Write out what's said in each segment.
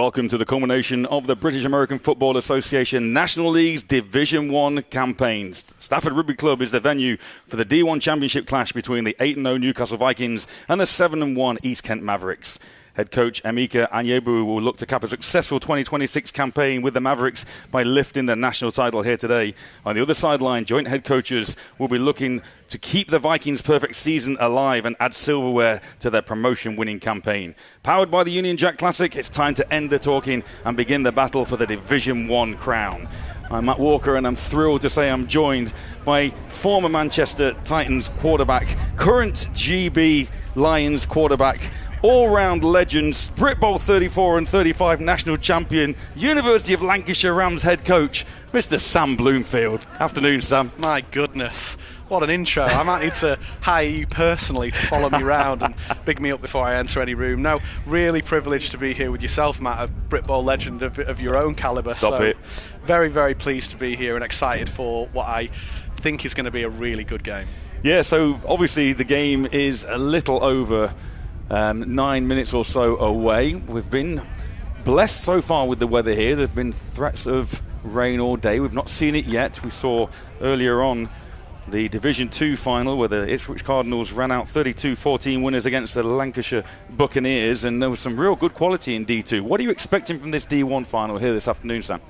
Welcome to the culmination of the British American Football Association National League's Division 1 campaigns. Stafford Rugby Club is the venue for the D1 Championship clash between the 8-0 Newcastle Vikings and the 7-1 East Kent Mavericks. Head coach Emeka Anyebu will look to cap a successful 2026 campaign with the Mavericks by lifting the national title here today. On the other sideline, joint head coaches will be looking to keep the Vikings' perfect season alive and add silverware to their promotion-winning campaign. Powered by the Union Jack Classic, it's time to end the talking and begin the battle for the Division 1 crown. I'm Matt Walker, and I'm thrilled to say I'm joined by former Manchester Titans quarterback, current GB Lions quarterback, all-round legends, Brit Bowl 34 and 35 national champion, University of Lancashire Rams head coach, Mr. Sam Bloomfield. Afternoon, Sam. My goodness, what an intro. I might need to hire you personally to follow me around and big me up before I enter any room. No, really privileged to be here with yourself, Matt, a Brit Bowl legend of your own calibre. Stop it. Very, very pleased to be here and excited for what I think is going to be a really good game. Yeah, so obviously the game is a little over 9 minutes or so away. We've been blessed so far with the weather here. There have been threats of rain all day. We've not seen it yet. We saw earlier on the Division 2 final where the Ipswich Cardinals ran out 32-14 winners against the Lancashire Buccaneers, and there was some real good quality in D2. What are you expecting from this D1 final here this afternoon, Sam?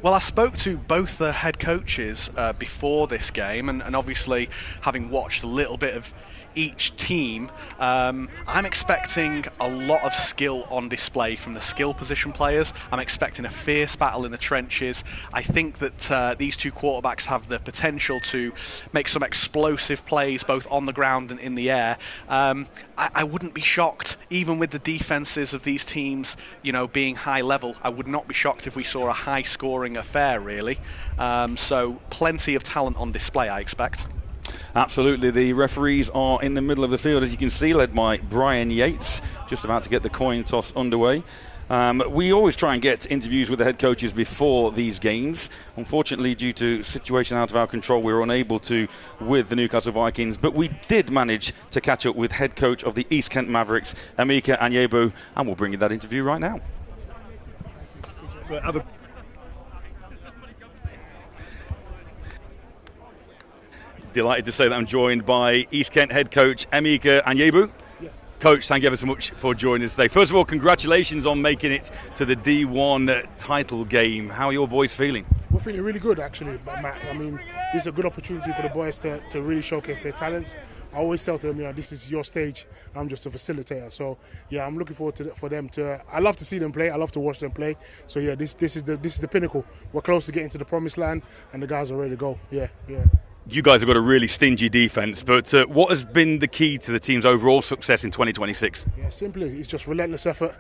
Well, I spoke to both the head coaches before this game, and obviously having watched a little bit of each team, I'm expecting a lot of skill on display from the skill position players. I'm expecting a fierce battle in the trenches. I think that these two quarterbacks have the potential to make some explosive plays both on the ground and in the air. I wouldn't be shocked, even with the defenses of these teams, being high level. I would not be shocked if we saw a high scoring affair, really. So plenty of talent on display, I expect. Absolutely. The referees are in the middle of the field, as you can see, led by Brian Yates, just about to get the coin toss underway. We always try and get interviews with the head coaches before these games. Unfortunately, due to a situation out of our control, we were unable to with the Newcastle Vikings, but we did manage to catch up with head coach of the East Kent Mavericks, Emeka Anyebu, and we'll bring you that interview right now. Delighted to say that I'm joined by East Kent head coach Emeka Anyebu. Yes. Coach, thank you ever so much for joining us today. First of all, congratulations on making it to the D1 title game. How are your boys feeling? We're feeling really good, actually, Matt. I mean, this is a good opportunity for the boys to really showcase their talents. I always tell them, this is your stage. I'm just a facilitator. So, yeah, I'm looking forward for them to. I love to see them play. I love to watch them play. So, yeah, this is the pinnacle. We're close to getting to the promised land, and the guys are ready to go. Yeah. You guys have got a really stingy defence, but what has been the key to the team's overall success in 2026? Yeah, simply, it's just relentless effort,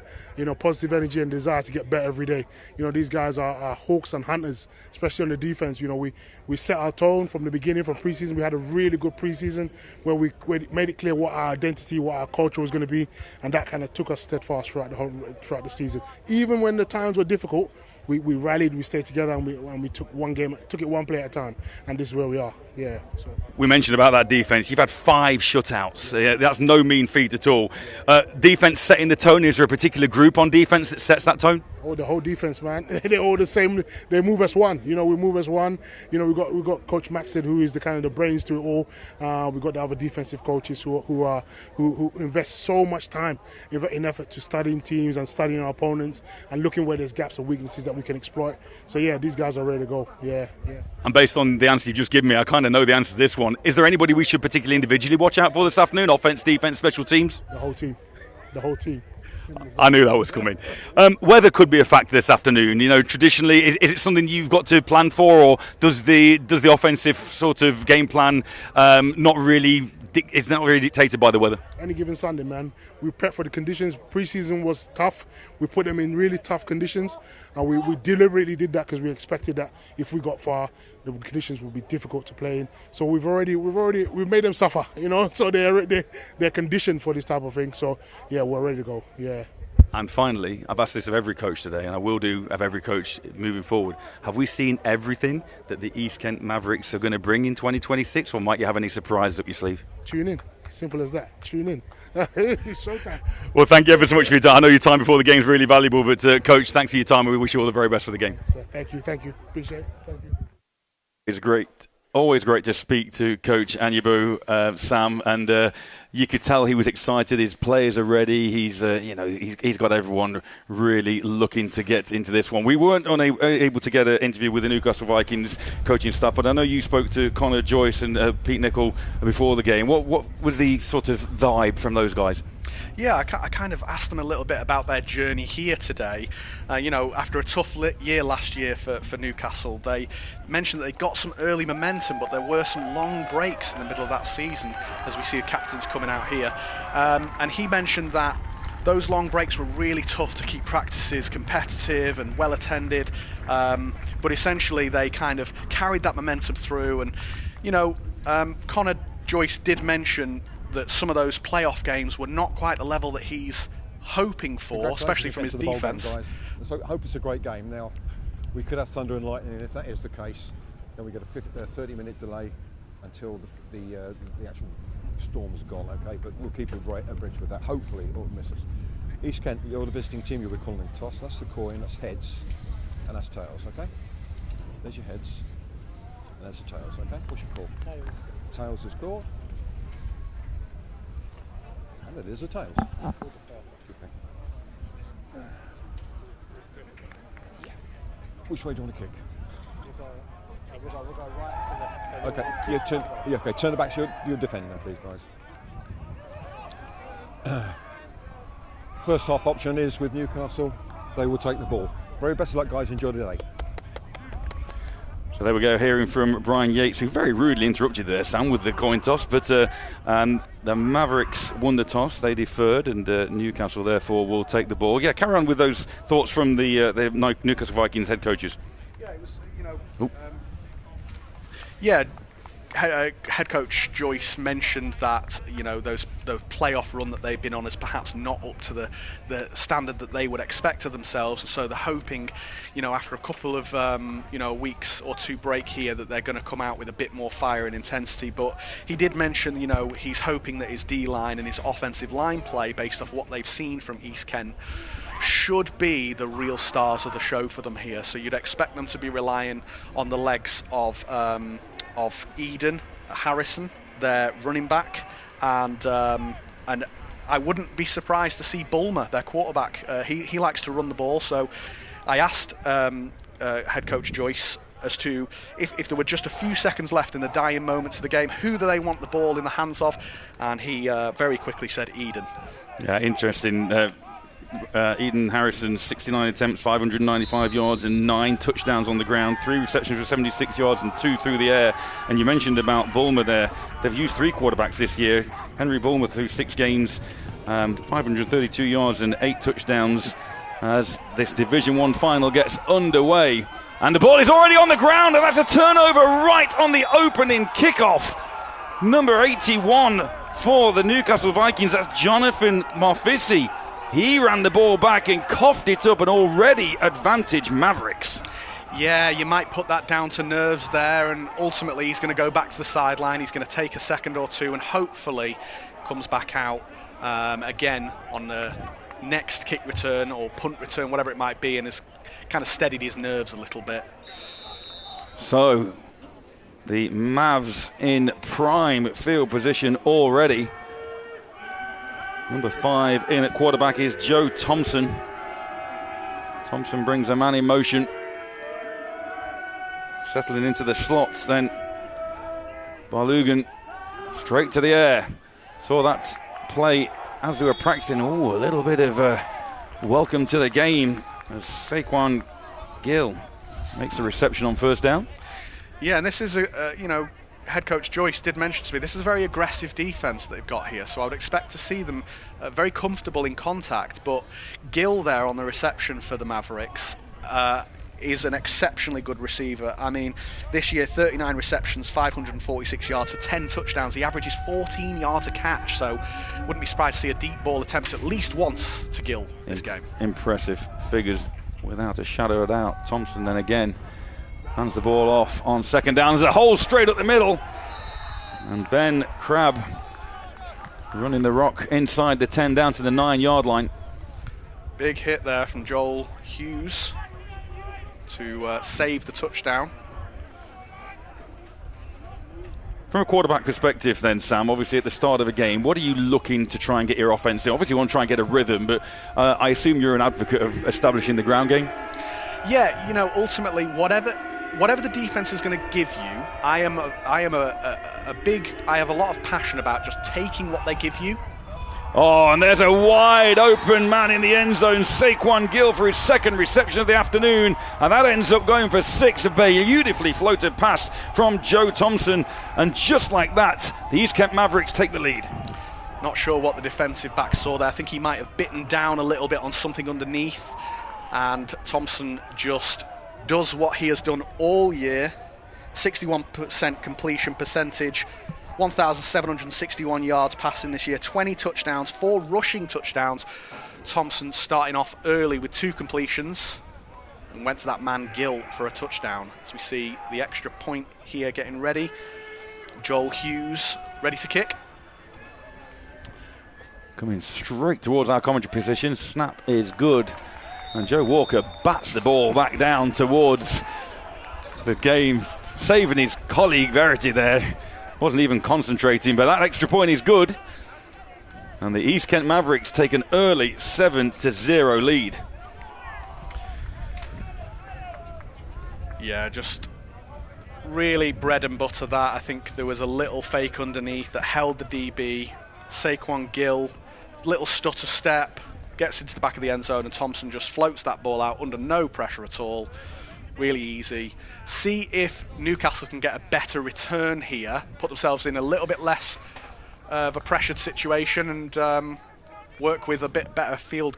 positive energy and desire to get better every day. These guys are hawks and hunters, especially on the defence. We set our tone from the beginning, from pre-season. We had a really good pre-season where we made it clear what our identity, what our culture was going to be, and that kind of took us steadfast throughout the season. Even when the times were difficult, we rallied, we stayed together, and we took it one play at a time, and this is where we are. Yeah. So. We mentioned about that defence. You've had 5 shutouts. That's no mean feat at all. Defence setting the tone. Is there a particular group on defence that sets that tone? Oh, the whole defence, man. They're all the same. They move as one. We move as one. We got Coach Maxted, who is the brains to it all. We got the other defensive coaches who invest so much time in effort to studying teams and studying our opponents and looking where there's gaps or weaknesses that we can exploit. So yeah, these guys are ready to go. Yeah. And based on the answer you just given me, I kind of know the answer to this one. Is there anybody we should particularly individually watch out for this afternoon? Offense, defense, special teams? The whole team. I knew that was coming. Weather could be a factor this afternoon. Traditionally, is it something you've got to plan for, or does the offensive sort of game plan not really dictated by the weather? Any given Sunday, man, we prep for the conditions. Pre-season was tough. We put them in really tough conditions, and we deliberately did that because we expected that if we got far, the conditions would be difficult to play in. So we've made them suffer, So they're conditioned for this type of thing. So yeah, we're ready to go. Yeah. And finally, I've asked this of every coach today, and I will do of every coach moving forward. Have we seen everything that the East Kent Mavericks are going to bring in 2026, or might you have any surprises up your sleeve? Tune in. Simple as that. Tune in. It's showtime. Well, thank you ever so much for your time. I know your time before the game is really valuable, but Coach, thanks for your time, and we wish you all the very best for the game. So, thank you. Appreciate it. Thank you. It's great. Always great to speak to Coach Anyabu, Sam, and you could tell he was excited. His players are ready. He's got everyone really looking to get into this one. We weren't able to get an interview with the Newcastle Vikings coaching staff, but I know you spoke to Connor Joyce and Pete Nicol before the game. What was the sort of vibe from those guys? Yeah, I kind of asked them a little bit about their journey here today. After a tough year last year for Newcastle, they mentioned that they got some early momentum, but there were some long breaks in the middle of that season, as we see the captains coming out here. And he mentioned that those long breaks were really tough to keep practices competitive and well attended. But essentially, they kind of carried that momentum through. And Connor Joyce did mention that some of those playoff games were not quite the level that he's hoping for, especially from his defence. So I hope it's a great game. Now, we could have thunder and lightning, and if that is the case, then we get a 30-minute delay until the actual storm's gone, okay? But we'll keep a bridge with that. Hopefully it won't miss us. East Kent, you're the visiting team, you'll be calling toss. That's the coin, that's heads, and that's tails, okay? There's your heads, and there's the tails, okay? What's your call? Tails. Tails is called. And it is a tails. Okay. Which way do you want to kick? We'll go right to left. So Okay, turn it back so you're defending them, please, guys. First half option is with Newcastle. They will take the ball. Very best of luck, guys. Enjoy the day. So there we go, hearing from Brian Yates, who very rudely interrupted there, Sam, with the coin toss. But the Mavericks won the toss, they deferred, and Newcastle therefore will take the ball. Yeah, carry on with those thoughts from the Newcastle Vikings head coaches. Yeah, it was, head coach Joyce mentioned that those playoff run that they've been on is perhaps not up to the standard that they would expect of themselves, and so they're hoping after a couple of weeks or two break here that they're going to come out with a bit more fire and intensity. But he did mention he's hoping that his D-line and his offensive line play, based off what they've seen from East Kent, should be the real stars of the show for them here. So you'd expect them to be relying on the legs of Eden Harrison, their running back, and I wouldn't be surprised to see Bulmer, their quarterback. He likes to run the ball, so I asked head coach Joyce as to if there were just a few seconds left in the dying moments of the game, who do they want the ball in the hands of, and he very quickly said Eden. Yeah, interesting. Eden Harrison, 69 attempts, 595 yards and 9 touchdowns on the ground, 3 receptions for 76 yards and 2 through the air. And you mentioned about Bulmer there. They've used 3 quarterbacks this year. Henry Bulmer through 6 games, 532 yards and 8 touchdowns as this Division 1 final gets underway. And the ball is already on the ground, and that's a turnover right on the opening kickoff. Number 81 for the Newcastle Vikings, that's Jonathan Marfisi. He ran the ball back and coughed it up, an already advantage Mavericks. Yeah, you might put that down to nerves there, and ultimately he's going to go back to the sideline. He's going to take a second or two and hopefully comes back out again on the next kick return or punt return, whatever it might be, and has kind of steadied his nerves a little bit. So the Mavs in prime field position already. Number 5 in at quarterback is Joe Thompson. Thompson brings a man in motion. Settling into the slots then. Barlugan straight to the air. Saw that play as we were practicing. Oh, a little bit of welcome to the game as Saquon Gill makes a reception on first down. Yeah, and this is head coach Joyce did mention to me, this is a very aggressive defence they've got here, so I would expect to see them very comfortable in contact. But Gill there on the reception for the Mavericks, is an exceptionally good receiver. I mean, this year, 39 receptions, 546 yards for 10 touchdowns. He averages 14 yards a catch, so wouldn't be surprised to see a deep ball attempt at least once to Gill this game. Impressive figures, without a shadow of a doubt. Thompson then again hands the ball off on second down. There's a hole straight up the middle. And Ben Crabb running the rock inside the 10 down to the 9-yard line. Big hit there from Joel Hughes to save the touchdown. From a quarterback perspective then, Sam, obviously at the start of a game, what are you looking to try and get your offense in? Obviously you want to try and get a rhythm, but I assume you're an advocate of establishing the ground game? Yeah, you know, ultimately, whatever the defense is going to give you, I have a lot of passion about just taking what they give you. Oh, and there's a wide open man in the end zone, Saquon Gill, for his second reception of the afternoon, and that ends up going for 6. A beautifully floated pass from Joe Thompson, and just like that, the East Kent Mavericks take the lead. Not sure what the defensive back saw there. I think he might have bitten down a little bit on something underneath, and Thompson just does what he has done all year. 61% completion percentage, 1,761 yards passing this year, 20 touchdowns, 4 rushing touchdowns. Thompson starting off early with 2 completions and went to that man Gill for a touchdown. As we see the extra point here getting ready. Joel Hughes ready to kick. Coming straight towards our commentary position. Snap is good. And Joe Walker bats the ball back down towards the game, saving his colleague Verity there. Wasn't even concentrating, but that extra point is good. And the East Kent Mavericks take an early 7-0 lead. Yeah, just really bread and butter that. I think there was a little fake underneath that held the DB. Saquon Gill, little stutter step, gets into the back of the end zone, and Thompson just floats that ball out under no pressure at all. Really easy. See if Newcastle can get a better return here, put themselves in a little bit less of a pressured situation, and work with a bit better field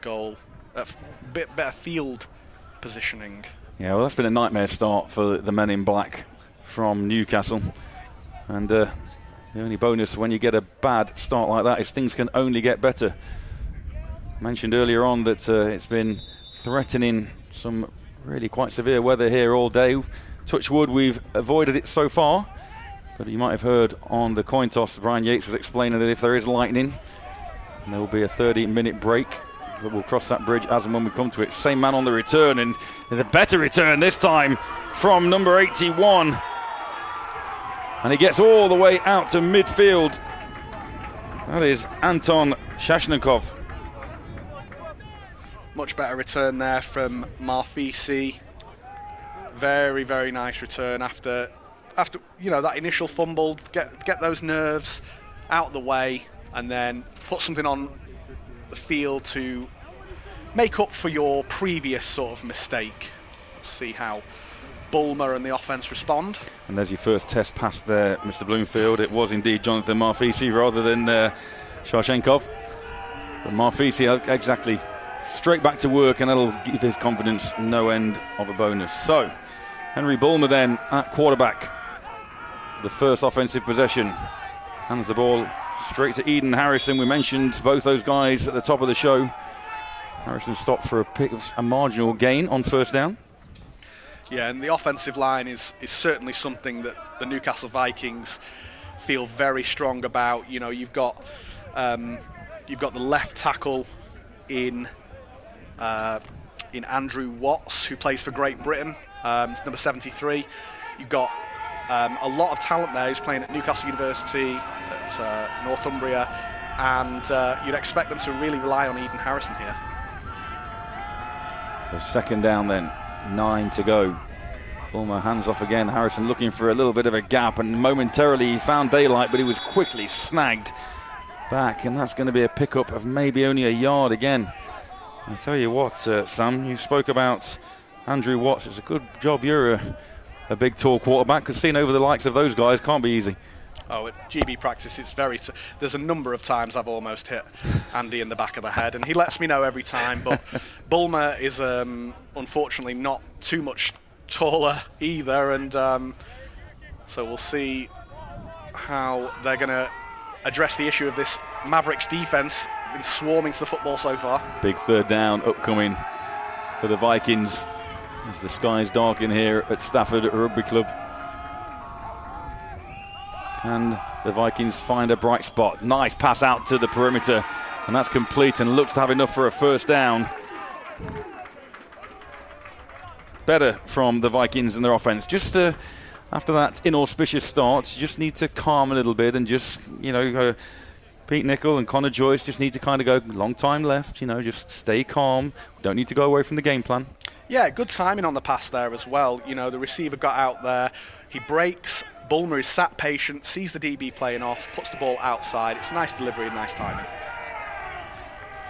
positioning. Yeah, well, that's been a nightmare start for the men in black from Newcastle. And the only bonus when you get a bad start like that is things can only get better. Mentioned earlier on that it's been threatening some really quite severe weather here all day. Touch wood, we've avoided it so far. But you might have heard on the coin toss, Brian Yates was explaining that if there is lightning, there will be a 30-minute break. But we'll cross that bridge as and when we come to it. Same man on the return, and the better return this time from number 81. And he gets all the way out to midfield. That is Anton Shashnikov. Much better return there from Marfisi. Very, very nice return after that initial fumble. Get those nerves out of the way, and then put something on the field to make up for your previous sort of mistake. See how Bulmer and the offense respond. And there's your first test pass there, Mr. Bloomfield. It was indeed Jonathan Marfisi rather than Shashenkov. But Marfisi, exactly, straight back to work, and that'll give his confidence no end of a bonus. So, Henry Bulmer then at quarterback. The first offensive possession. Hands the ball straight to Eden Harrison. We mentioned both those guys at the top of the show. Harrison stopped for a marginal gain on first down. Yeah, and the offensive line is certainly something that the Newcastle Vikings feel very strong about. You know, you've got the left tackle in Andrew Watts, who plays for Great Britain. It's number 73. You've got a lot of talent there who's playing at Newcastle University, at Northumbria, and you'd expect them to really rely on Eden Harrison here. So second down then, 9 to go. Bulmer hands off again. Harrison looking for a little bit of a gap, and momentarily he found daylight, but he was quickly snagged back, and that's going to be a pickup of maybe only a yard again. I tell you what, Sam, you spoke about Andrew Watts. It's a good job you're a big, tall quarterback, because seeing over the likes of those guys can't be easy. Oh, at GB practice, it's there's a number of times I've almost hit Andy in the back of the head, and he lets me know every time. But Bulmer is unfortunately not too much taller either, and so we'll see how they're going to address the issue of this Mavericks defence. Been swarming to the football so far. Big third down upcoming for the Vikings as the skies darken here at Stafford Rugby Club. And the Vikings find a bright spot. Nice pass out to the perimeter, and that's complete and looks to have enough for a first down. Better from the Vikings in their offense. Just after that inauspicious start, you just need to calm a little bit and just, Pete Nicol and Connor Joyce just need to kind of go long time left, just stay calm. Don't need to go away from the game plan. Yeah, good timing on the pass there as well. The receiver got out there. He breaks. Bulmer is sat patient, sees the DB playing off, puts the ball outside. It's nice delivery and nice timing.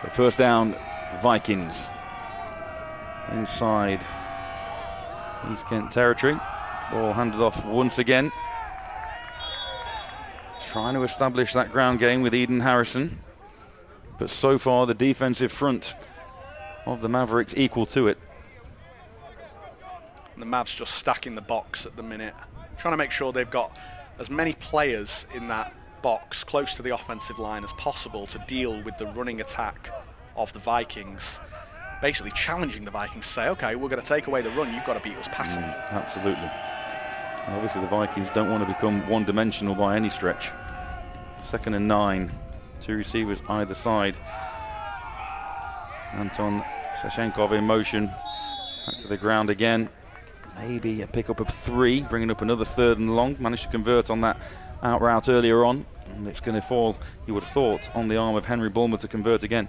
So first down, Vikings. Inside East Kent territory. Ball handed off once again. Trying to establish that ground game with Eden Harrison. But so far, the defensive front of the Mavericks equal to it. And the Mavs just stacking the box at the minute. Trying to make sure they've got as many players in that box close to the offensive line as possible to deal with the running attack of the Vikings. Basically challenging the Vikings to say, okay, we're going to take away the run, you've got to beat us passing. Absolutely. And obviously the Vikings don't want to become one-dimensional by any stretch. 2nd and 9, 2 receivers either side. Anton Shashenkov in motion, back to the ground again. Maybe a pickup of 3, bringing up another 3rd and long. Managed to convert on that out route earlier on, and it's going to fall, you would have thought, on the arm of Henry Bulmer to convert again.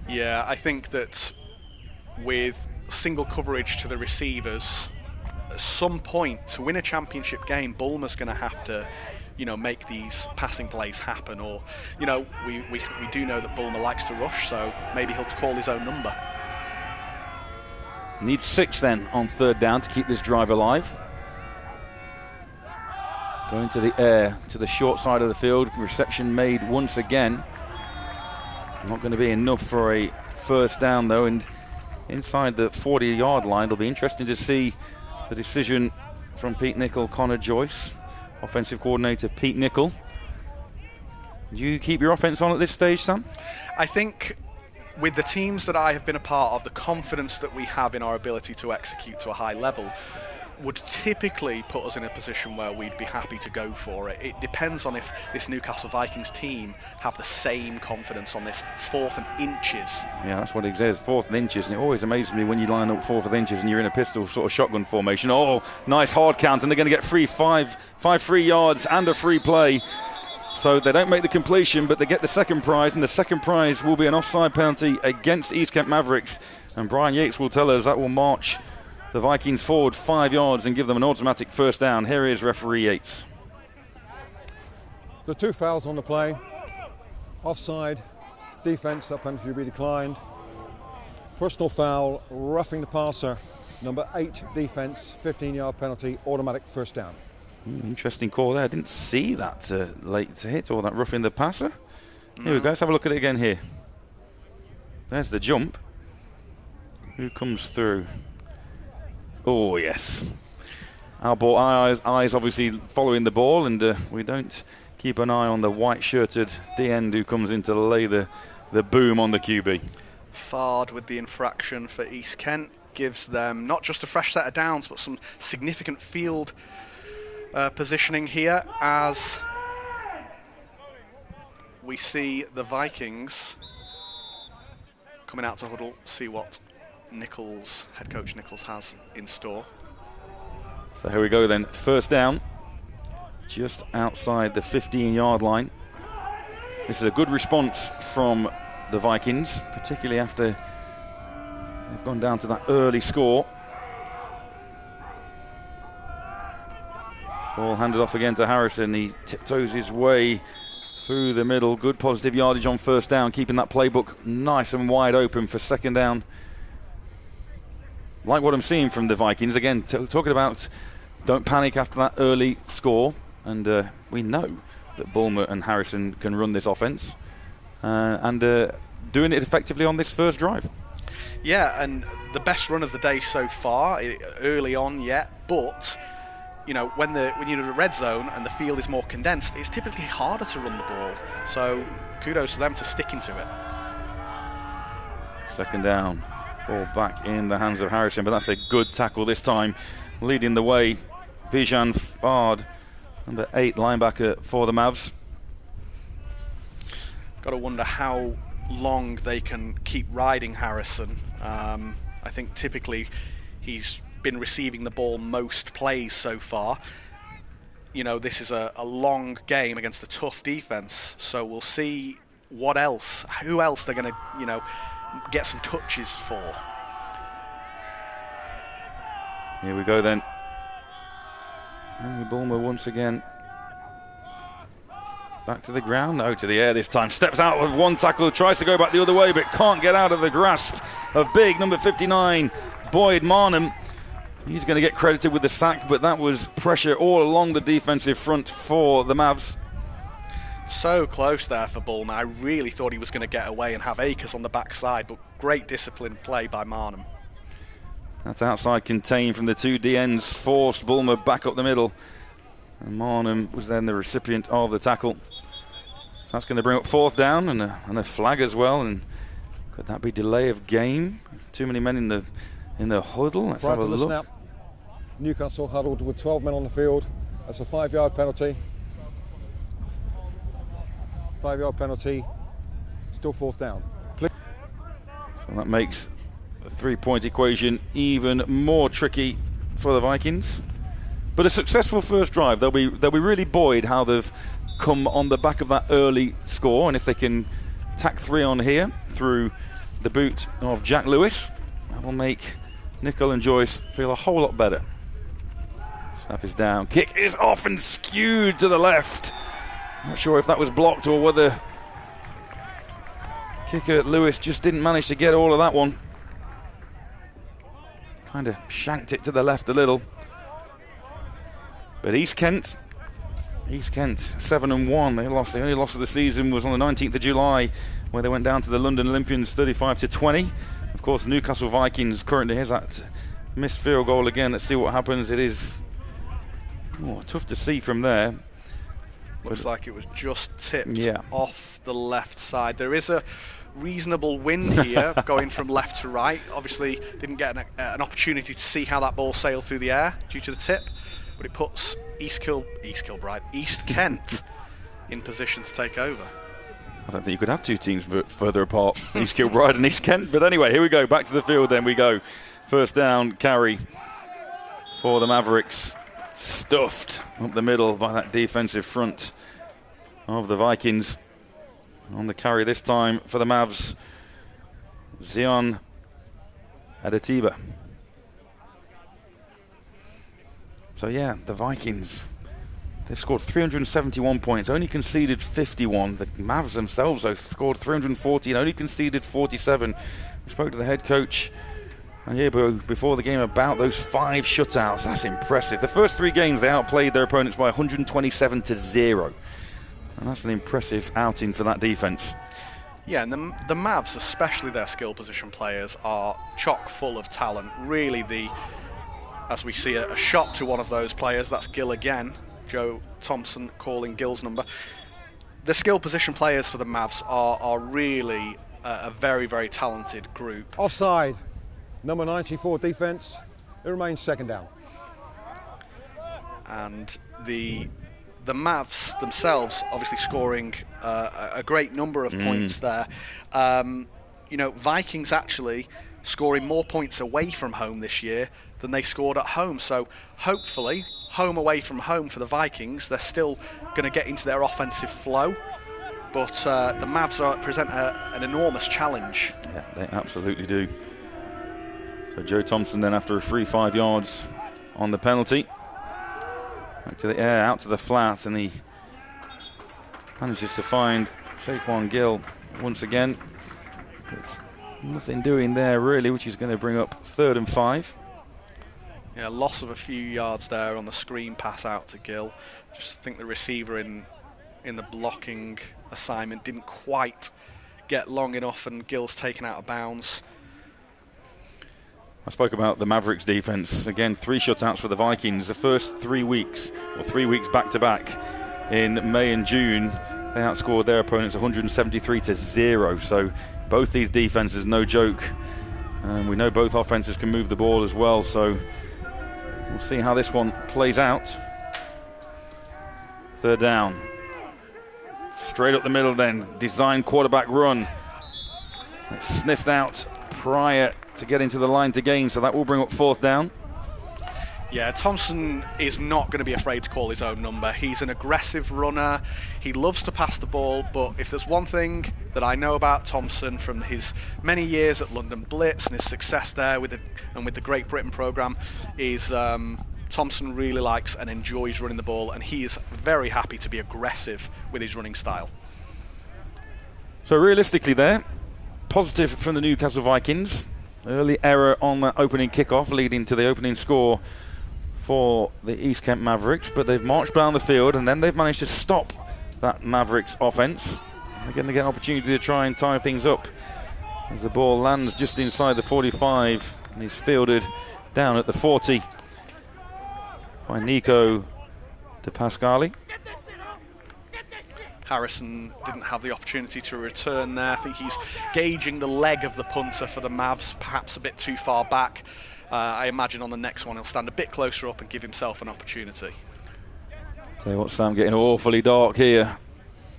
Yeah, I think that with single coverage to the receivers, at some point to win a championship game, Bulmer's going to have to make these passing plays happen, or we do know that Bulmer likes to rush, so maybe he'll call his own number. Needs 6 then on 3rd down to keep this drive alive. Going to the air, to the short side of the field. Reception made once again. Not going to be enough for a first down though, and inside the 40-yard line, it'll be interesting to see the decision from Pete Nicol, Connor Joyce, offensive coordinator Pete Nicol. Do you keep your offense on at this stage, Sam? I think with the teams that I have been a part of, the confidence that we have in our ability to execute to a high level would typically put us in a position where we'd be happy to go for it. It depends on if this Newcastle Vikings team have the same confidence on this 4th and inches. Yeah, that's what it says, 4th and inches, and it always amazes me when you line up 4th and inches and you're in a pistol sort of shotgun formation. Oh, nice hard count, and they're going to get five free yards and a free play. So they don't make the completion, but they get the second prize, and the second prize will be an offside penalty against East Kent Mavericks. And Brian Yates will tell us that will march the Vikings forward 5 yards and give them an automatic first down. Here is referee Yates. So 2 fouls on the play. Offside, defence, that penalty will be declined. Personal foul, roughing the passer. Number 8, defence, 15-yard penalty, automatic first down. Interesting call there. I didn't see that late to hit, or that roughing the passer. Here we go. Let's have a look at it again here. There's the jump. Who comes through? Oh, yes. Our ball, eyes obviously following the ball, and we don't keep an eye on the white-shirted D-end who comes in to lay the boom on the QB. Fard with the infraction for East Kent gives them not just a fresh set of downs, but some significant field positioning here as we see the Vikings coming out to huddle, see what head coach Nichols has in store. So here we go then, first down, just outside the 15-yard line. This is a good response from the Vikings, particularly after they've gone down to that early score. Ball handed off again to Harrison. He tiptoes his way through the middle. Good positive yardage on first down, keeping that playbook nice and wide open for second down. Like what I'm seeing from the Vikings. Again, talking about don't panic after that early score. And we know that Bulmer and Harrison can run this offense. And doing it effectively on this first drive. Yeah, and the best run of the day so far, early on yet, but you know, when you're in the red zone and the field is more condensed, it's typically harder to run the ball. So kudos to them for sticking to it. Second down, ball back in the hands of Harrison, but that's a good tackle this time. Leading the way, Bijan Fard, number 8 linebacker for the Mavs. Got to wonder how long they can keep riding Harrison. I think typically he's been receiving the ball most plays so far. You know, this is a long game against a tough defense, so we'll see who else they're going to, you know, get some touches for. Here we go then. Henry Bulmer once again. Back to the ground, no, to the air this time. Steps out with one tackle, tries to go back the other way, but can't get out of the grasp of big number 59, Boyd Marnham. He's going to get credited with the sack, but that was pressure all along the defensive front for the Mavs. So close there for Bulmer. I really thought he was going to get away and have Akers on the backside, but great disciplined play by Marnham. That's outside contain from the 2 DNs, forced Bulmer back up the middle. And Marnham was then the recipient of the tackle. That's going to bring up 4th down and a flag as well. And could that be delay of game? There's too many men in the huddle. Let's have a look. Snap, Newcastle huddled with 12 men on the field. That's a 5-yard penalty. 5-yard penalty. Still 4th down. So that makes the 3-point equation even more tricky for the Vikings. But a successful first drive. They'll be really buoyed how they've come on the back of that early score, and if they can tack 3 on here through the boot of Jack Lewis, that will make Nicol and Joyce feel a whole lot better. Snap is down, kick is off and skewed to the left. Not sure if that was blocked or whether kicker Lewis just didn't manage to get all of that one. Kind of shanked it to the left a little. But East Kent 7-1. They lost. The only loss of the season was on the 19th of July, where they went down to the London Olympians 35-20. Of course, Newcastle Vikings currently has that missed field goal again. Let's see what happens. It is tough to see from there. Looks like it was just tipped off the left side. There is a reasonable wind here going from left to right. Obviously didn't get an opportunity to see how that ball sailed through the air due to the tip, but it puts East Kent in position to take over. I don't think you could have 2 teams further apart, East Kilbride and East Kent. But anyway, here we go. Back to the field then we go. First down carry for the Mavericks. Stuffed up the middle by that defensive front of the Vikings. On the carry this time for the Mavs, Zion Adetiba. So yeah, the Vikings, they've scored 371 points, only conceded 51. The Mavs themselves have scored 340 and only conceded 47. We spoke to the head coach before the game about those 5 shutouts. That's impressive. The first 3 games they outplayed their opponents by 127-0. And that's an impressive outing for that defense. Yeah, and the Mavs, especially their skill position players, are chock full of talent. Really, as we see a shot to one of those players, that's Gill again. Joe Thompson calling Gill's number. The skill position players for the Mavs are really a very, very talented group. Offside. Number 94 defense. It remains 2nd down. And the Mavs themselves obviously scoring a great number of points there. You know, Vikings actually scoring more points away from home this year than they scored at home. So hopefully, home away from home for the Vikings, they're still going to get into their offensive flow. But the Mavs present an enormous challenge. Yeah, they absolutely do. So Joe Thompson then, after a free 5 yards on the penalty, back to the air, out to the flat, and he manages to find Saquon Gill once again. It's nothing doing there really, which is going to bring up 3rd and 5. Yeah, loss of a few yards there on the screen pass out to Gill. Just think the receiver in the blocking assignment didn't quite get long enough, and Gill's taken out of bounds. I spoke about the Mavericks defence. Again, 3 shutouts for the Vikings. The first 3 weeks, or 3 weeks back-to-back in May and June, they outscored their opponents 173-0. So both these defences, no joke. We know both offences can move the ball as well, so we'll see how this one plays out. 3rd down. Straight up the middle then. Design quarterback run. It's sniffed out prior to getting to the line to gain, so that will bring up 4th down. Yeah, Thompson is not going to be afraid to call his own number. He's an aggressive runner. He loves to pass the ball, but if there's one thing that I know about Thompson from his many years at London Blitz and his success there with the Great Britain programme is Thompson really likes and enjoys running the ball, and he is very happy to be aggressive with his running style. So realistically there, positive from the Newcastle Vikings. Early error on that opening kickoff, leading to the opening score for the East Kent Mavericks, but they've marched down the field and then they've managed to stop that Mavericks offense. They're going to get an opportunity to try and tie things up as the ball lands just inside the 45 and is fielded down at the 40 by Nico De Pascali. Harrison didn't have the opportunity to return there. I think he's gauging the leg of the punter for the Mavs, perhaps a bit too far back. I imagine on the next one he'll stand a bit closer up and give himself an opportunity. Tell you what, Sam, getting awfully dark here.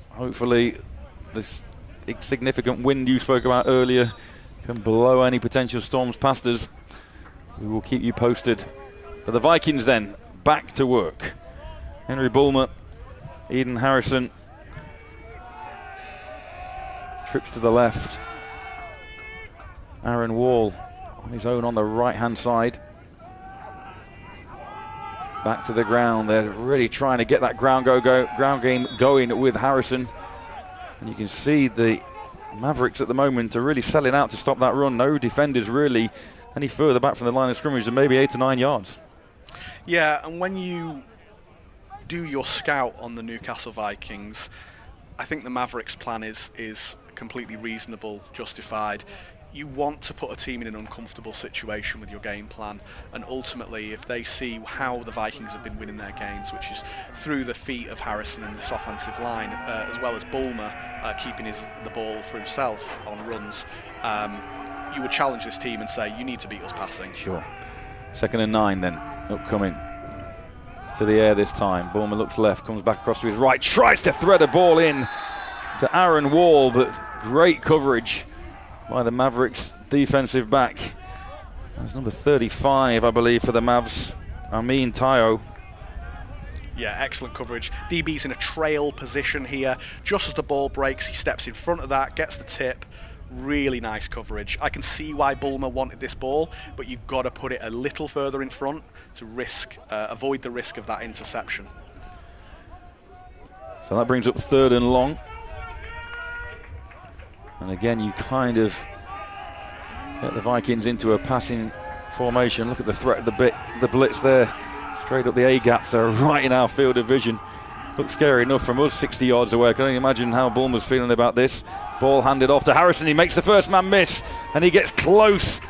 Hopefully this significant wind you spoke about earlier can blow any potential storms past us. We will keep you posted. For the Vikings then, back to work. Henry Bulmer, Eden Harrison. Trips to the left. Aaron Wall on his own on the right-hand side. Back to the ground. They're really trying to get that ground game going with Harrison. And you can see the Mavericks at the moment are really selling out to stop that run. No defenders really any further back from the line of scrimmage than maybe 8 to 9 yards. Yeah, and when you do your scout on the Newcastle Vikings, I think the Mavericks plan is completely reasonable, justified. You want to put a team in an uncomfortable situation with your game plan, and ultimately if they see how the Vikings have been winning their games, which is through the feet of Harrison and this offensive line, as well as Bulmer keeping the ball for himself on runs, you would challenge this team and say you need to beat us passing. Sure. 2nd and 9 then, upcoming to the air this time. Bulmer looks left, comes back across to his right, tries to thread a ball in to Aaron Wall, but great coverage by the Mavericks defensive back. That's number 35, I believe, for the Mavs, Amin Tayo. Yeah, excellent coverage. DB's in a trail position here. Just as the ball breaks, he steps in front of that, gets the tip. Really nice coverage. I can see why Bulmer wanted this ball, but you've got to put it a little further in front to avoid the risk of that interception. So that brings up 3rd and long. And again, you kind of get the Vikings into a passing formation. Look at the threat of the blitz there. Straight up the A-gaps. They're right in our field of vision. Looks scary enough from us 60 yards away. I can only imagine how Bulmer's feeling about this. Ball handed off to Harrison. He makes the first man miss, and he gets close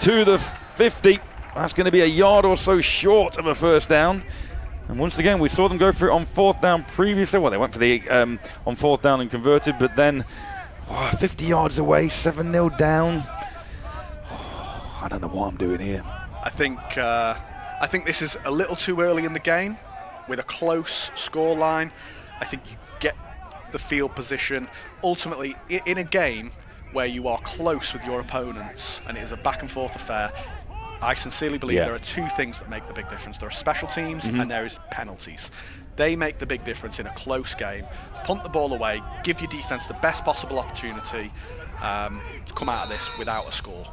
to the 50. That's going to be a yard or so short of a 1st down. And once again, we saw them go for it on 4th down previously. Well, they went for the on 4th down and converted, but then 50 yards away, 7-0 down. I don't know what I'm doing here. I think this is a little too early in the game. With a close scoreline, I think you get the field position. Ultimately, in a game where you are close with your opponents and it is a back and forth affair, I sincerely believe there are 2 things that make the big difference. There are special teams and there is penalties. They make the big difference in a close game. Punt the ball away, give your defence the best possible opportunity to come out of this without a score.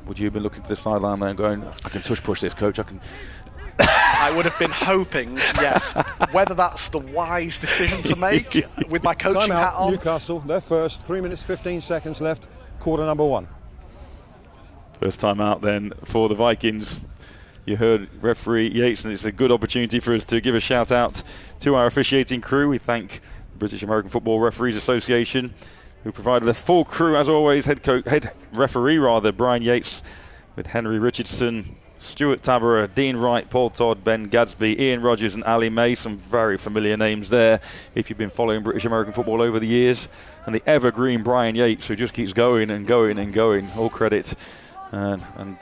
Would you have been looking to the sideline there and going, I can tush push this, coach, I can... I would have been hoping, yes. Whether that's the wise decision to make with my coaching hat on. Newcastle, they're first, 3 minutes, 15 seconds left, quarter number 1. First time out then for the Vikings. You heard referee Yates, and it's a good opportunity for us to give a shout out to our officiating crew. We thank the British American Football Referees Association, who provided a full crew, as always. Head referee Brian Yates with Henry Richardson, Stuart Taberer, Dean Wright, Paul Todd, Ben Gadsby, Ian Rogers and Ali May. Some very familiar names there if you've been following British American football over the years. And the evergreen Brian Yates, who just keeps going and going and going. All credit. And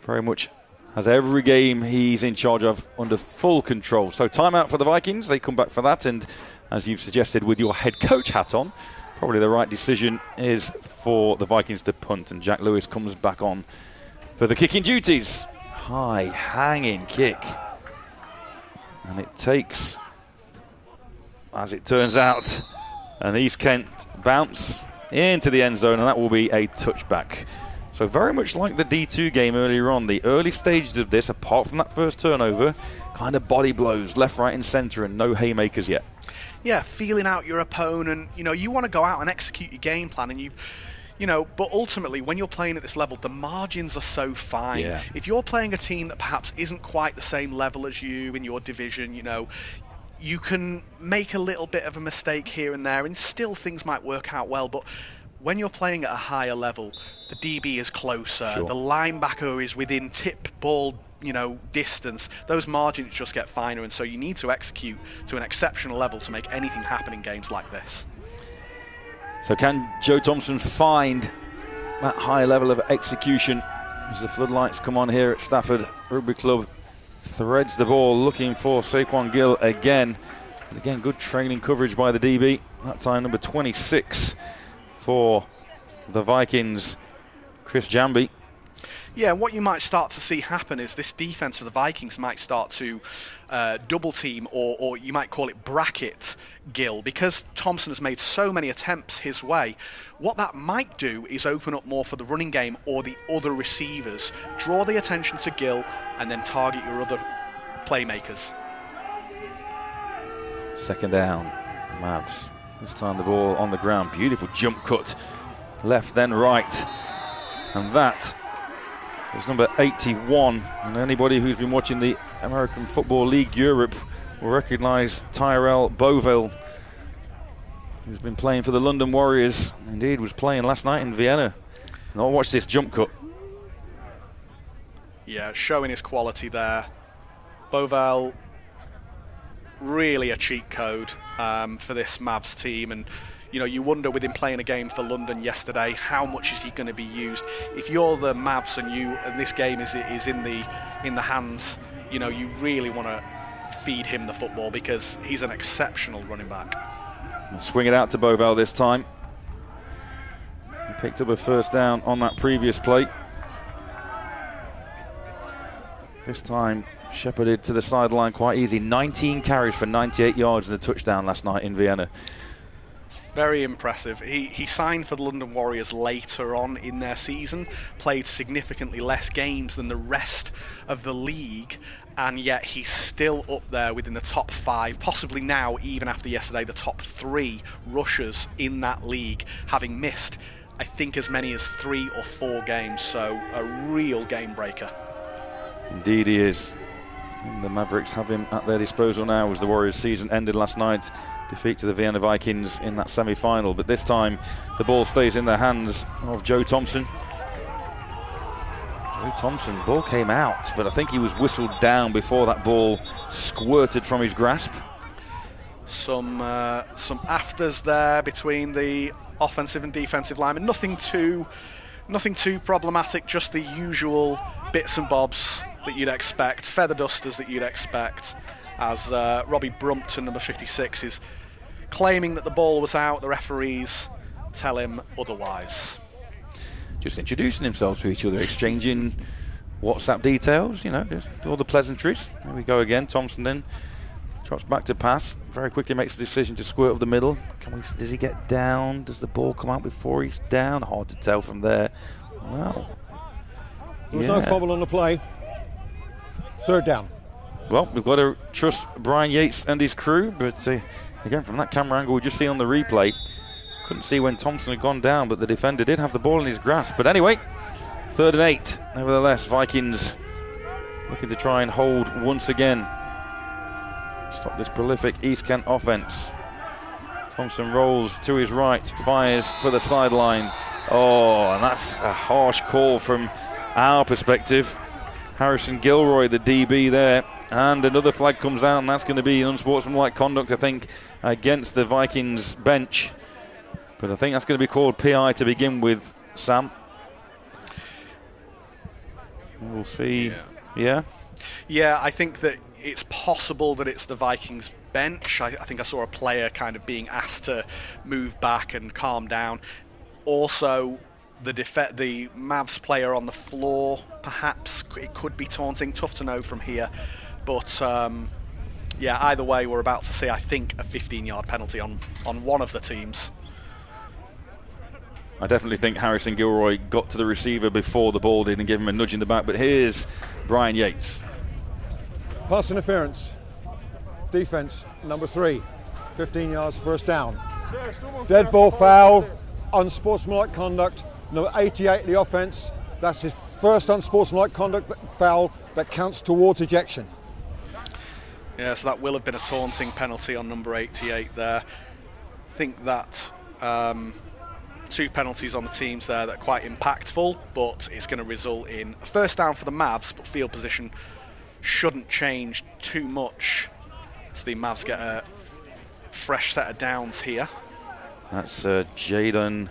very much has every game he's in charge of under full control. So timeout for the Vikings. They come back for that. And as you've suggested with your head coach hat on, probably the right decision is for the Vikings to punt. And Jack Lewis comes back on for the kicking duties. High hanging kick. And it takes, as it turns out, an East Kent bounce into the end zone, and that will be a touchback. So very much like the D2 game earlier on, the early stages of this, apart from that first turnover, kind of body blows left, right and centre, and no haymakers yet. Yeah, feeling out your opponent. You want to go out and execute your game plan, and but ultimately, when you're playing at this level, the margins are so fine. Yeah. If you're playing a team that perhaps isn't quite the same level as you in your division, you can make a little bit of a mistake here and there, and still things might work out well. But when you're playing at a higher level, the DB is closer, Sure. the linebacker is within tip ball, distance. Those margins just get finer, and so you need to execute to an exceptional level to make anything happen in games like this. So can Joe Thompson find that high level of execution as the floodlights come on here at Stafford Rugby Club? Threads the ball, looking for Saquon Gill again. And again, good trailing coverage by the DB. That time number 26 for the Vikings, Chris Jamby. Yeah, what you might start to see happen is this defense of the Vikings might start to double team, or you might call it bracket Gill, because Thompson has made so many attempts his way. What that might do is open up more for the running game or the other receivers, draw the attention to Gill, and then target your other playmakers. Second down, Mavs. This time the ball on the ground. Beautiful jump cut, left then right, and that is number 81. And anybody who's been watching the American Football League Europe will recognise Tyrell Bovell, who's been playing for the London Warriors. Indeed, was playing last night in Vienna. Now watch this jump cut. Yeah, showing his quality there. Bovell, really a cheat code for this Mavs team, and you wonder with him playing a game for London yesterday, how much is he going to be used? If you're the Mavs and this game is in the hands, you really want to feed him the football, because he's an exceptional running back. And swing it out to Bovell this time. He picked up a first down on that previous play. This time shepherded to the sideline quite easy. 19 carries for 98 yards and a touchdown last night in Vienna. Very impressive. He signed for the London Warriors later on in their season, played significantly less games than the rest of the league, and yet he's still up there within the top 5, possibly now, even after yesterday, the top 3 rushers in that league, having missed, I think, as many as 3 or 4 games, so a real game breaker. Indeed he is. And the Mavericks have him at their disposal now as the Warriors season ended last night. Defeat to the Vienna Vikings in that semi-final, but this time the ball stays in the hands of Joe Thompson. Joe Thompson, ball came out, but I think he was whistled down before that ball squirted from his grasp. Some afters there between the offensive and defensive linemen. Nothing too problematic, just the usual bits and bobs that you'd expect, feather dusters that you'd expect, as Robbie Brumpton, number 56, is claiming that the ball was out. The referees tell him otherwise. Just introducing themselves to each other, exchanging WhatsApp details, just all the pleasantries. There we go again. Thompson then drops back to pass, very quickly makes the decision to squirt up the middle. Does he get down? Does the ball come out before he's down? Hard to tell from there. Well, there was no fumble on the play. Third down. Well, we've got to trust Brian Yates and his crew, but again, from that camera angle we just see on the replay, couldn't see when Thompson had gone down, but the defender did have the ball in his grasp. But anyway, 3rd and 8. Nevertheless, Vikings looking to try and hold once again. Stop this prolific East Kent offense. Thompson rolls to his right, fires for the sideline. Oh, and that's a harsh call from our perspective. Harrison Gilroy, the DB there, and another flag comes out, and that's going to be unsportsmanlike conduct, I think, against the Vikings bench. But I think that's going to be called PI to begin with, Sam. We'll see. Yeah? Yeah, I think that it's possible that it's the Vikings bench. I think I saw a player kind of being asked to move back and calm down. Also, the Mavs player on the floor, perhaps it could be taunting. Tough to know from here. But, yeah, either way, we're about to see, I think, a 15-yard penalty on one of the teams. I definitely think Harrison Gilroy got to the receiver before the ball did and gave him a nudge in the back. But here's Brian Yates. Pass interference. Defense, number 3. 15 yards, first down. Dead ball foul. Unsportsmanlike conduct. Number 88, the offense. That's his first unsportsmanlike conduct foul that counts towards ejection. Yeah, so that will have been a taunting penalty on number 88 there. I think that 2 penalties on the teams there that are quite impactful, but it's going to result in a first down for the Mavs, but field position shouldn't change too much. So the Mavs get a fresh set of downs here. That's Jaden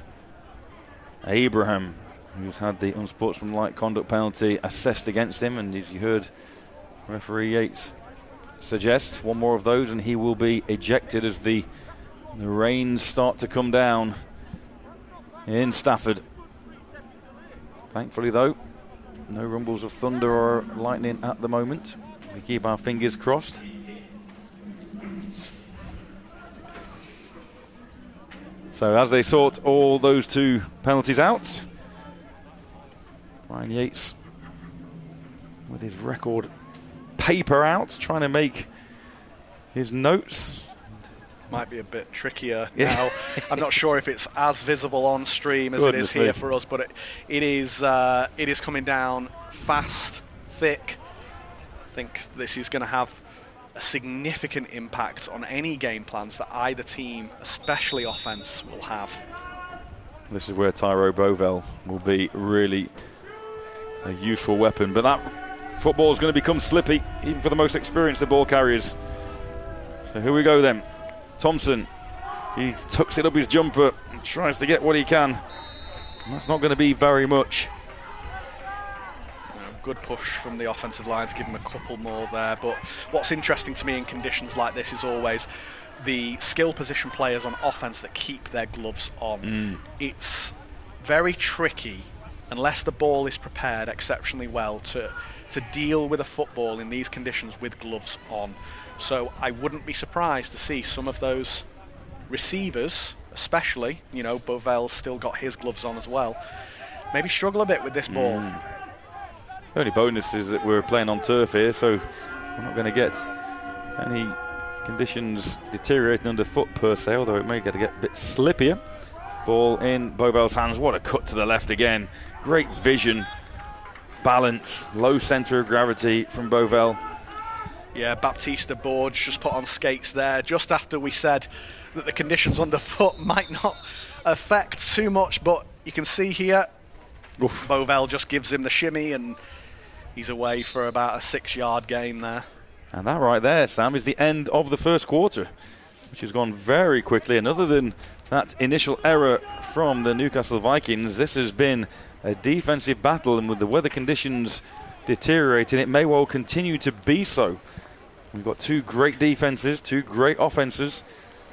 Abraham, who's had the unsportsmanlike conduct penalty assessed against him, and as you heard referee Yates suggest, one more of those and he will be ejected as the rains start to come down in Stafford. Thankfully though, no rumbles of thunder or lightning at the moment. We keep our fingers crossed. So as they sort all those 2 penalties out, Brian Yates with his record paper out, trying to make his notes. Might be a bit trickier now. I'm not sure if it's as visible on stream as it is here for us, but it is coming down fast, thick. I think this is going to have a significant impact on any game plans that either team, especially offense, will have. This is where Tyro Bovell will be really a useful weapon, but that football is going to become slippy, even for the most experienced of ball carriers. So here we go then. Thompson, he tucks it up his jumper and tries to get what he can. And that's not going to be very much. Good push from the offensive line to give him a couple more there. But what's interesting to me in conditions like this is always the skill position players on offense that keep their gloves on. It's very tricky, unless the ball is prepared exceptionally well, to deal with a football in these conditions with gloves on. So I wouldn't be surprised to see some of those receivers, especially, Bovell's still got his gloves on as well, maybe struggle a bit with this ball. The only bonus is that we're playing on turf here, so we're not going to get any conditions deteriorating underfoot per se, although it may get a bit slippier. Ball in Bovell's hands. What a cut to the left again. Great vision, balance, low centre of gravity from Bovell. Yeah, Baptista Borge just put on skates there just after we said that the conditions underfoot might not affect too much, but you can see here, Bovell just gives him the shimmy and he's away for about a 6-yard gain there. And that right there, Sam, is the end of the first quarter, which has gone very quickly. And other than that initial error from the Newcastle Vikings, this has been a defensive battle, and with the weather conditions deteriorating, it may well continue to be so. We've got 2 great defenses, 2 great offenses,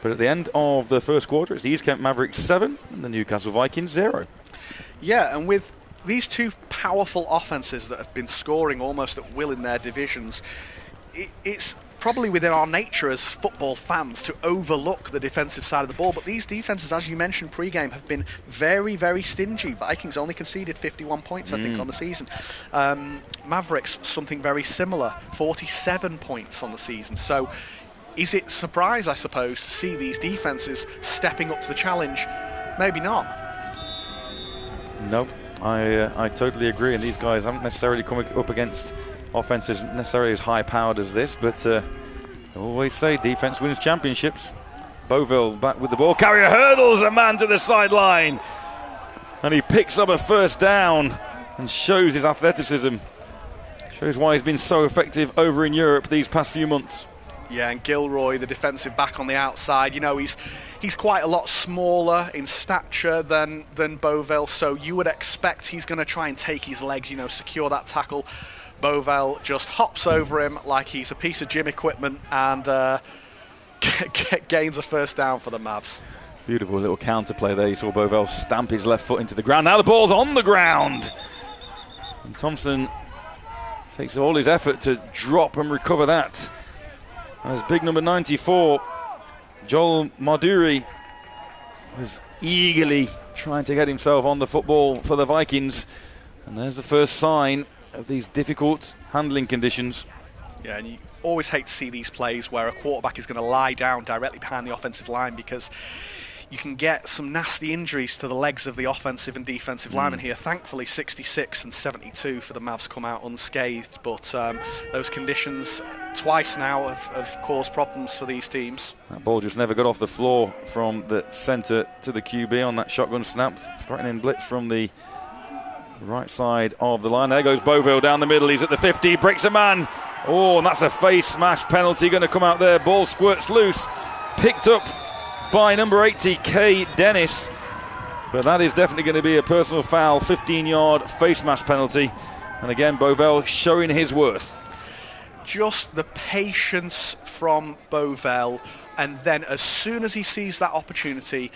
but at the end of the first quarter, it's the East Kent Mavericks 7 and the Newcastle Vikings 0. Yeah, and with these 2 powerful offenses that have been scoring almost at will in their divisions, it's probably within our nature as football fans to overlook the defensive side of the ball, but these defenses, as you mentioned pre-game, have been very, very stingy. Vikings only conceded 51 points, I think, on the season. Mavericks, something very similar, 47 points on the season. So is it a surprise, I suppose, to see these defenses stepping up to the challenge? Maybe not. No, I totally agree, and these guys haven't necessarily come up against offenses necessarily as high-powered as this, but I always say defense wins championships. Bovell back with the ball. Carrier hurdles a man to the sideline, and he picks up a first down and shows his athleticism. Shows why he's been so effective over in Europe these past few months. Yeah, and Gilroy, the defensive back on the outside, you know, he's quite a lot smaller in stature than Beauville, so you would expect he's going to try and take his legs, you know, secure that tackle. Beauville just hops over him like he's a piece of gym equipment and gains a first down for the Mavs. Beautiful little counterplay there. You saw Beauville stamp his left foot into the ground. Now the ball's on the ground. And Thompson takes all his effort to drop and recover that. As big number 94, Joel Marduri, was eagerly trying to get himself on the football for the Vikings. And there's the first sign of these difficult handling conditions. Yeah, and you always hate to see these plays where a quarterback is going to lie down directly behind the offensive line, because you can get some nasty injuries to the legs of the offensive and defensive linemen here. Thankfully, 66 and 72 for the Mavs come out unscathed, but those conditions twice now have caused problems for these teams. That ball just never got off the floor from the centre to the QB on that shotgun snap. Threatening blitz from the right side of the line. There goes Beauville down the middle. He's at the 50, breaks a man. Oh, and that's a face smash penalty going to come out there. Ball squirts loose. Picked up by number 80, Kay Dennis. But that is definitely going to be a personal foul, 15-yard face mask penalty. And again, Beauville showing his worth. Just the patience from Beauville, and then as soon as he sees that opportunity,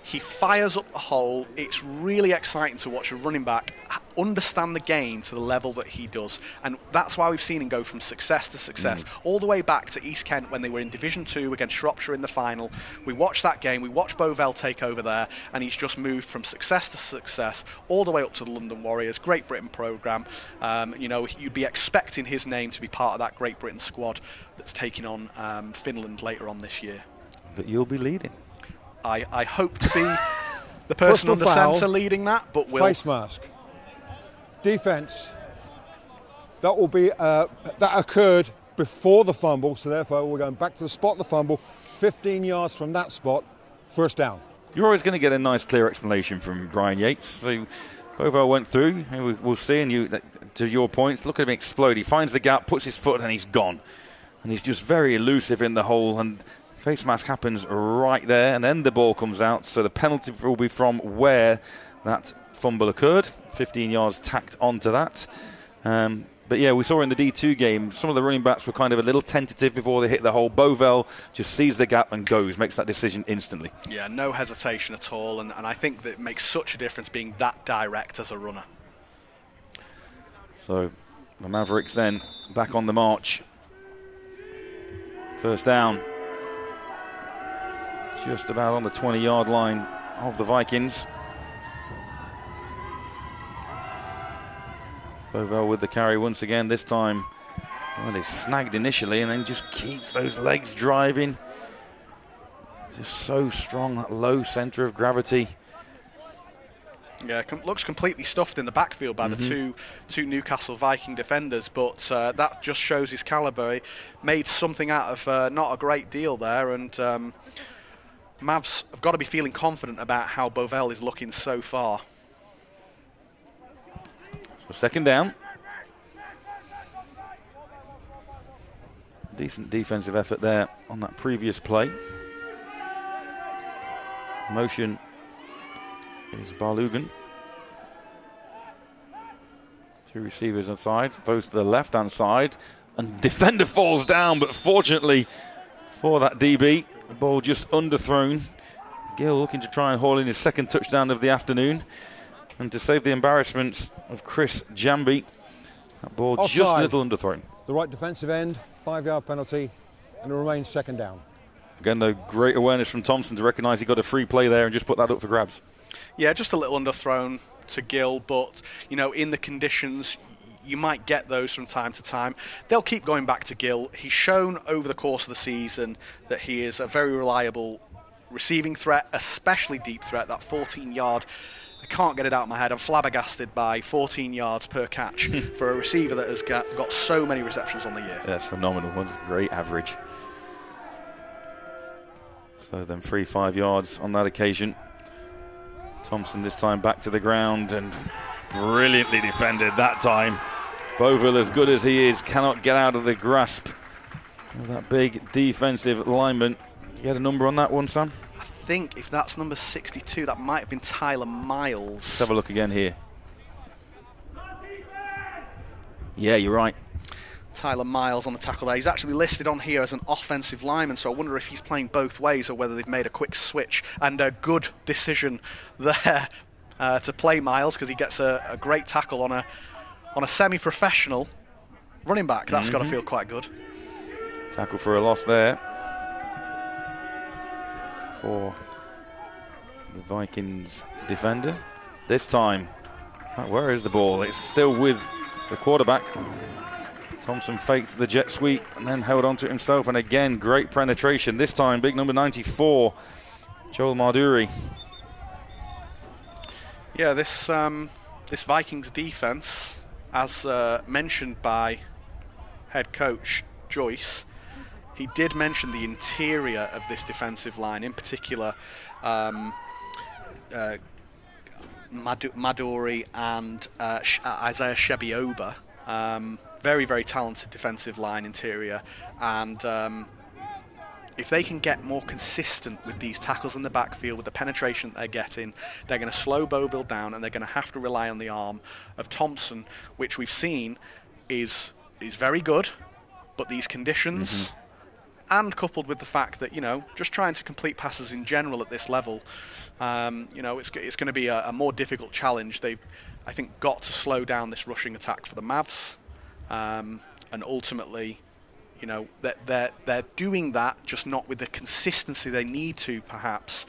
he fires up the hole. It's really exciting to watch a running back understand the game to the level that he does, and that's why we've seen him go from success to success, all the way back to East Kent when they were in Division 2 against Shropshire in the final. We watched that game, we watched Beauville take over there, and he's just moved from success to success all the way up to the London Warriors, Great Britain programme. You know, you'd be expecting his name to be part of that Great Britain squad that's taking on Finland later on this year. That you'll be leading. I hope to be the person on the centre leading that, but will. Face mask. Defence. That will be that occurred before the fumble, so therefore we're going back to the spot of the fumble, 15 yards from that spot, first down. You're always going to get a nice, clear explanation from Brian Yates. So Beauville went through, and we'll see. And you, to your points, look at him explode. He finds the gap, puts his foot, and he's gone. And he's just very elusive in the hole. And face mask happens right there, and then the ball comes out. So the penalty will be from where that fumble occurred. 15 yards tacked onto that. But yeah, we saw in the D2 game, some of the running backs were kind of a little tentative before they hit the hole. Beauville just sees the gap and goes, makes that decision instantly. Yeah, no hesitation at all, and I think that it makes such a difference being that direct as a runner. So the Mavericks then back on the march. First down. Just about on the 20-yard line of the Vikings. Beauville with the carry once again, this time, well, he's snagged initially and then just keeps those legs driving. Just so strong, that low centre of gravity. Yeah, looks completely stuffed in the backfield by the two Newcastle Viking defenders, but that just shows his calibre. He made something out of not a great deal there, and Mavs have got to be feeling confident about how Beauville is looking so far. So second down. Decent defensive effort there on that previous play. Motion is Barlugan. Two receivers inside, throws to the left-hand side, and defender falls down, but fortunately for that DB, the ball just underthrown. Gill looking to try and haul in his second touchdown of the afternoon. And to save the embarrassment of Chris Jamby, that ball Offside. Just a little underthrown. The right defensive end, 5-yard penalty, and it remains second down. Again, though, great awareness from Thompson to recognise he got a free play there and just put that up for grabs. Yeah, just a little underthrown to Gill, but, you know, in the conditions, you might get those from time to time. They'll keep going back to Gill. He's shown over the course of the season that he is a very reliable receiving threat, especially deep threat, that 14-yard. I can't get it out of my head. I'm flabbergasted by 14 yards per catch for a receiver that has got so many receptions on the year. That's phenomenal. That's a great average. So then 5 yards on that occasion. Thompson this time back to the ground and Brilliantly defended that time. Boville, as good as he is, cannot get out of the grasp of that big defensive lineman. You had a number on that one, Sam? I think if that's number 62, that might have been Tyler Miles. Let's have a look again here. Yeah, you're right. Tyler Miles on the tackle there. He's actually listed on here as an offensive lineman, so I wonder if he's playing both ways or whether they've made a quick switch. And a good decision there to play Miles, because he gets a great tackle on a semi-professional running back. That's got to feel quite good. Tackle for a loss there for the Vikings defender. This time, where is the ball? It's still with the quarterback. Thompson faked the jet sweep and then held on to it himself. And again, great penetration. This time, big number 94, Joel Marduri. Yeah, this Vikings defense, as mentioned by head coach Joyce, he did mention the interior of this defensive line, in particular Maduri and Isaiah Shebioba. Very, very talented defensive line interior, and if they can get more consistent with these tackles in the backfield, with the penetration that they're getting, they're going to slow Boville down, and they're going to have to rely on the arm of Thompson, which we've seen is very good, but these conditions, and coupled with the fact that, just trying to complete passes in general at this level, it's going to be a more difficult challenge. They've, I think, got to slow down this rushing attack for the Mavs. And ultimately, they're doing that, just not with the consistency they need to, perhaps,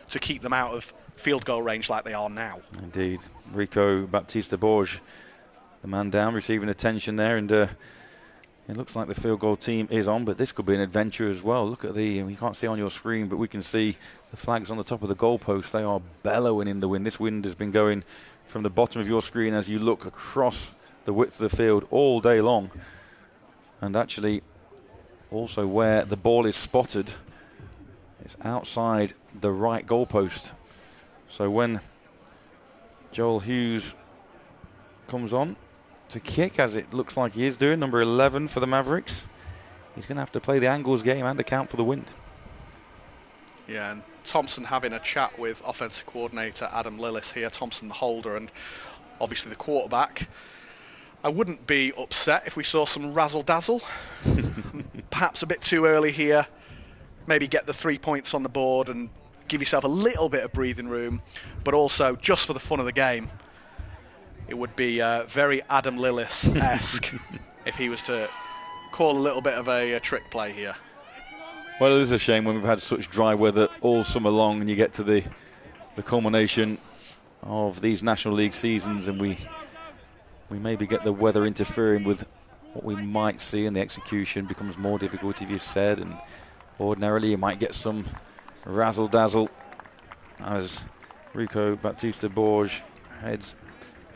to keep them out of field goal range like they are now. Indeed. Rico Baptista-Borges, the man down, receiving attention there, and it looks like the field goal team is on, but this could be an adventure as well. Look at you can't see on your screen, but we can see the flags on the top of the goalpost. They are bellowing in the wind. This wind has been going from the bottom of your screen as you look across the width of the field all day long, and actually also where the ball is spotted, it's outside the right goalpost. So when Joel Hughes comes on to kick, as it looks like he is doing, number 11 for the Mavericks, he's going to have to play the angles game and account for the wind. Yeah, and Thompson having a chat with offensive coordinator Adam Lillis here, Thompson the holder and obviously the quarterback. I wouldn't be upset if we saw some razzle-dazzle. Perhaps a bit too early here. Maybe get the 3 points on the board and give yourself a little bit of breathing room. But also, just for the fun of the game, it would be very Adam Lillis-esque if he was to call a little bit of a trick play here. Well, it is a shame when we've had such dry weather all summer long and you get to the culmination of these National League seasons and we maybe get the weather interfering with what we might see, and the execution becomes more difficult, if you said, and ordinarily you might get some razzle-dazzle as Rico Baptista-Borges heads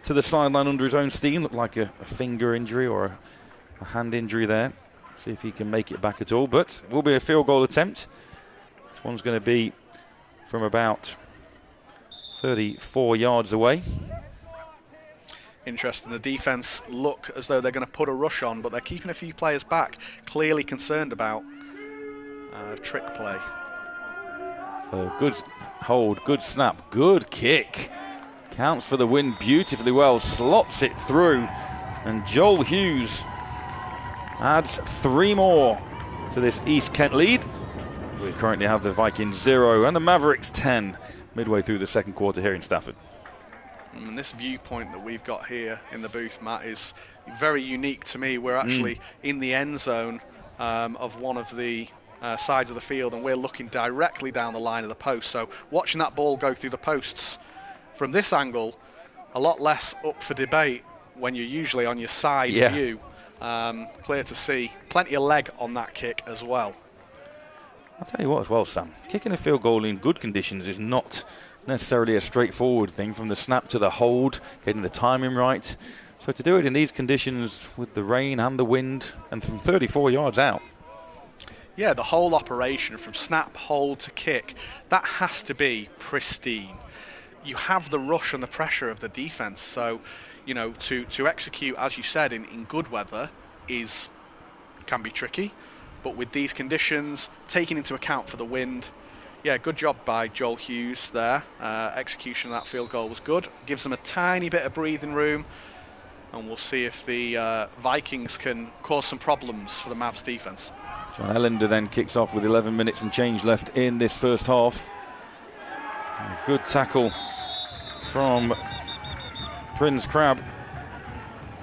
to the sideline under his own steam. Looked like a finger injury or a hand injury there. See if he can make it back at all, but it will be a field goal attempt. This one's going to be from about 34 yards away. Interesting. The defense look as though they're going to put a rush on, but they're keeping a few players back, clearly concerned about trick play. So good hold, good snap, good kick. Counts for the win beautifully well, slots it through, and Joel Hughes adds 3 more to this East Kent lead. We currently have the Vikings 0 and the Mavericks 10 midway through the second quarter here in Stafford. And this viewpoint that we've got here in the booth, Matt, is very unique to me. We're actually in the end zone of one of the sides of the field, and we're looking directly down the line of the post. So watching that ball go through the posts from this angle, a lot less up for debate when you're usually on your side view. Clear to see. Plenty of leg on that kick as well. I'll tell you what as well, Sam. Kicking a field goal in good conditions is not necessarily a straightforward thing, from the snap to the hold, getting the timing right. So to do it in these conditions with the rain and the wind and from 34 yards out. Yeah, the whole operation from snap, hold to kick, that has to be pristine. you have the rush and the pressure of the defence. So, you know, to execute, as you said, in good weather can be tricky. But with these conditions, taking into account for the wind, yeah, good job by Joel Hughes there. Execution of that field goal was good. Gives them a tiny bit of breathing room. And we'll see if the Vikings can cause some problems for the Mavs defence. John Ellender then kicks off with 11 minutes and change left in this first half. A good tackle from Prince Crab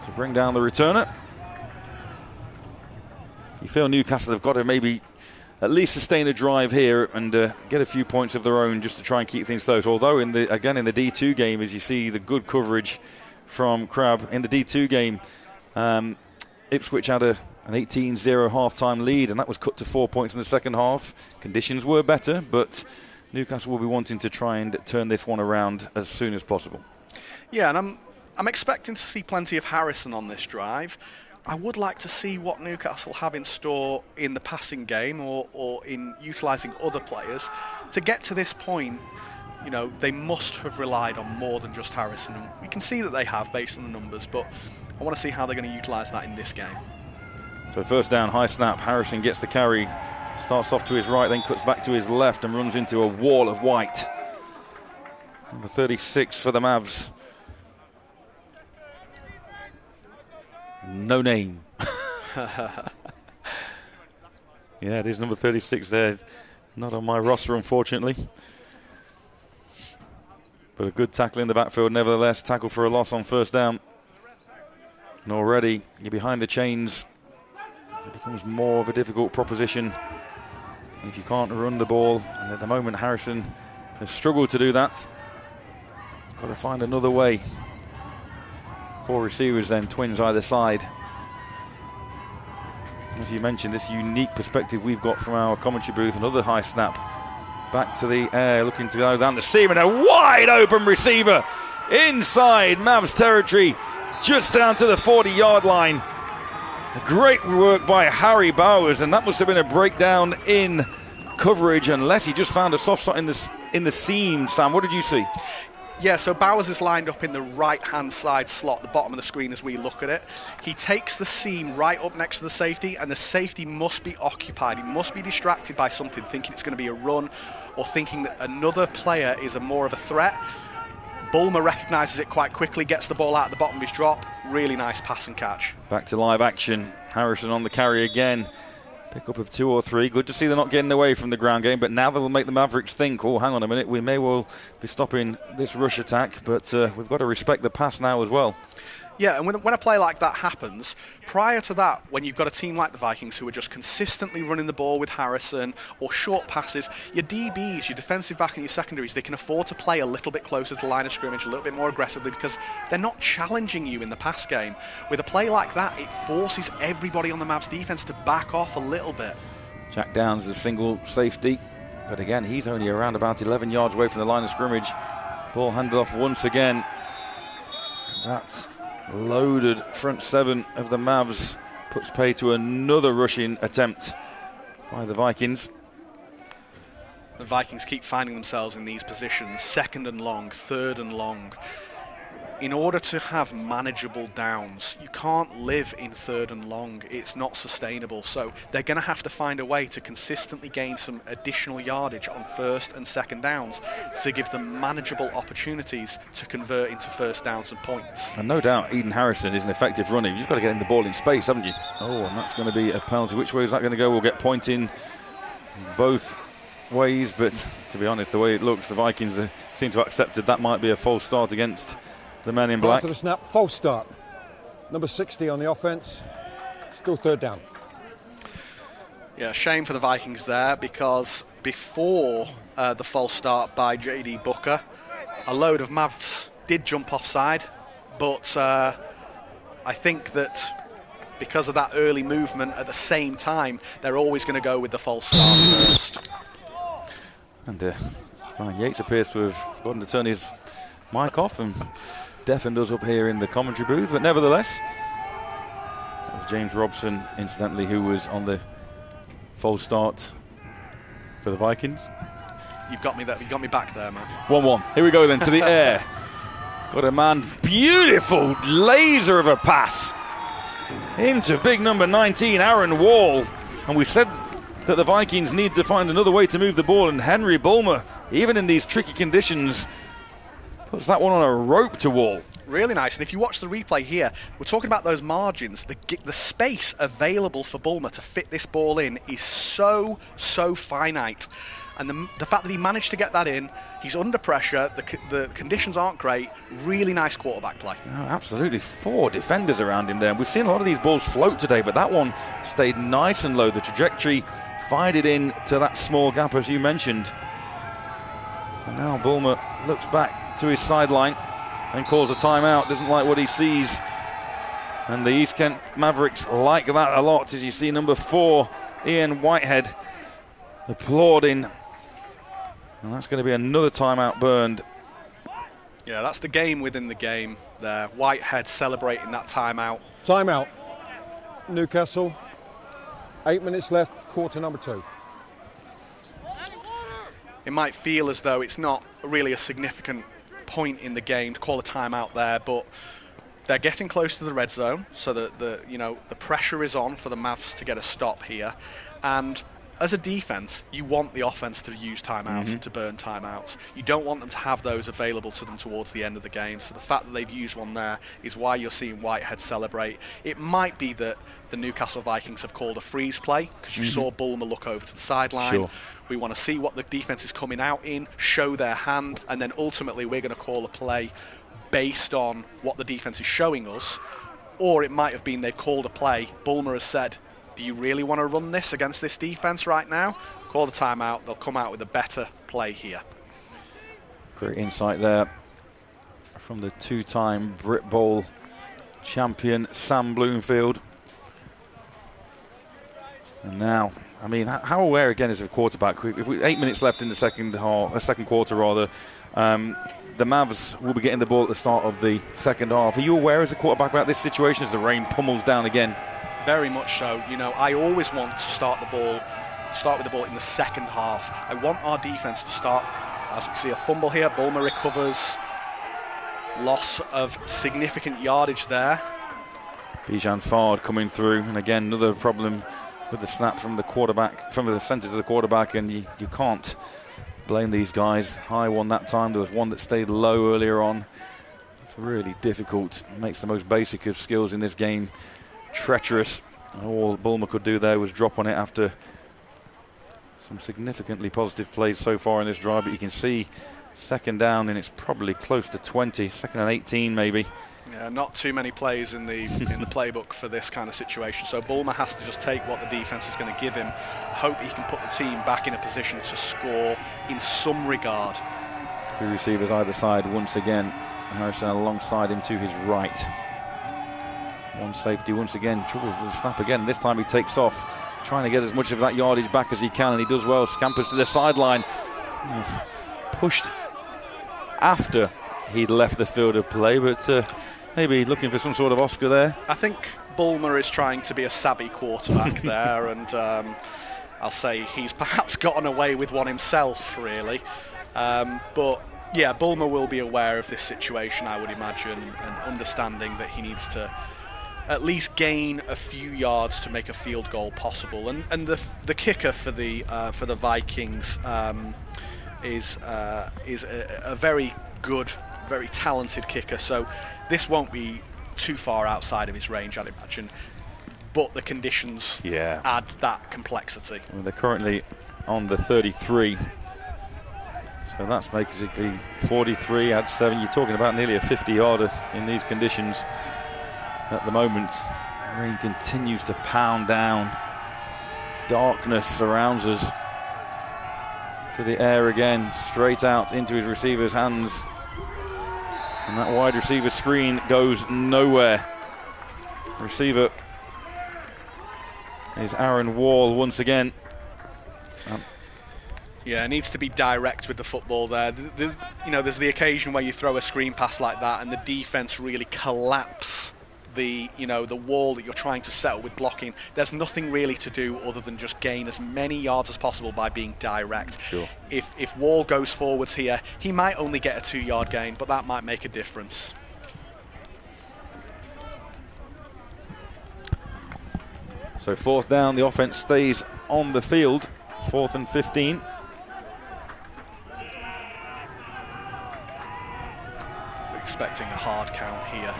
to bring down the returner. You feel Newcastle have got to maybe at least sustain a drive here and get a few points of their own just to try and keep things close. Although in the D2 game, as you see the good coverage from Crab in the D2 game, Ipswich had an 18-0 half-time lead, and that was cut to 4 points in the second half. Conditions were better, but Newcastle will be wanting to try and turn this one around as soon as possible. Yeah, and I'm expecting to see plenty of Harrison on this drive. I would like to see what Newcastle have in store in the passing game or in utilising other players. To get to this point, you know, they must have relied on more than just Harrison. And we can see that they have based on the numbers, but I want to see how they're going to utilise that in this game. So first down, high snap. Harrison gets the carry, starts off to his right, then cuts back to his left and runs into a wall of white. Number 36 for the Mavs. No name. Yeah, it is number 36 there. Not on my roster, unfortunately. But a good tackle in the backfield, nevertheless. Tackle for a loss on first down. And already, you're behind the chains. It becomes more of a difficult proposition if you can't run the ball. And at the moment, Harrison has struggled to do that. Got to find another way. 4 receivers then, twins either side. As you mentioned, this unique perspective we've got from our commentary booth. Another high snap. Back to the air, looking to go down the seam, and a wide open receiver inside Mavs territory, just down to the 40-yard line. Great work by Harry Bowers, and that must have been a breakdown in coverage, unless he just found a soft spot in the seam. Sam, what did you see? Yeah, so Bowers is lined up in the right-hand side slot, the bottom of the screen as we look at it. He takes the seam right up next to the safety, and the safety must be occupied. He must be distracted by something, thinking it's going to be a run or thinking that another player is more of a threat. Bulmer recognises it quite quickly, gets the ball out at the bottom of his drop. Really nice pass and catch. Back to live action. Harrison on the carry again. Pick up of 2 or 3. Good to see they're not getting away from the ground game, but now they will make the Mavericks think, oh, hang on a minute, we may well be stopping this rush attack, but we've got to respect the pass now as well. Yeah, and when a play like that happens, prior to that, when you've got a team like the Vikings who are just consistently running the ball with Harrison or short passes, your DBs, your defensive back and your secondaries, they can afford to play a little bit closer to the line of scrimmage, a little bit more aggressively, because they're not challenging you in the pass game. With a play like that, it forces everybody on the Mavs defense to back off a little bit. Jack Downs, the single safety, but again, he's only around about 11 yards away from the line of scrimmage. Ball handed off once again. That's loaded front 7 of the Mavs puts pay to another rushing attempt by the Vikings. The Vikings keep finding themselves in these positions, 2nd and long, 3rd and long. In order to have manageable downs, you can't live in 3rd and long. It's not sustainable. So they're going to have to find a way to consistently gain some additional yardage on 1st and 2nd downs to give them manageable opportunities to convert into first downs and points. And no doubt Eden Harrison is an effective runner. You've just got to get in the ball in space, haven't you? Oh, and that's going to be a penalty. Which way is that going to go? We'll get pointing both ways, but to be honest, the way it looks, the Vikings seem to have accepted that might be a false start against the men in black. To the snap, false start. Number 60 on the offense. Still 3rd down. Yeah, shame for the Vikings there, because before the false start by J.D. Booker, a load of Mavs did jump offside, but I think that because of that early movement at the same time, they're always going to go with the false start first. And Ryan Yates appears to have forgotten to turn his mic off and deafened us up here in the commentary booth, but nevertheless, that was James Robson, incidentally, who was on the false start for the Vikings. You've got me there. You got me back there, man. 1-1. Here we go then to the air. Got a man, beautiful laser of a pass into big number 19, Aaron Wall. And we said that the Vikings need to find another way to move the ball, and Henry Bulmer, even in these tricky conditions, puts that one on a rope to Wall. Really nice. And if you watch the replay here, we're talking about those margins. The space available for Bulmer to fit this ball in is so finite. And the fact that he managed to get that in, he's under pressure, the conditions aren't great, really nice quarterback play. Oh, absolutely. 4 defenders around him there. We've seen a lot of these balls float today, but that one stayed nice and low. The trajectory fired it in to that small gap, as you mentioned. So now Bulmer looks back to his sideline and calls a timeout. Doesn't like what he sees. And the East Kent Mavericks like that a lot, as you see number 4, Ian Whitehead, applauding. And that's going to be another timeout burned. Yeah, that's the game within the game there. Whitehead celebrating that timeout. Timeout. Newcastle. 8 minutes left, quarter number 2. It might feel as though it's not really a significant point in the game to call a timeout there, but they're getting close to the red zone, so that the pressure is on for the Mavs to get a stop here. And as a defense, you want the offense to use timeouts, to burn timeouts. You don't want them to have those available to them towards the end of the game. So the fact that they've used one there is why you're seeing Whitehead celebrate. It might be that the Newcastle Vikings have called a freeze play, because you saw Bulmer look over to the sideline. Sure. We want to see what the defense is coming out in, show their hand, and then ultimately we're going to call a play based on what the defense is showing us. Or it might have been they've called a play, Bulmer has said, do you really want to run this against this defense right now? Call the timeout. They'll come out with a better play here. Great insight there from the 2-time Brit Bowl champion Sam Bloomfield. And now, I mean, how aware again is the quarterback? If 8 minutes left in the second quarter rather. The Mavs will be getting the ball at the start of the second half. Are you aware as a quarterback about this situation as the rain pummels down again? Very much so. You know, I always want to start with the ball in the second half. I want our defense to start. As we see a fumble here, Bulmer recovers. Loss of significant yardage there. Bijan Fard coming through, and again another problem with the snap from the quarterback, from the centre to the quarterback, and you can't blame these guys. High one that time. There was one that stayed low earlier on. It's really difficult. Makes the most basic of skills in this game treacherous. All Bulmer could do there was drop on it after some significantly positive plays so far in this drive, but you can see second down and it's probably close to 20, second and 18 maybe. Yeah, not too many plays in the playbook for this kind of situation. So Bulmer has to just take what the defense is going to give him, hope he can put the team back in a position to score in some regard. 2 receivers either side once again. Harrison alongside him to his right. One safety once again, troubles with the snap again. This time he takes off, trying to get as much of that yardage back as he can, and he does well. Scampers to the sideline. Pushed after he'd left the field of play, but maybe looking for some sort of Oscar there. I think Bulmer is trying to be a savvy quarterback there, and I'll say he's perhaps gotten away with one himself, really. But yeah, Bulmer will be aware of this situation, I would imagine, and understanding that he needs to at least gain a few yards to make a field goal possible. And the kicker for the Vikings is a very good, very talented kicker. So this won't be too far outside of his range, I'd imagine. But the conditions add that complexity. Well, they're currently on the 33. So that's basically 43, add 7. You're talking about nearly a 50-yarder in these conditions at the moment. Rain continues to pound down. Darkness surrounds us. To the air again, straight out into his receiver's hands. And that wide receiver screen goes nowhere. Receiver is Aaron Wall once again. Yeah, it needs to be direct with the football there. There's the occasion where you throw a screen pass like that and the defense really collapse the wall that you're trying to settle with blocking, there's nothing really to do other than just gain as many yards as possible by being direct. Sure. If Wall goes forwards here, he might only get a 2-yard gain, but that might make a difference. So 4th down, the offense stays on the field. 4th and 15. We're expecting a hard count here.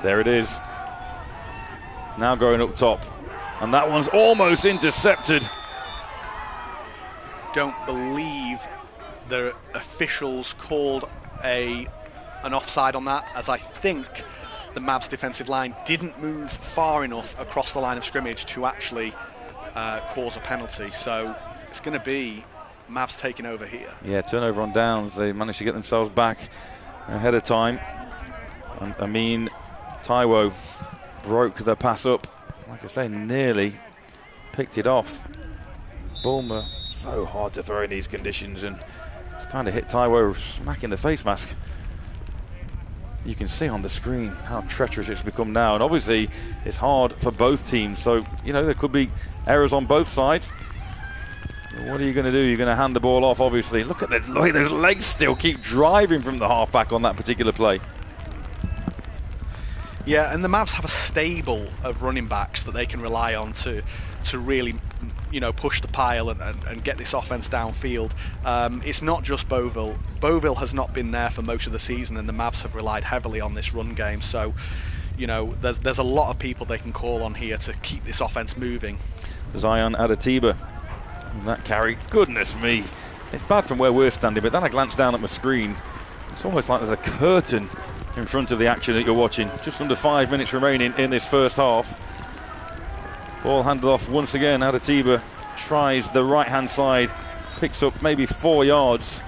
There it is. Now going up top. And that one's almost intercepted. Don't believe the officials called an offside on that, as I think the Mavs defensive line didn't move far enough across the line of scrimmage to actually cause a penalty. So it's going to be Mavs taking over here. Yeah, turnover on downs. They managed to get themselves back ahead of time. And Amin Taiwo broke the pass up. Like I say, nearly picked it off. Bulmer, so hard to throw in these conditions, and it's kind of hit Taiwo smack in the face mask. You can see on the screen how treacherous it's become now, and obviously it's hard for both teams. So, there could be errors on both sides. What are you going to do? You're going to hand the ball off, obviously. Look at those legs still keep driving from the halfback on that particular play. Yeah, and the Mavs have a stable of running backs that they can rely on to really, push the pile and get this offense downfield. It's not just Beauville. Beauville has not been there for most of the season, and the Mavs have relied heavily on this run game. So, there's a lot of people they can call on here to keep this offense moving. Zion Adetiba, that carry, goodness me. It's bad from where we're standing, but then I glanced down at my screen. It's almost like there's a curtain in front of the action that you're watching. Just under 5 minutes remaining in this first half. Ball handed off once again. Adetiba tries the right-hand side, picks up maybe 4 yards.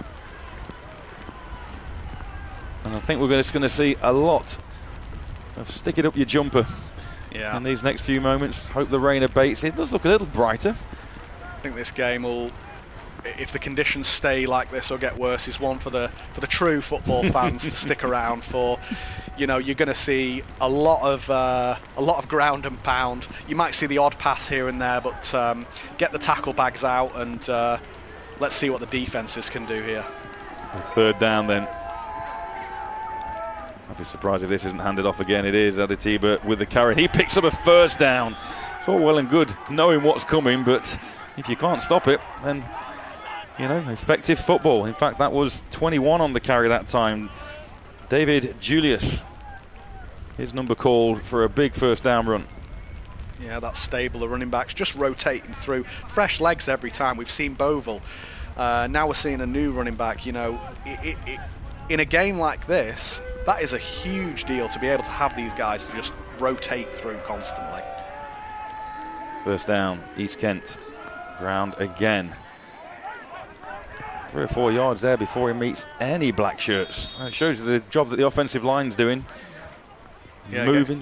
And I think we're just going to see a lot of stick it up your jumper in these next few moments. Hope the rain abates. It does look a little brighter. I think this game will, if the conditions stay like this or get worse, is one for the true football fans to stick around for. You're going to see a lot of ground and pound. You might see the odd pass here and there, but get the tackle bags out and let's see what the defenses can do here. So 3rd down then. I'd be surprised if this isn't handed off again. It is Adetiba with the carry. He picks up a 1st down. It's all well and good knowing what's coming, but if you can't stop it, then effective football. In fact, that was 21 on the carry that time. David Julius, his number called for a big 1st down run. Yeah, that stable of running backs just rotating through. Fresh legs every time. We've seen Beauville. Now we're seeing a new running back. In a game like this, that is a huge deal to be able to have these guys to just rotate through constantly. 1st down, East Kent. Ground again. 3 or 4 yards there before he meets any black shirts. It shows you the job that the offensive line's doing. Yeah, moving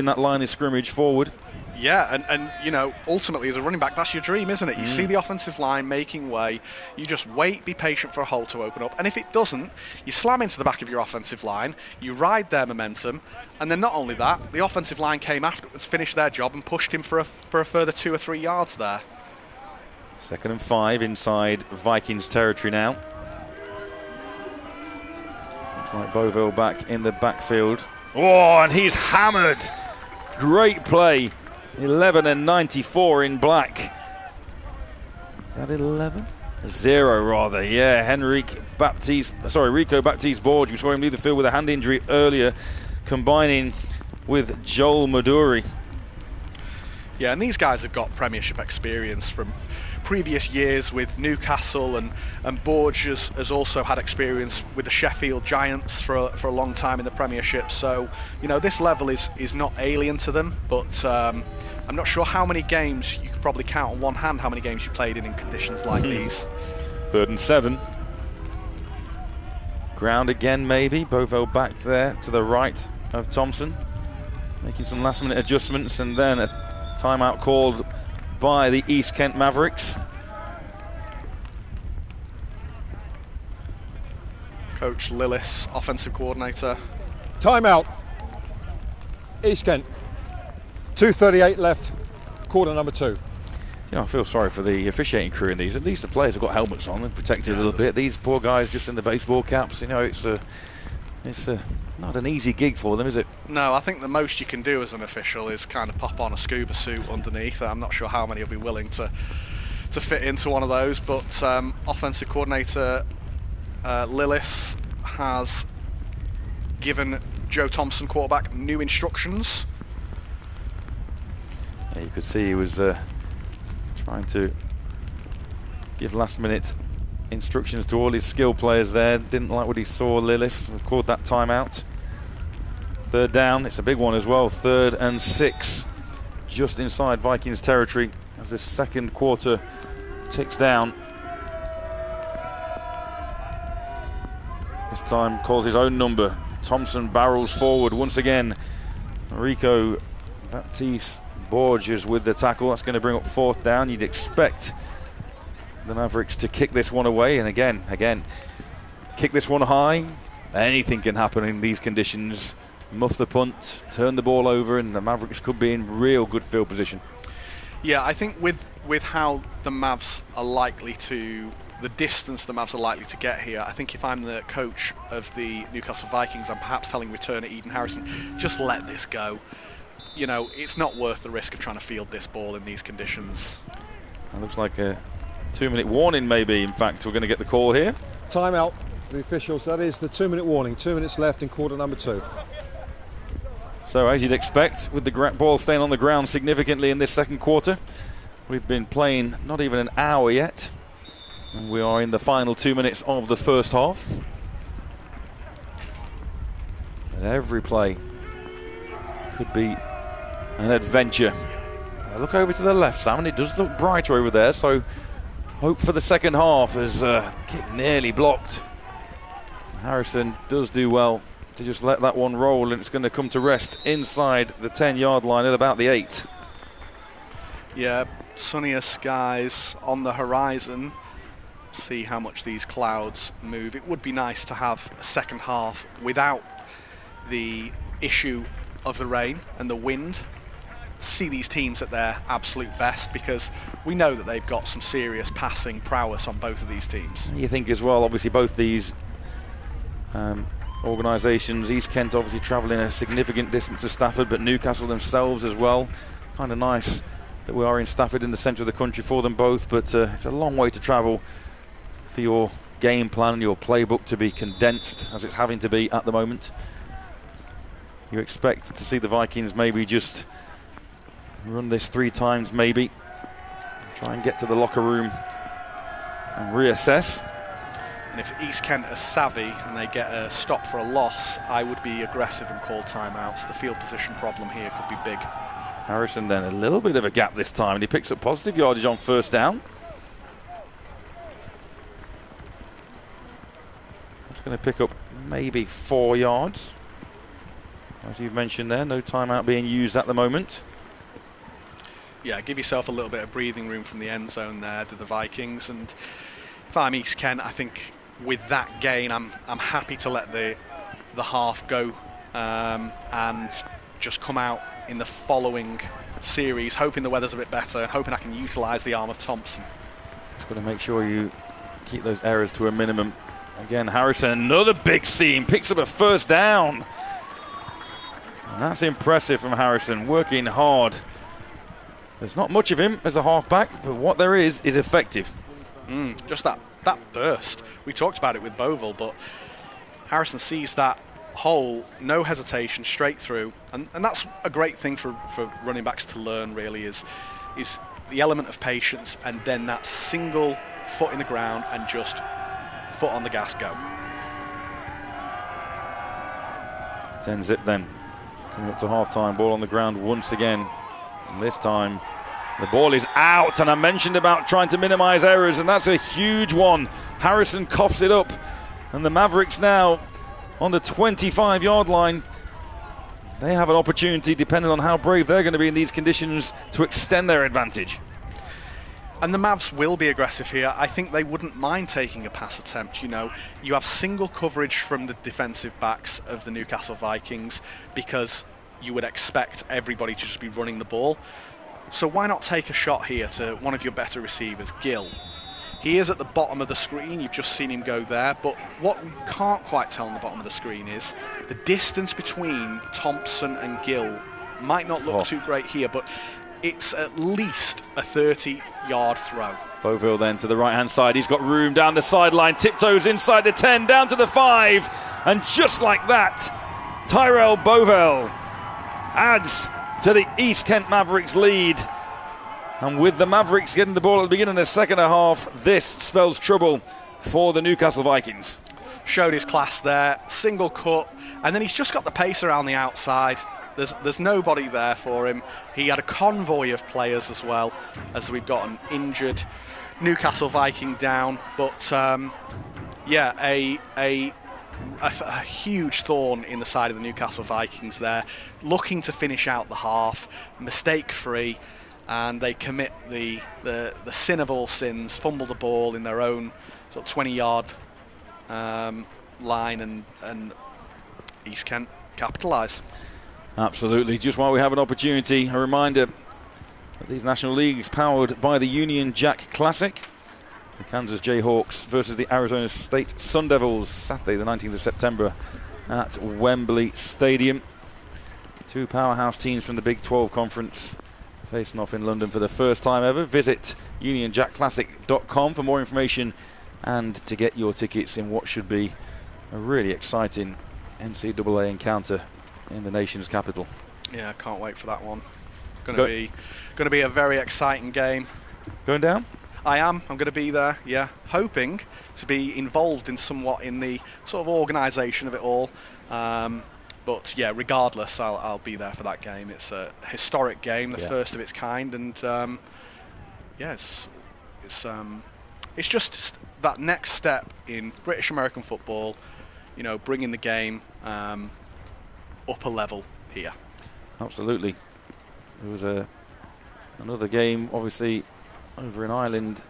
that line of scrimmage forward. Yeah, and ultimately as a running back, that's your dream, isn't it? You see the offensive line making way, you just wait, be patient for a hole to open up, and if it doesn't, you slam into the back of your offensive line, you ride their momentum, and then not only that, the offensive line came afterwards, finished their job, and pushed him for a further 2 or 3 yards there. 2nd and 5 inside Vikings territory now. Looks like Beauville back in the backfield. Oh, and he's hammered. Great play. 11 and 94 in black. Is that 11? 0 rather, yeah. Rico Baptiste Borge. We saw him leave the field with a hand injury earlier, combining with Joel Maduri. Yeah, and these guys have got Premiership experience from previous years with Newcastle, and Borge has also had experience with the Sheffield Giants for a long time in the Premiership. So, this level is not alien to them, but I'm not sure how many games, you could probably count on one hand how many games you played in conditions like these. 3rd and 7. Ground again maybe. Beauville back there to the right of Thompson, making some last minute adjustments, and then a timeout called by the East Kent Mavericks. Coach Lillis, offensive coordinator. Timeout. East Kent. 2:38 left, quarter number 2. I feel sorry for the officiating crew in these. At least the players have got helmets on and protected a little bit. These poor guys just in the baseball caps. It's not an easy gig for them, is it? No, I think the most you can do as an official is kind of pop on a scuba suit underneath. I'm not sure how many will be willing to fit into one of those, but offensive coordinator Lillis has given Joe Thompson, quarterback, new instructions. Yeah, you could see he was trying to give last-minute instructions to all his skill players there. Didn't like what he saw. Lillis called that timeout. 3rd down. It's a big one as well. 3rd and 6, just inside Vikings territory as the second quarter ticks down. This time calls his own number. Thompson barrels forward once again. Rico Baptiste Borges with the tackle. That's going to bring up 4th down. You'd expect the Mavericks to kick this one away, and again, kick this one high. Anything can happen in these conditions. Muff the punt, turn the ball over, and the Mavericks could be in real good field position. Yeah, I think with how the Mavs are likely to, the distance the Mavs are likely to get here, I think if I'm the coach of the Newcastle Vikings, I'm perhaps telling returner Eden Harrison, just let this go. It's not worth the risk of trying to field this ball in these conditions. It looks like a 2-minute warning, maybe. In fact, we're going to get the call here. Timeout for the officials. That is the 2-minute warning. 2 minutes left in quarter number 2. So, as you'd expect, with the ball staying on the ground significantly in this second quarter, we've been playing not even an hour yet, and we are in the final 2 minutes of the first half. And every play could be an adventure. Look over to the left, Sam, and it does look brighter over there, so hope for the second half as kick nearly blocked. Harrison does do well to just let that one roll, and it's going to come to rest inside the 10-yard line at about the 8. Yeah, sunnier skies on the horizon. See how much these clouds move. It would be nice to have a second half without the issue of the rain and the wind. See these teams at their absolute best, because we know that they've got some serious passing prowess on both of these teams. You think as well, obviously both these organisations, East Kent obviously travelling a significant distance to Stafford, but Newcastle themselves as well. Kind of nice that we are in Stafford in the centre of the country for them both, but it's a long way to travel for your game plan, your playbook to be condensed as it's having to be at the moment. You expect to see the Vikings maybe just run this 3 times maybe, try and get to the locker room and reassess. And if East Kent are savvy and they get a stop for a loss, I would be aggressive and call timeouts. The field position problem here could be big. Harrison then a little bit of a gap this time, and he picks up positive yardage on 1st down. That's going to pick up maybe 4 yards. As you've mentioned there, no timeout being used at the moment. Yeah, give yourself a little bit of breathing room from the end zone there to the Vikings. And if I'm East Kent, I think with that gain, I'm happy to let the half go and just come out in the following series, hoping the weather's a bit better, hoping I can utilise the arm of Thompson. Just got to make sure you keep those errors to a minimum. Again, Harrison, another big seam, picks up a 1st down. And that's impressive from Harrison, working hard. There's not much of him as a halfback, but what there is effective. Just that burst. We talked about it with Bovell, but Harrison sees that hole, no hesitation, straight through. And that's a great thing for running backs to learn, really, is the element of patience, and then that single foot in the ground and just foot on the gas, go. 10-zip then. Coming up to half-time, ball on the ground once again. And this time, the ball is out, and I mentioned about trying to minimise errors, and that's a huge one. Harrison coughs it up, and the Mavericks now on the 25-yard line. They have an opportunity, depending on how brave they're going to be in these conditions, to extend their advantage. And the Mavs will be aggressive here. I think they wouldn't mind taking a pass attempt. You have single coverage from the defensive backs of the Newcastle Vikings, because you would expect everybody to just be running the ball. So why not take a shot here to one of your better receivers, Gill? He is at the bottom of the screen. You've just seen him go there. But what we can't quite tell on the bottom of the screen is the distance between Thompson and Gill might not look too great here, but it's at least a 30-yard throw. Boville then to the right-hand side. He's got room down the sideline. Tiptoes inside the 10, down to the 5. And just like that, Tyrell Boville adds to the East Kent Mavericks lead. And with the Mavericks getting the ball at the beginning of the second half, this spells trouble for the Newcastle Vikings. Showed his class there, single cut, and then he's just got the pace around the outside. There's nobody there for him. He had a convoy of players as well, as we've got an injured Newcastle Viking down. But a huge thorn in the side of the Newcastle Vikings there, looking to finish out the half, mistake-free. And they commit the sin of all sins, fumble the ball in their own sort of 20-yard line, and East Kent capitalise. Absolutely. Just while we have an opportunity, a reminder that these National Leagues powered by the Union Jack Classic. The Kansas Jayhawks versus the Arizona State Sun Devils, Saturday the 19th of September at Wembley Stadium. Two powerhouse teams from the Big 12 Conference facing off in London for the first time ever. Visit unionjackclassic.com for more information and to get your tickets in what should be a really exciting NCAA encounter in the nation's capital. Yeah, I can't wait for that one. It's going to be a very exciting game. Going down? I am. I'm going to be there, yeah. Hoping to be involved in somewhat in the sort of organisation of it all. But yeah, regardless, I'll be there for that game. It's a historic game, the first of its kind, and it's just that next step in British American football. You know, bringing the game up a level here. Absolutely. There was another game, obviously, over in Ireland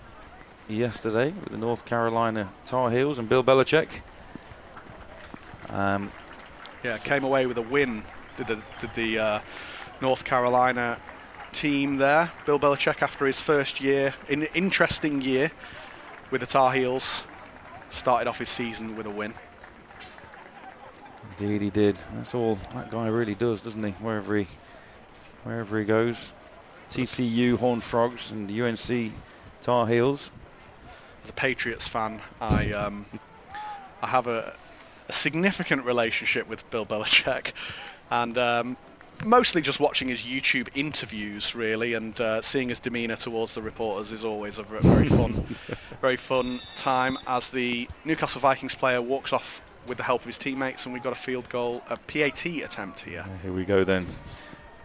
yesterday with the North Carolina Tar Heels and Bill Belichick. Came away with a win. Did the North Carolina team there. Bill Belichick, after his first year, an interesting year with the Tar Heels, started off his season with a win. Indeed he did. That's all that guy really does, doesn't he? Wherever he goes. TCU Horned Frogs and UNC Tar Heels. As a Patriots fan, I have a significant relationship with Bill Belichick, and mostly just watching his YouTube interviews, really, and seeing his demeanour towards the reporters is always a very fun time as the Newcastle Vikings player walks off with the help of his teammates, and we've got a field goal, a PAT attempt here. Here we go then.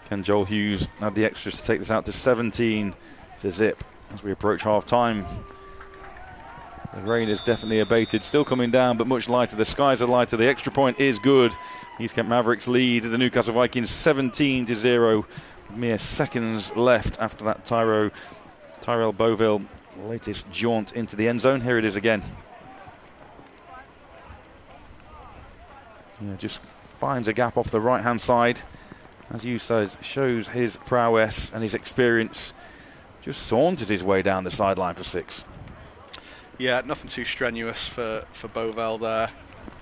Can Joel Hughes add the extras to take this out to 17 to zip as we approach half-time? The rain is definitely abated, still coming down, but much lighter. The skies are lighter. The extra point is good. East Kent Mavericks lead the Newcastle Vikings 17-0. Mere seconds left after that Tyrell Boville latest jaunt into the end zone. Here it is again. Yeah, just finds a gap off the right-hand side. As you said, shows his prowess and his experience. Just saunters his way down the sideline for 6. Yeah, nothing too strenuous for Boville there.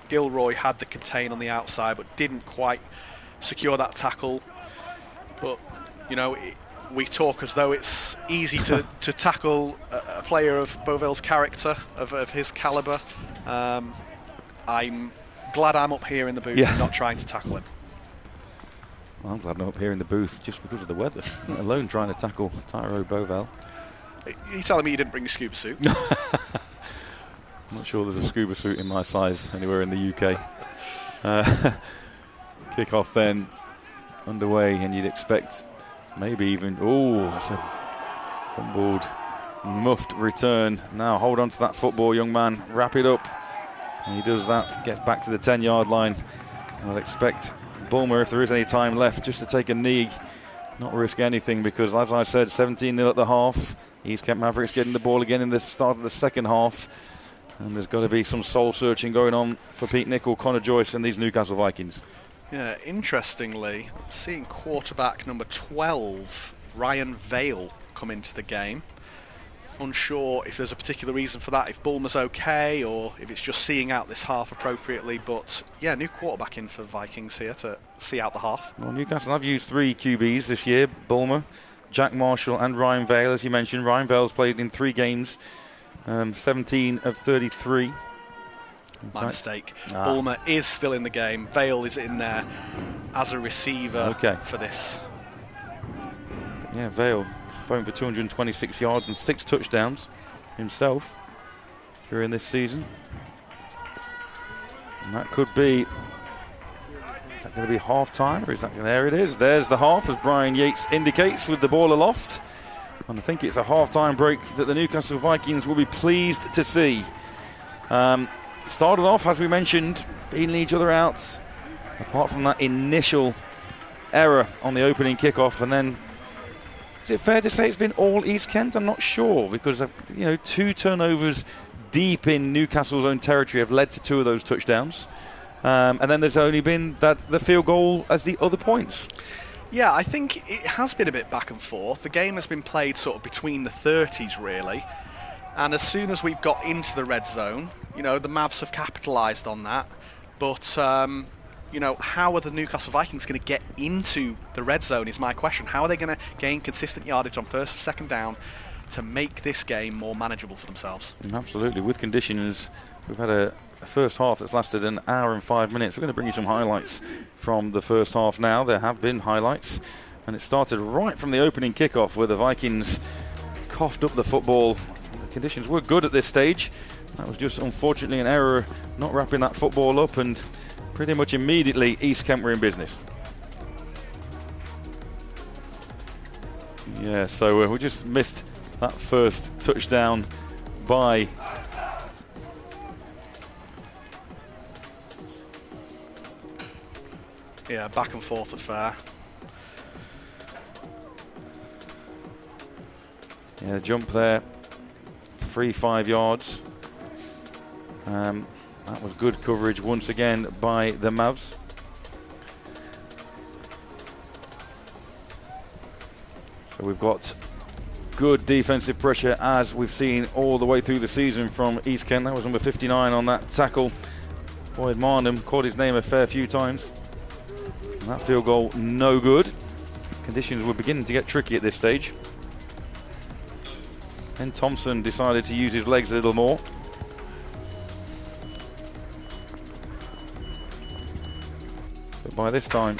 Gilroy had the contain on the outside, but didn't quite secure that tackle. But, you know, we talk as though it's easy to tackle a player of Boville's character, of his calibre. I'm glad I'm up here in the booth and not trying to tackle him. Well, I'm glad I'm up here in the booth just because of the weather, let alone trying to tackle Tyrell Boville. Are you telling me you didn't bring a scuba suit? I'm not sure there's a scuba suit in my size anywhere in the UK. Kick-off then underway, and you'd expect maybe even... Oh, that's a fumbled, muffed return. Now hold on to that football, young man. Wrap it up. And he does that, gets back to the 10-yard line. I'll expect Bulmer, if there is any time left, just to take a knee, not risk anything, because as I said, 17-0 at the half. East Kent Mavericks getting the ball again in the start of the second half. And there's got to be some soul searching going on for Pete Nichol, Connor Joyce and these Newcastle Vikings. Yeah, interestingly, seeing quarterback number 12, Ryan Vale, come into the game. Unsure if there's a particular reason for that, if Bulmer's okay or if it's just seeing out this half appropriately, but yeah, new quarterback in for Vikings here to see out the half. Well, Newcastle have used 3 QBs this year, Bulmer, Jack Marshall and Ryan Vale, as you mentioned. Ryan Vale's played in 3 games, 17 of 33. My mistake. Bulmer is still in the game. Vale is in there as a receiver for this. Yeah, Vale thrown for 226 yards and 6 touchdowns himself during this season. And that could be, is that going to be half time, or is that going to, there it is. There's the half, as Brian Yates indicates, with the ball aloft. And I think it's a half-time break that the Newcastle Vikings will be pleased to see. Started off, as we mentioned, feeling each other out, apart from that initial error on the opening kickoff. And then, is it fair to say it's been all East Kent? I'm not sure, because 2 turnovers deep in Newcastle's own territory have led to 2 of those touchdowns. And then there's only been the field goal as the other points. Yeah, I think it has been a bit back and forth. The game has been played sort of between the 30s, really. And as soon as we've got into the red zone, the Mavs have capitalised on that. But, how are the Newcastle Vikings going to get into the red zone is my question. How are they going to gain consistent yardage on first and second down to make this game more manageable for themselves? Absolutely. With conditions, we've had a first half that's lasted an hour and 5 minutes. We're going to bring you some highlights from the first half now. There have been highlights. And it started right from the opening kickoff where the Vikings coughed up the football. The conditions were good at this stage. That was just, unfortunately, an error not wrapping that football up, and pretty much immediately East Kent were in business. Yeah, so we just missed that first touchdown by back and forth affair. Yeah, jump there, 5 yards. That was good coverage once again by the Mavs. So we've got good defensive pressure, as we've seen all the way through the season from East Kent. That was number 59 on that tackle. Boyd Marnham called his name a fair few times. And that field goal, no good. Conditions were beginning to get tricky at this stage. Then Thompson decided to use his legs a little more. But by this time,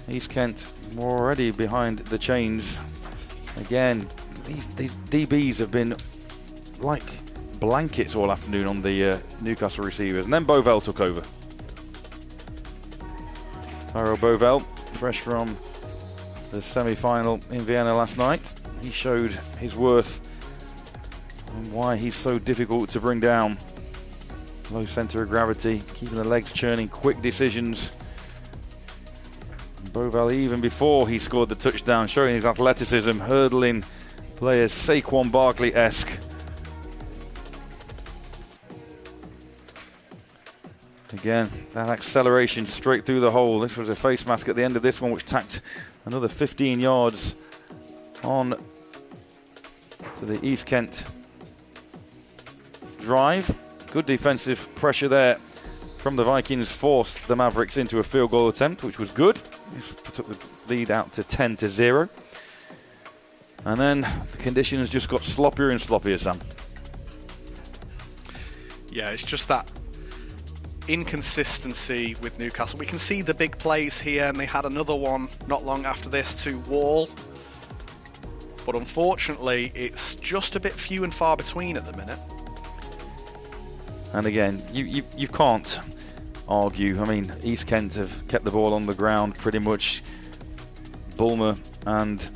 East Kent were already behind the chains. Again, these DBs have been like blankets all afternoon on the Newcastle receivers. And then Bovell took over. Tyrell Bovell, fresh from the semi-final in Vienna last night. He showed his worth and why he's so difficult to bring down. Low centre of gravity, keeping the legs churning, quick decisions. Bovell, even before he scored the touchdown, showing his athleticism, hurdling players Saquon Barkley-esque. Again, that acceleration straight through the hole. This was a face mask at the end of this one, which tacked another 15 yards on to the East Kent drive. Good defensive pressure there from the Vikings, forced the Mavericks into a field goal attempt, which was good. This took the lead out to 10-0. And then the conditions just got sloppier and sloppier, Sam. Yeah, it's just that inconsistency with Newcastle. We can see the big plays here, and they had another one not long after this to Wall. But unfortunately, it's just a bit few and far between at the minute. And again, you can't argue. I mean, East Kent have kept the ball on the ground pretty much. Bulmer and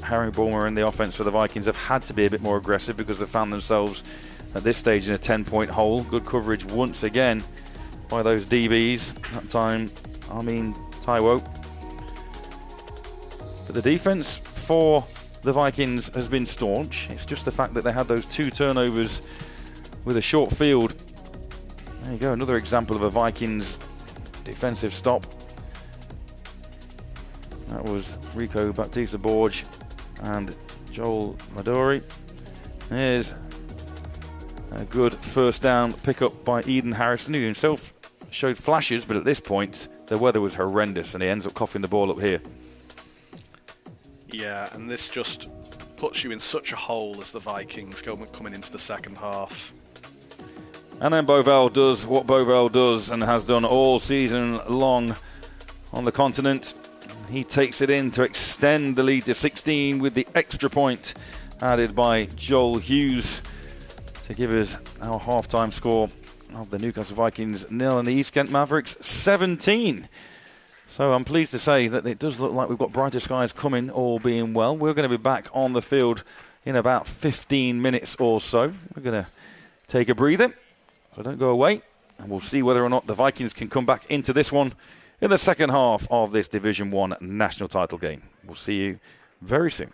Harry Bulmer in the offense for the Vikings have had to be a bit more aggressive because they found themselves at this stage in a 10-point hole. Good coverage once again by those DBs. That time, Taiwo. But the defense for the Vikings has been staunch. It's just the fact that they had those 2 turnovers with a short field. There you go, another example of a Vikings defensive stop. That was Rico Baptista-Borge and Joel Maduri. There's a good first down pickup by Eden Harrison, who himself showed flashes, but at this point the weather was horrendous and he ends up coughing the ball up here. Yeah, and this just puts you in such a hole as the Vikings coming into the second half. And then Bovell does what Bovell does and has done all season long on the continent. He takes it in to extend the lead to 16 with the extra point added by Joel Hughes to give us our halftime score of the Newcastle Vikings 0 and the East Kent Mavericks 17. So I'm pleased to say that it does look like we've got brighter skies coming, all being well. We're going to be back on the field in about 15 minutes or so. We're going to take a breather, so don't go away, and we'll see whether or not the Vikings can come back into this one in the second half of this Division 1 national title game. We'll see you very soon.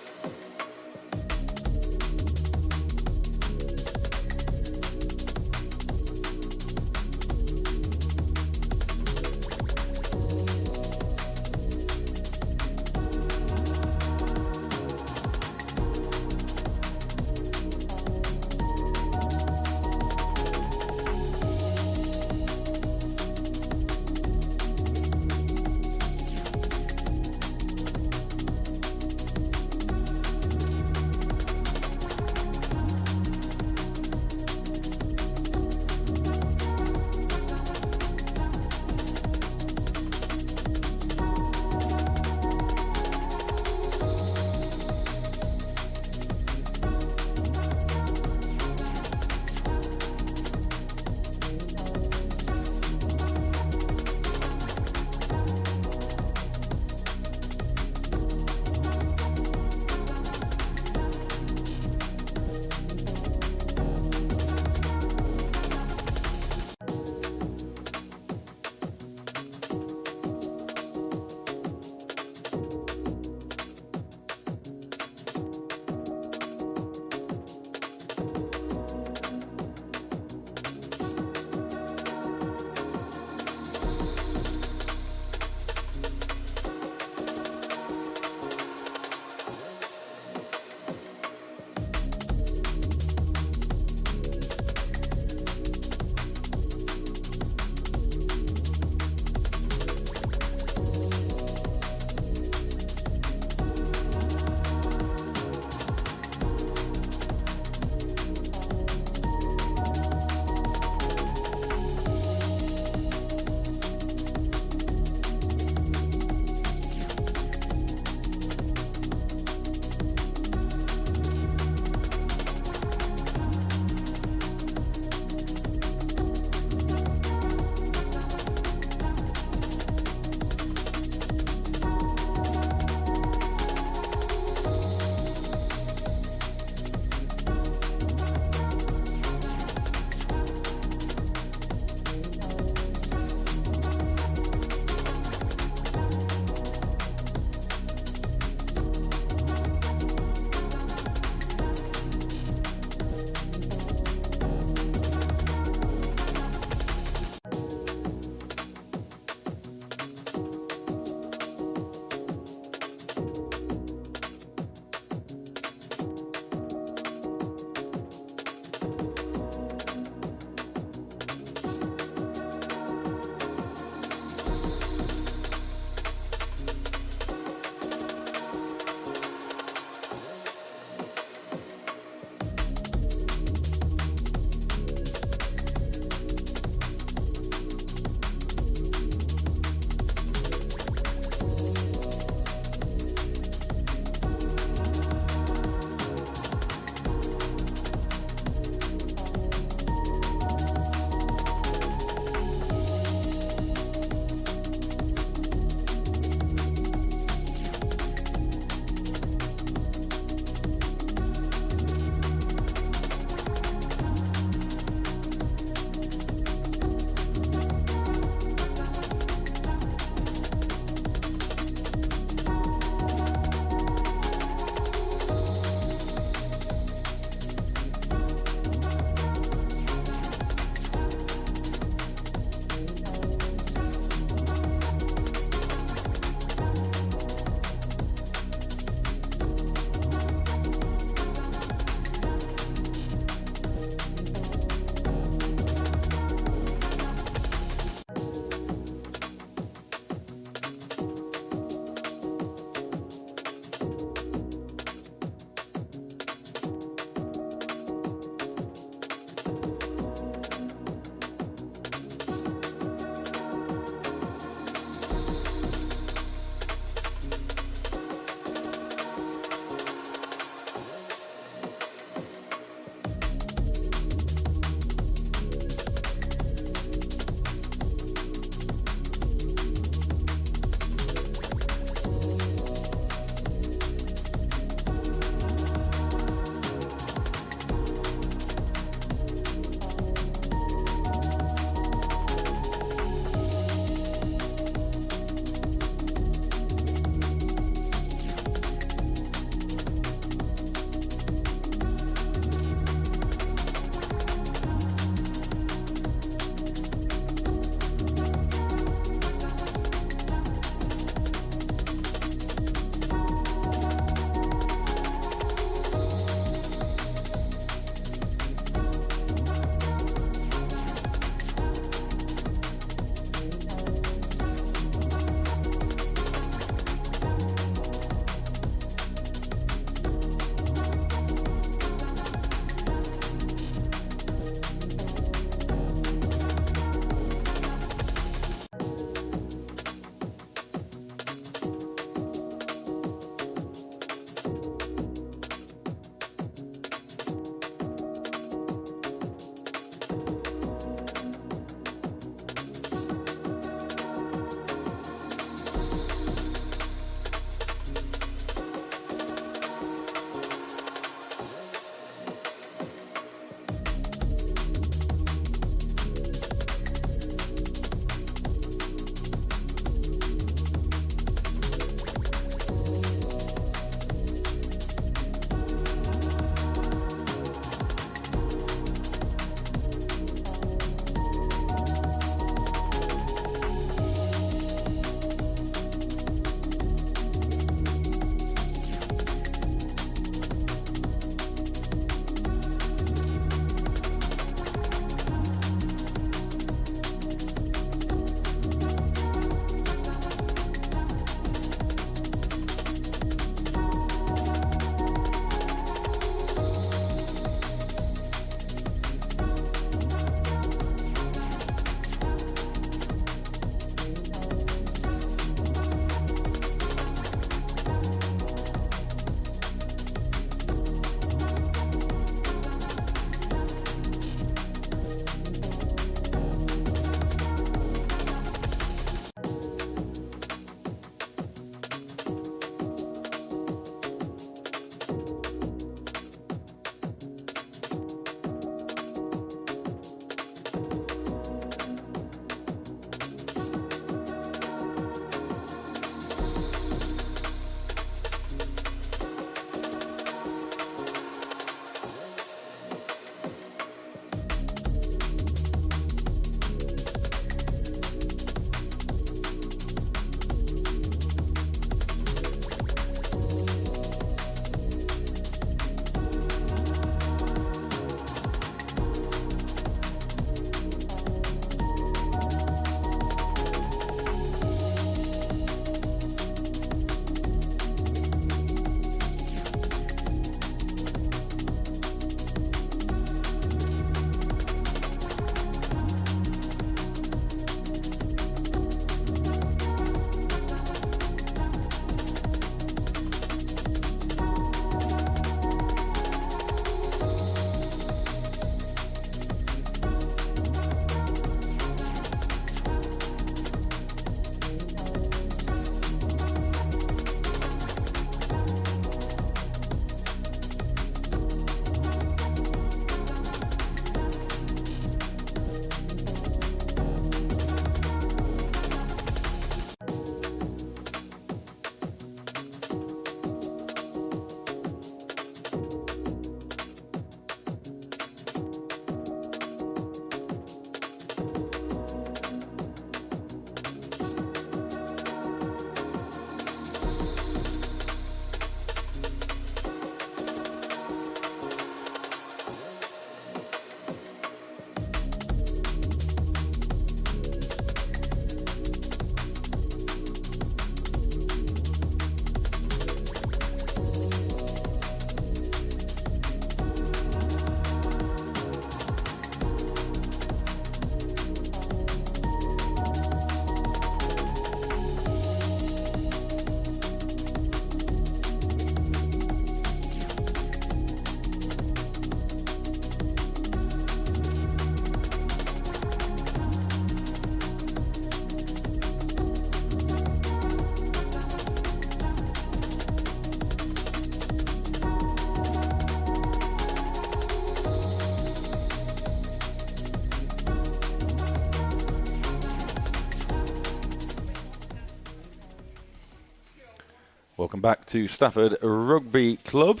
Welcome back to Stafford Rugby Club.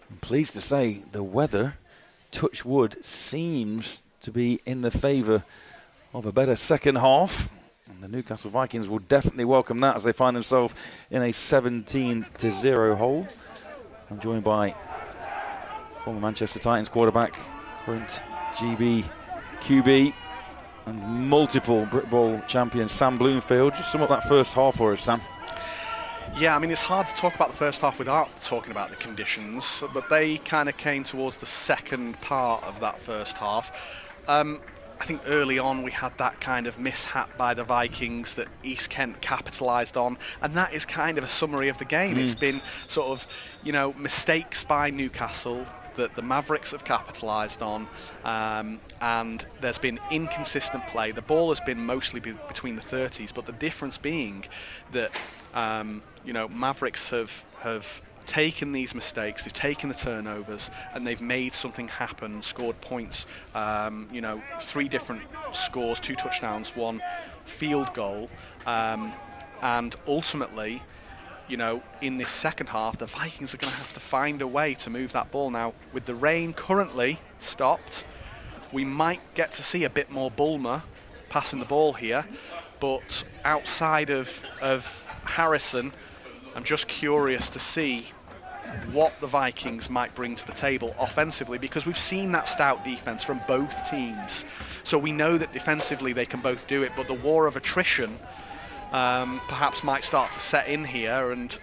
I'm pleased to say the weather, touch wood, seems to be in the favour of a better second half. And the Newcastle Vikings will definitely welcome that as they find themselves in a 17-0 hole. I'm joined by former Manchester Titans quarterback, current GB QB, and multiple Brit Bowl champion Sam Bloomfield. Just sum up that first half for us, Sam. Yeah, I mean, it's hard to talk about the first half without talking about the conditions, but they kind of came towards the second part of that first half. I think early on we had that kind of mishap by the Vikings that East Kent capitalised on, and that is kind of a summary of the game. It's been sort of, mistakes by Newcastle that the Mavericks have capitalised on, and there's been inconsistent play. The ball has been mostly between the 30s, but the difference being that Mavericks have taken these mistakes, they've taken the turnovers, and they've made something happen, scored points, 3 different scores, 2 touchdowns, 1 field goal, and ultimately, in this second half, the Vikings are going to have to find a way to move that ball. Now, with the rain currently stopped, we might get to see a bit more Bulmer passing the ball here, but outside of Harrison, I'm just curious to see what the Vikings might bring to the table offensively, because we've seen that stout defense from both teams. So we know that defensively they can both do it, but the war of attrition perhaps might start to set in here, and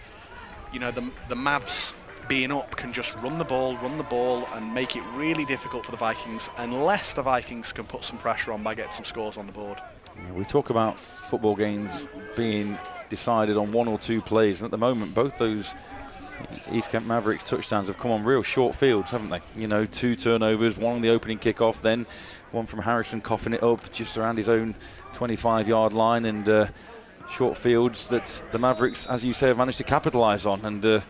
the Mavs being up can just run the ball and make it really difficult for the Vikings, unless the Vikings can put some pressure on by getting some scores on the board. We talk about football games being decided on 1 or 2 plays, and at the moment both those East Kent Mavericks touchdowns have come on real short fields, haven't they? 2 turnovers, 1 on the opening kickoff, then 1 from Harrison coughing it up just around his own 25-yard line, and short fields that the Mavericks, as you say, have managed to capitalise on, and they're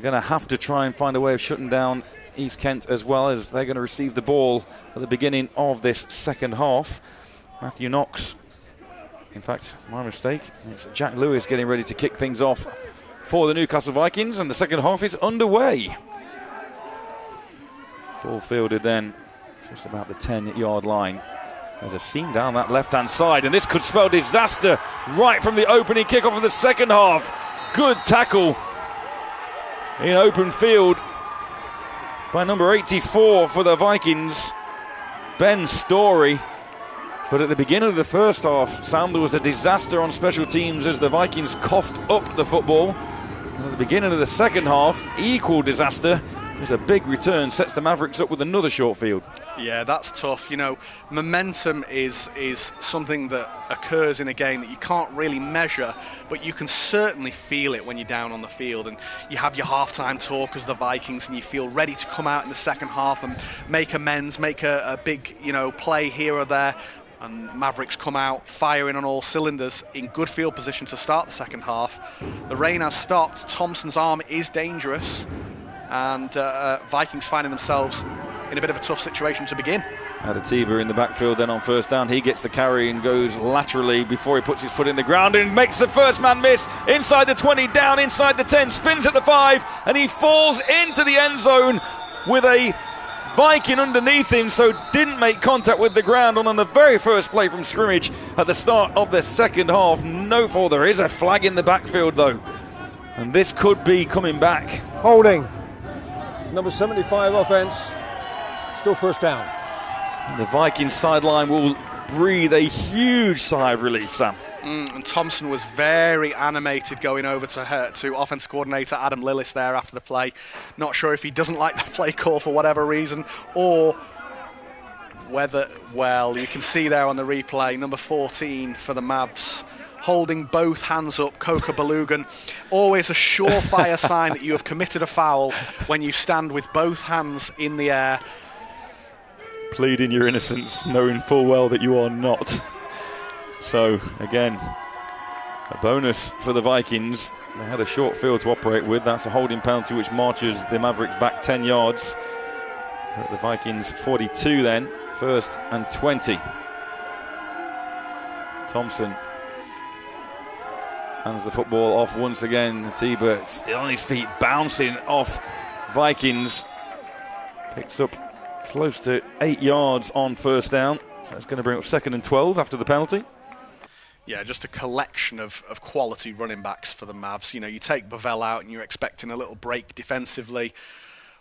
going to have to try and find a way of shutting down East Kent, as well as they're going to receive the ball at the beginning of this second half. Matthew Knox, in fact, my mistake, it's Jack Lewis getting ready to kick things off for the Newcastle Vikings, and the second half is underway. Ball fielded then just about the 10-yard line. There's a seam down that left-hand side, and this could spell disaster right from the opening kickoff of the second half. Good tackle in open field by number 84 for the Vikings, Ben Story. But at the beginning of the first half, Sam, there was a disaster on special teams as the Vikings coughed up the football. And at the beginning of the second half, equal disaster. There's a big return, sets the Mavericks up with another short field. Yeah, that's tough. Momentum is something that occurs in a game that you can't really measure, but you can certainly feel it when you're down on the field, and you have your halftime talk as the Vikings, and you feel ready to come out in the second half and make amends, make a big play here or there. And Mavericks come out firing on all cylinders in good field position to start the second half. The rain has stopped. Thompson's arm is dangerous, and Vikings finding themselves in a bit of a tough situation to begin. Adetiba in the backfield then on first down. He gets the carry and goes laterally before he puts his foot in the ground and makes the first man miss inside the 20, down inside the 10, spins at the 5, and he falls into the end zone with a Viking underneath him, so didn't make contact with the ground on the very first play from scrimmage at the start of the second half. No fall. There is a flag in the backfield though, and this could be coming back. Holding. Number 75 offense. Still first down. And the Vikings sideline will breathe a huge sigh of relief, Sam. And Thompson was very animated going over to offensive coordinator Adam Lillis there after the play. Not sure if he doesn't like the play call for whatever reason, or whether, well, you can see there on the replay, number 14 for the Mavs, holding both hands up, Coca Belugan. Always a surefire sign that you have committed a foul when you stand with both hands in the air. Pleading your innocence, knowing full well that you are not. So, again, a bonus for the Vikings. They had a short field to operate with. That's a holding penalty which marches the Mavericks back 10 yards. At the Vikings 42 then, 1st and 20. Thompson Hands the football off once again. Atiba still on his feet, bouncing off Vikings. Picks up close to 8 yards on first down. So it's going to bring up 2nd and 12 after the penalty. Yeah, just a collection of quality running backs for the Mavs. You know, you take Bavell out and you're expecting a little break defensively.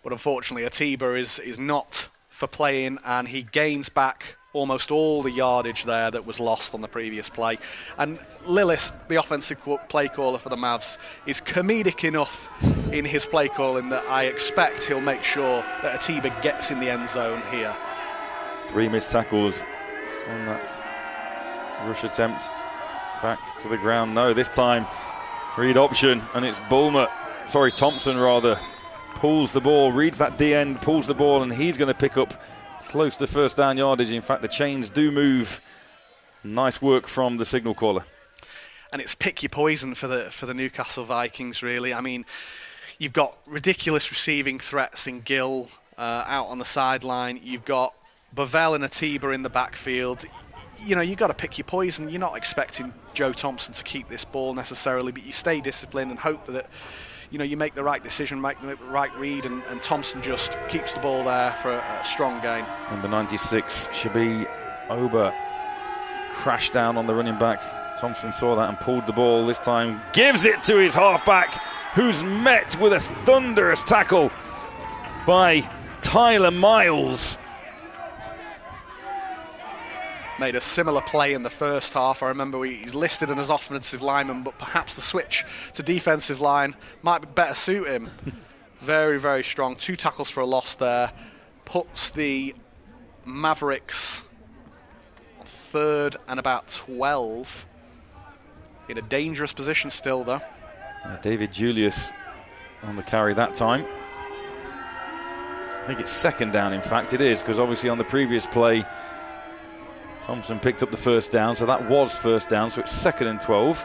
But unfortunately, Atiba is not for playing, and he gains back almost all the yardage there that was lost on the previous play. And Lillis, the offensive play caller for the Mavs, is comedic enough in his play calling that I expect he'll make sure that Atiba gets in the end zone here. 3 missed tackles on that rush attempt. Back to the ground. No, this time read option, and it's Thompson rather, pulls the ball, reads that D end, pulls the ball, and he's going to pick up close to first down yardage. In fact, the chains do move. Nice work from the signal caller. And it's pick your poison for the Newcastle Vikings, really. I mean, you've got ridiculous receiving threats in Gill out on the sideline. You've got Bavell and Atiba in the backfield. You know, you've got to pick your poison. You're not expecting Joe Thompson to keep this ball necessarily, but you stay disciplined and hope that you know, you make the right decision, make the right read, and Thompson just keeps the ball there for a strong gain. Number 96, Shabi Oba, crashed down on the running back. Thompson saw that and pulled the ball. This time gives it to his halfback, who's met with a thunderous tackle by Tyler Miles. Made a similar play in the first half. I remember he's listed as an offensive lineman, but perhaps the switch to defensive line might better suit him. Very, very strong. 2 tackles for a loss there. Puts the Mavericks on 3rd and about 12. In a dangerous position still, though. David Julius on the carry that time. I think it's 2nd down, in fact. It is, because obviously on the previous play, Thompson picked up the first down, so that was first down, so it's 2nd and 12.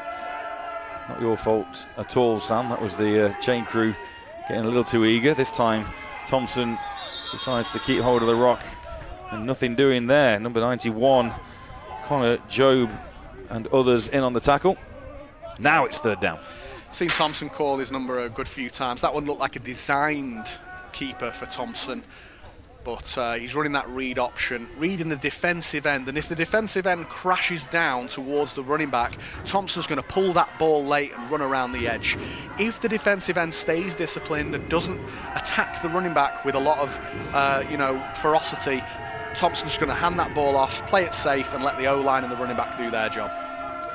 Not your fault at all, Sam. That was the chain crew getting a little too eager. This time, Thompson decides to keep hold of the rock, and nothing doing there. Number 91, Connor Jobe and others in on the tackle. Now it's 3rd down. Seen Thompson call his number a good few times. That one looked like a designed keeper for Thompson. But he's running that read option, reading the defensive end. And if the defensive end crashes down towards the running back, Thompson's going to pull that ball late and run around the edge. If the defensive end stays disciplined and doesn't attack the running back with a lot of, ferocity, Thompson's going to hand that ball off, play it safe, and let the O-line and the running back do their job.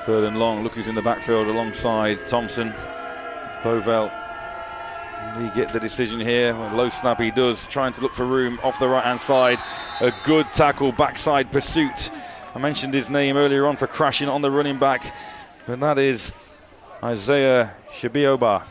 3rd and long. Look who's in the backfield alongside Thompson. It's Bovell. We get the decision here. Low snap he does, trying to look for room off the right-hand side. A good tackle, backside pursuit. I mentioned his name earlier on for crashing on the running back, but that is Isaiah Shabioba.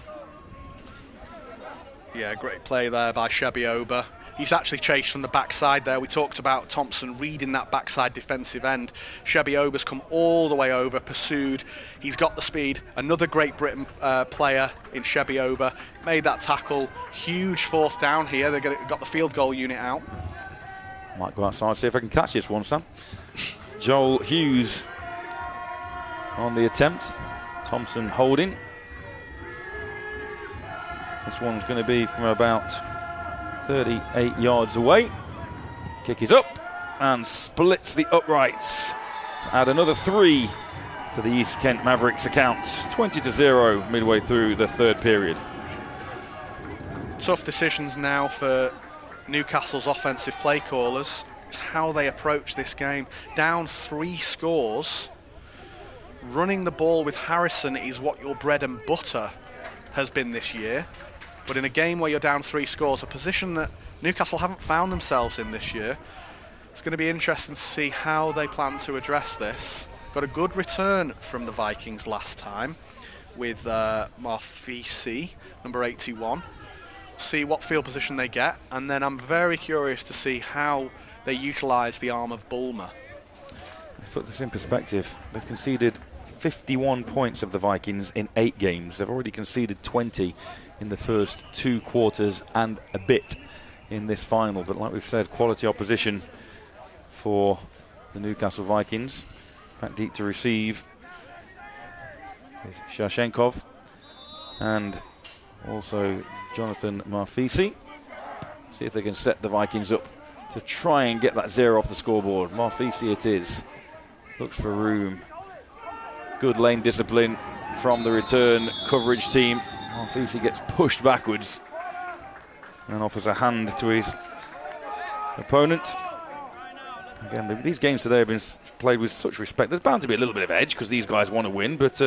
Yeah, great play there by Shabioba. He's actually chased from the backside there. We talked about Thompson reading that backside defensive end. Shabioba's come all the way over, pursued. He's got the speed. Another Great Britain player in Shabioba. Made that tackle. Huge 4th down here. They've got the field goal unit out. Might go outside, see if I can catch this one, Sam. Joel Hughes on the attempt. Thompson holding. This one's going to be from about 38 yards away. Kick is up and splits the uprights to add another 3 to the East Kent Mavericks account. 20-0 midway through the 3rd period. Tough decisions now for Newcastle's offensive play callers. It's how they approach this game. Down 3 scores. Running the ball with Harrison is what your bread and butter has been this year. But in a game where you're down 3 scores, a position that Newcastle haven't found themselves in this year, it's going to be interesting to see how they plan to address this. Got a good return from the Vikings last time with Marfisi, number 81. See what field position they get, and then I'm very curious to see how they utilise the arm of Bulmer. Let's put this in perspective. They've conceded 51 points of the Vikings in 8 games. They've already conceded 20 in the first 2 quarters and a bit in this final. But like we've said, quality opposition for the Newcastle Vikings. Back deep to receive. with Shashenkov and also Jonathan Marfisi. See if they can set the Vikings up to try and get that 0 off the scoreboard. Marfisi it is. Looks for room. Good lane discipline from the return coverage team. Marfisi gets pushed backwards and offers a hand to his opponent. Again, these games today have been played with such respect. There's bound to be a little bit of edge because these guys want to win, but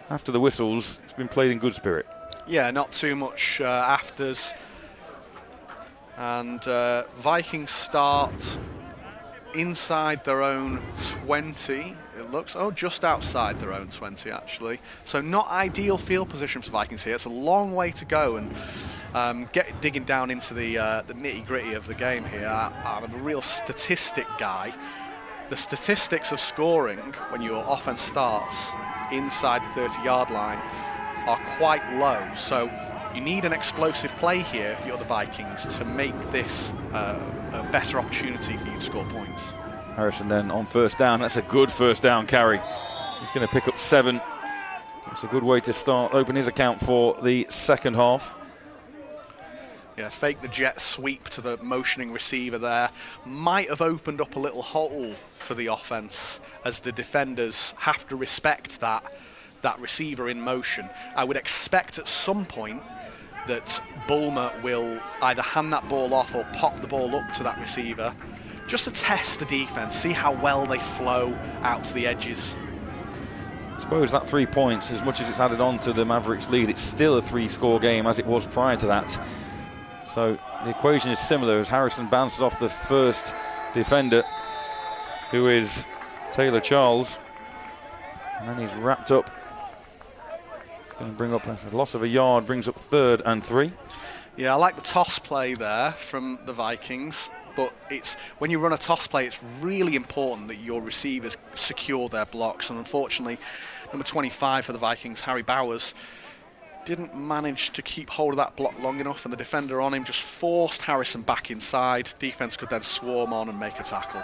after the whistles, it's been played in good spirit. Yeah, not too much afters. And Vikings start inside their own 20, it looks. Oh, just outside their own 20, actually. So not ideal field position for Vikings here. It's a long way to go, and digging down into the nitty-gritty of the game here. I'm a real statistic guy. The statistics of scoring when your offense starts inside the 30-yard line are quite low. So you need an explosive play here if you're the Vikings to make this a better opportunity for you to score points. Harrison then on first down. That's a good first down carry. He's going to pick up 7. That's a good way to open his account for the second half. Yeah, fake the jet sweep to the motioning receiver there. Might have opened up a little hole for the offense as the defenders have to respect that receiver in motion. I would expect at some point that Bulmer will either hand that ball off or pop the ball up to that receiver just to test the defense, see how well they flow out to the edges. I suppose that 3 points, as much as it's added on to the Mavericks lead, it's still a 3-score game as it was prior to that. So the equation is similar as Harrison bounces off the first defender, who is Taylor Charles, and then he's wrapped up. Going to bring up a loss of a yard, brings up 3rd and 3. Yeah, I like the toss play there from the Vikings, but it's when you run a toss play, it's really important that your receivers secure their blocks. And unfortunately, number 25 for the Vikings, Harry Bowers, didn't manage to keep hold of that block long enough, and the defender on him just forced Harrison back inside. Defense could then swarm on and make a tackle.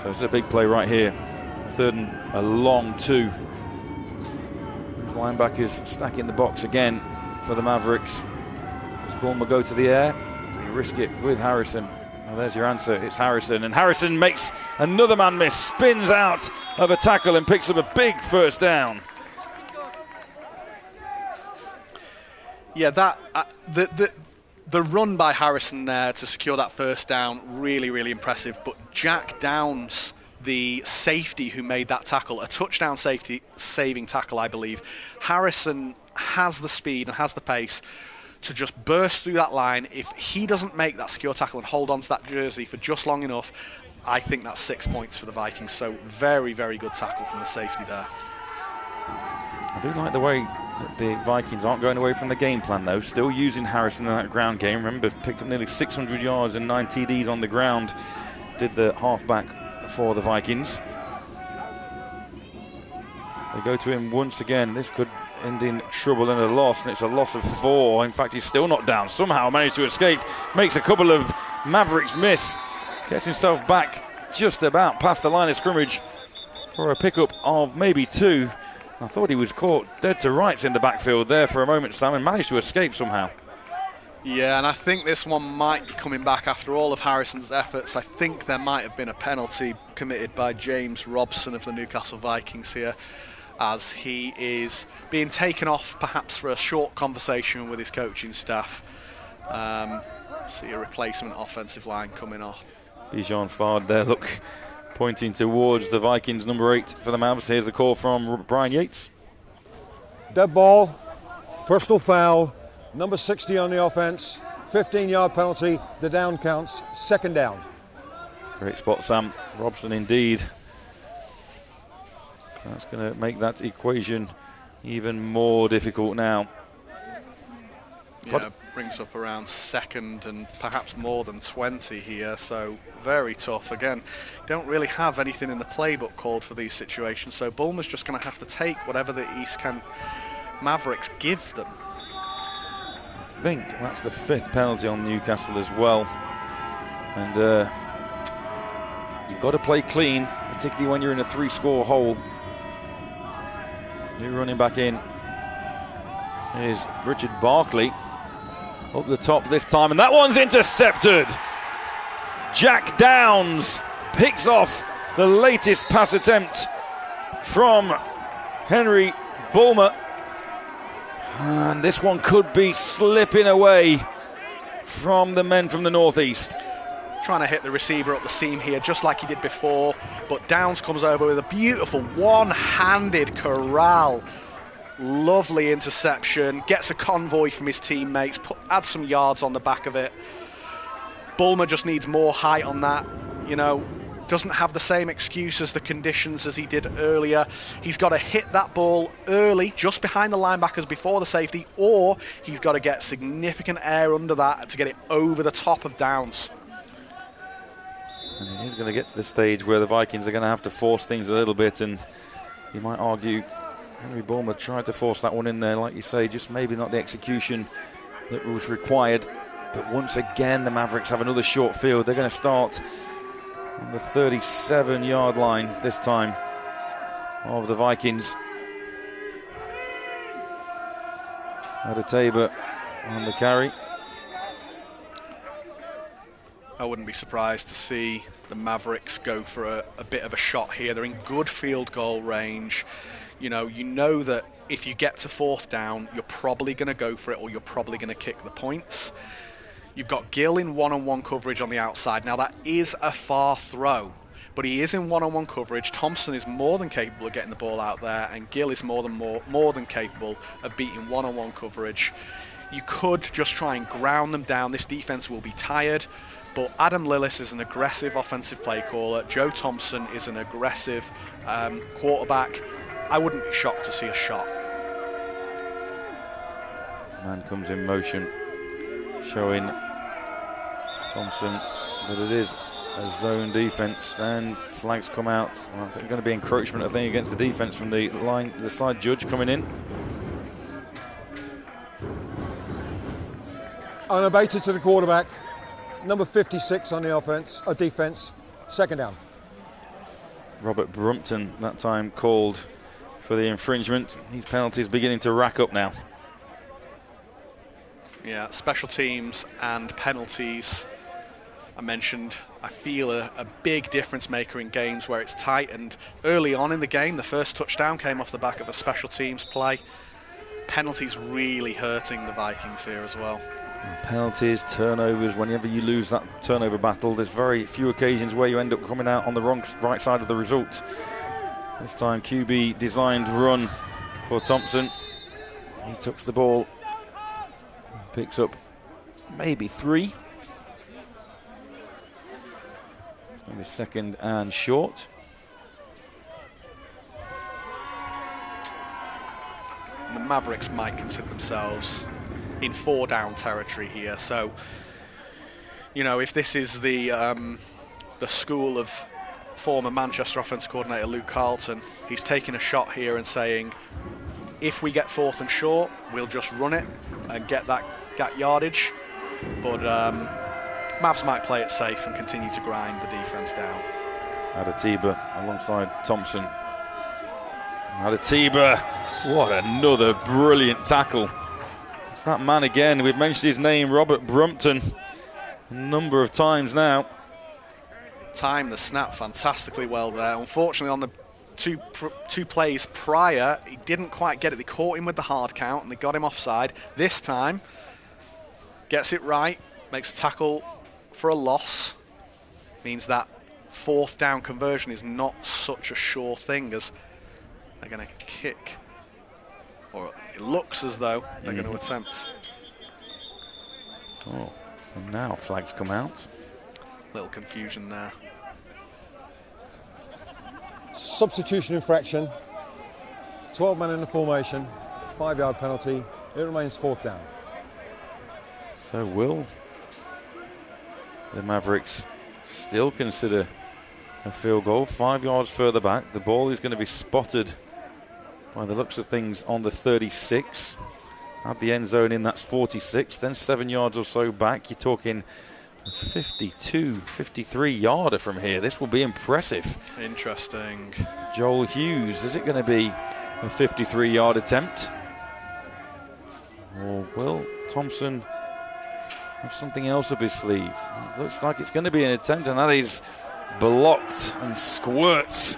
So it's a big play right here. 3rd and a long 2. Linebackers stacking the box again for the Mavericks. Does Bulmer go to the air? You risk it with Harrison. Well, there's your answer. It's Harrison. And Harrison makes another man miss, spins out of a tackle and picks up a big first down. Yeah, the run by Harrison there to secure that first down, really, really impressive. But Jack Downs, the safety who made that tackle, a touchdown saving tackle, I believe. Harrison has the speed and has the pace to just burst through that line. If he doesn't make that secure tackle and hold on to that jersey for just long enough, I think that's 6 points for the Vikings. So very, very good tackle from the safety there. I do like the way that the Vikings aren't going away from the game plan, though. Still using Harrison in that ground game. Remember, picked up nearly 600 yards and 9 TDs on the ground. Did the halfback for the Vikings. They go to him once again. This could end in trouble and a loss, and it's a loss of 4. In fact, he's still not down. Somehow managed to escape. Makes a couple of Mavericks miss. Gets himself back just about past the line of scrimmage for a pickup of maybe 2. I thought he was caught dead to rights in the backfield there for a moment, Sam, and managed to escape somehow. Yeah, and I think this one might be coming back after all of Harrison's efforts. I think there might have been a penalty committed by James Robson of the Newcastle Vikings here, as he is being taken off perhaps for a short conversation with his coaching staff. See a replacement offensive line coming off. Bijan Fard there, look, pointing towards the Vikings, number 8 for the Mavs. Here's the call from Brian Yates. Dead ball, personal foul, number 60 on the offense, 15-yard penalty, the down counts, 2nd down. Great spot, Sam. Robson indeed. That's going to make that equation even more difficult now. Yeah, brings up around 2nd and perhaps more than 20 here, so very tough. Again, don't really have anything in the playbook called for these situations, so Bulmer's just going to have to take whatever the East Kent Mavericks give them. I think that's the 5th penalty on Newcastle as well. And you've got to play clean, particularly when you're in a 3-score hole. New running back in is Richard Barkley. Up the top this time, and that one's intercepted. Jack Downs picks off the latest pass attempt from Henry Bulmer. And this one could be slipping away from the men from the northeast. Trying to hit the receiver up the seam here, just like he did before, but Downs comes over with a beautiful one-handed corral. Lovely interception, gets a convoy from his teammates, adds some yards on the back of it. Bulmer just needs more height on that, doesn't have the same excuse as the conditions as he did earlier. He's got to hit that ball early, just behind the linebackers before the safety, or he's got to get significant air under that to get it over the top of Downs. And he's going to get to the stage where the Vikings are going to have to force things a little bit, and you might argue Henry Bulmer tried to force that one in there, like you say, just maybe not the execution that was required. But once again, the Mavericks have another short field. They're going to start on the 37-yard line this time of the Vikings. Adetaba on the carry. I wouldn't be surprised to see the Mavericks go for a bit of a shot here. They're in good field goal range. You know that if you get to fourth down, you're probably going to go for it, or you're probably going to kick the points. You've got Gill in one-on-one coverage on the outside. Now, that is a far throw, but he is in one-on-one coverage. Thompson is more than capable of getting the ball out there, and Gill is more than capable of beating one-on-one coverage. You could just try and ground them down. This defense will be tired, but Adam Lillis is an aggressive offensive play caller. Joe Thompson is an aggressive quarterback. I wouldn't be shocked to see a shot. Man comes in motion, showing Thompson that it is a zone defense. Then flags come out. I think going to be encroachment, against the defense from the line. The side judge coming in. Unabated to the quarterback. Number 56 on the defense. Second down. Robert Brumpton that time called for the infringement. These penalties beginning to rack up now. Yeah, special teams and penalties, I mentioned, I feel a big difference maker in games where it's tight. And early on in the game, the first touchdown came off the back of a special teams play. Penalties really hurting the Vikings here as well. Penalties, turnovers, whenever you lose that turnover battle, there's very few occasions where you end up coming out on the right side of the result. This time QB designed run for Thompson. He tucks the ball, picks up maybe 3. Only second and short. And the Mavericks might consider themselves in 4-down territory here. So, if this is the school of former Manchester offensive coordinator Luke Carlton, he's taking a shot here and saying, if we get 4th and short, we'll just run it and get that yardage. But Mavs might play it safe and continue to grind the defense down. Adetaba alongside Thompson. Adetaba, what another brilliant tackle. It's that man again. We've mentioned his name, Robert Brumpton, a number of times now. Timed the snap fantastically well there. Unfortunately, on the two plays prior, he didn't quite get it. They caught him with the hard count and they got him offside. This time, gets it right, makes a tackle for a loss. Means that 4th down conversion is not such a sure thing, as they're going to kick, or it looks as though they're going to attempt. Oh, and now flags come out. Little confusion there. Substitution infraction. 12 men in the formation. 5-yard penalty. It remains 4th down. So will the Mavericks still consider a field goal? 5 yards further back. The ball is going to be spotted by the looks of things on the 36. At the end zone in, that's 46. Then 7 yards or so back. You're talking 52, 53-yarder from here. This will be impressive. Interesting. Joel Hughes, is it going to be A 53-yard attempt. Or will Thompson have something else up his sleeve? It looks like it's going to be an attempt, and that is blocked and squirts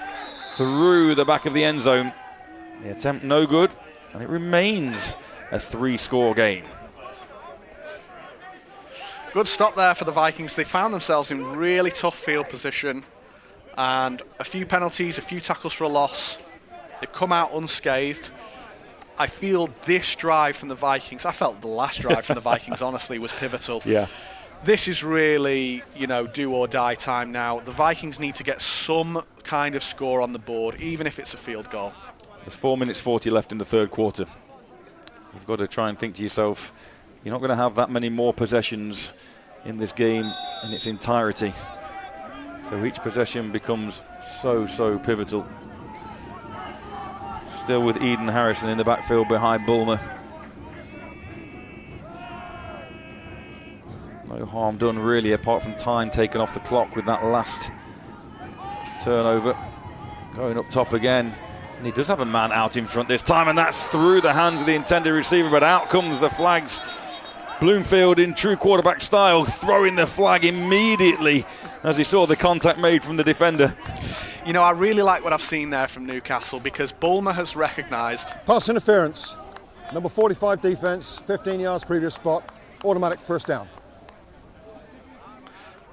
through the back of the end zone. The attempt no good, and it remains a 3-score game. Good stop there for the Vikings. They found themselves in really tough field position, and a few penalties, a few tackles for a loss. They've come out unscathed. I feel this drive from the Vikings, I felt the last drive from the Vikings, honestly, was pivotal. Yeah. This is really, do or die time now. The Vikings need to get some kind of score on the board, even if it's a field goal. There's 4 minutes 40 left in the third quarter. You've got to try and think to yourself, you're not going to have that many more possessions in this game in its entirety. So each possession becomes so pivotal. Still with Eden Harrison in the backfield behind Bulmer. No harm done really, apart from time taken off the clock with that last turnover. Going up top again. And he does have a man out in front this time, and that's through the hands of the intended receiver, but out comes the flags. Bloomfield in true quarterback style, throwing the flag immediately as he saw the contact made from the defender. I really like what I've seen there from Newcastle, because Bulmer has recognised. Pass interference. Number 45 defence, 15 yards previous spot, automatic first down.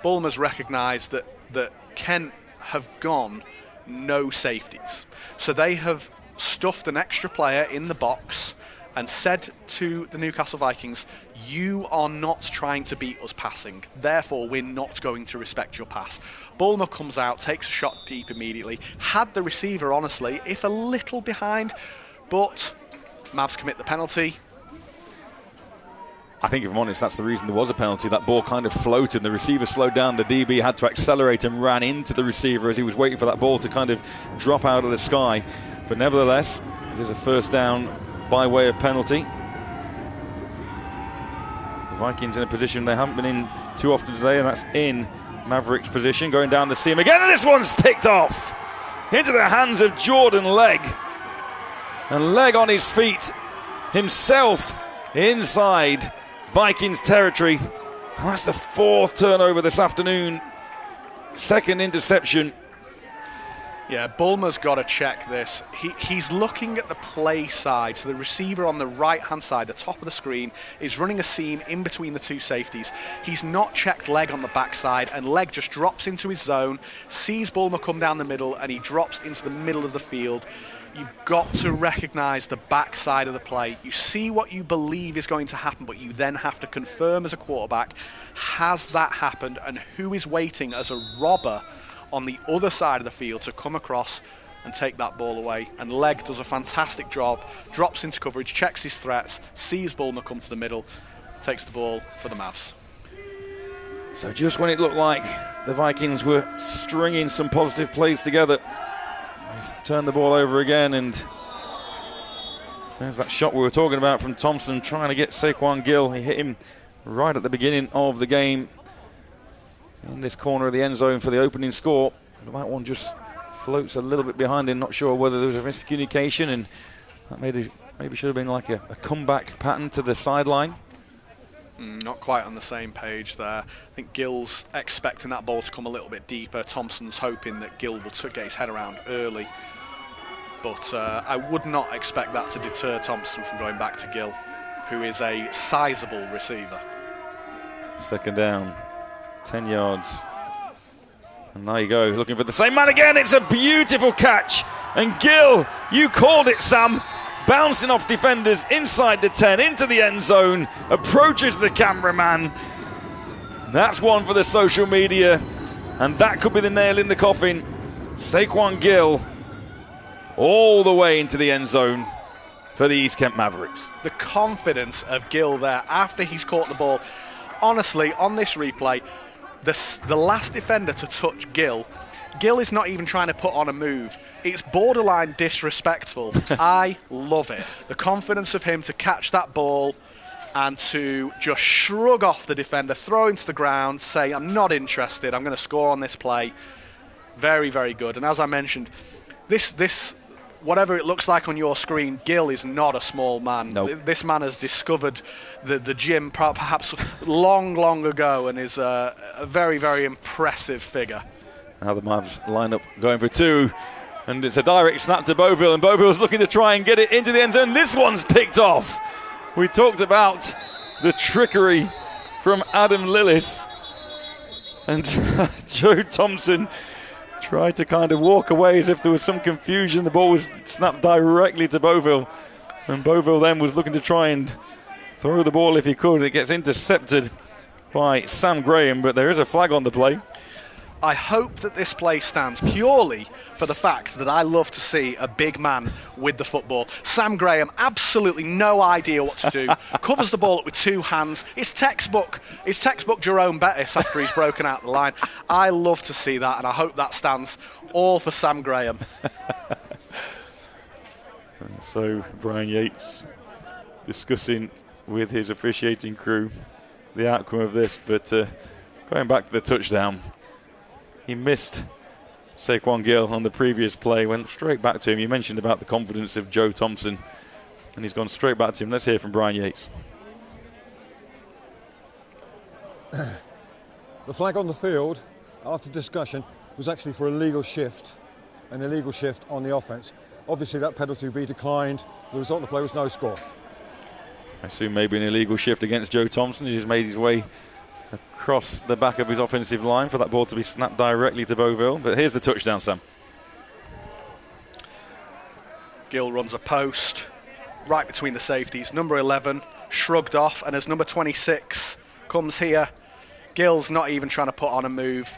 Bulmer's recognised that Kent have gone no safeties. So they have stuffed an extra player in the box and said to the Newcastle Vikings, you are not trying to beat us passing, therefore we're not going to respect your pass. Bulmer comes out, takes a shot deep immediately, had the receiver, honestly, if a little behind, but Mavs commit the penalty. I think, if I'm honest, that's the reason there was a penalty. That ball kind of floated, the receiver slowed down, the DB had to accelerate and ran into the receiver as he was waiting for that ball to kind of drop out of the sky. But nevertheless, it is a first down by way of penalty. The Vikings in a position they haven't been in too often today, and that's in Mavericks position, going down the seam again, and this one's picked off into the hands of Jordan Legg. And Legg on his feet, himself inside Vikings territory. And that's the 4th turnover this afternoon. 2nd interception. Yeah, Bulmer's got to check this. He's looking at the play side, so the receiver on the right-hand side, the top of the screen, is running a seam in between the two safeties. He's not checked Legg on the backside, and Legg just drops into his zone, sees Bulmer come down the middle, and he drops into the middle of the field. You've got to recognise the backside of the play. You see what you believe is going to happen, but you then have to confirm as a quarterback, has that happened, and who is waiting as a robber on the other side of the field to come across and take that ball away. And Legg does a fantastic job, drops into coverage, checks his threats, sees Bulmer come to the middle, takes the ball for the Mavs. So just when it looked like the Vikings were stringing some positive plays together, they've turned the ball over again, and there's that shot we were talking about from Thompson trying to get Saquon Gill. He hit him right at the beginning of the game in this corner of the end zone for the opening score. But that one just floats a little bit behind him. Not sure whether there was a miscommunication, and that maybe should have been like a comeback pattern to the sideline. Not quite on the same page there. I think Gill's expecting that ball to come a little bit deeper. Thompson's hoping that Gill will get his head around early. But I would not expect that to deter Thompson from going back to Gill, who is a sizable receiver. 2nd down, 10 yards. And there you go, looking for the same man again. It's a beautiful catch. And Gill, you called it, Sam. Bouncing off defenders inside the 10, into the end zone, approaches the cameraman. That's one for the social media, and that could be the nail in the coffin. Saquon Gill all the way into the end zone for the East Kent Mavericks. The confidence of Gill there after he's caught the ball. Honestly, on this replay, the last defender to touch Gill is not even trying to put on a move. It's borderline disrespectful. I love it. The confidence of him to catch that ball and to just shrug off the defender, throw him to the ground, say, I'm not interested, I'm going to score on this play. Very, very good. And as I mentioned, this whatever it looks like on your screen, Gil is not a small man. Nope. This man has discovered the gym perhaps long ago and is a very, very impressive figure. Now the Mavs line up going for two, and it's a direct snap to Beauville, and Beauville's looking to try and get it into the end zone. This one's picked off. We talked about the trickery from Adam Lillis, and Joe Thompson tried to kind of walk away as if there was some confusion. The ball was snapped directly to Beauville, and Beauville then was looking to try and throw the ball if he could. It gets intercepted by Sam Graham, but there is a flag on the play. I hope that this play stands purely for the fact that I love to see a big man with the football. Sam Graham, absolutely no idea what to do. Covers the ball up with two hands. It's textbook Jerome Bettis after he's broken out the line. I love to see that, and I hope that stands all for Sam Graham. And so Brian Yates discussing with his officiating crew the outcome of this, but going back to the touchdown, he missed Saquon Gill on the previous play, went straight back to him. You mentioned about the confidence of Joe Thompson, and he's gone straight back to him. Let's hear from Brian Yates. The flag on the field, after discussion, was actually for an illegal shift on the offence. Obviously that penalty will be declined. The result of the play was no score. I assume maybe an illegal shift against Joe Thompson. He just made his way across the back of his offensive line for that ball to be snapped directly to Beauville. But here's the touchdown, Sam. Gill runs a post right between the safeties. Number 11 shrugged off, and as number 26 comes here, Gill's not even trying to put on a move,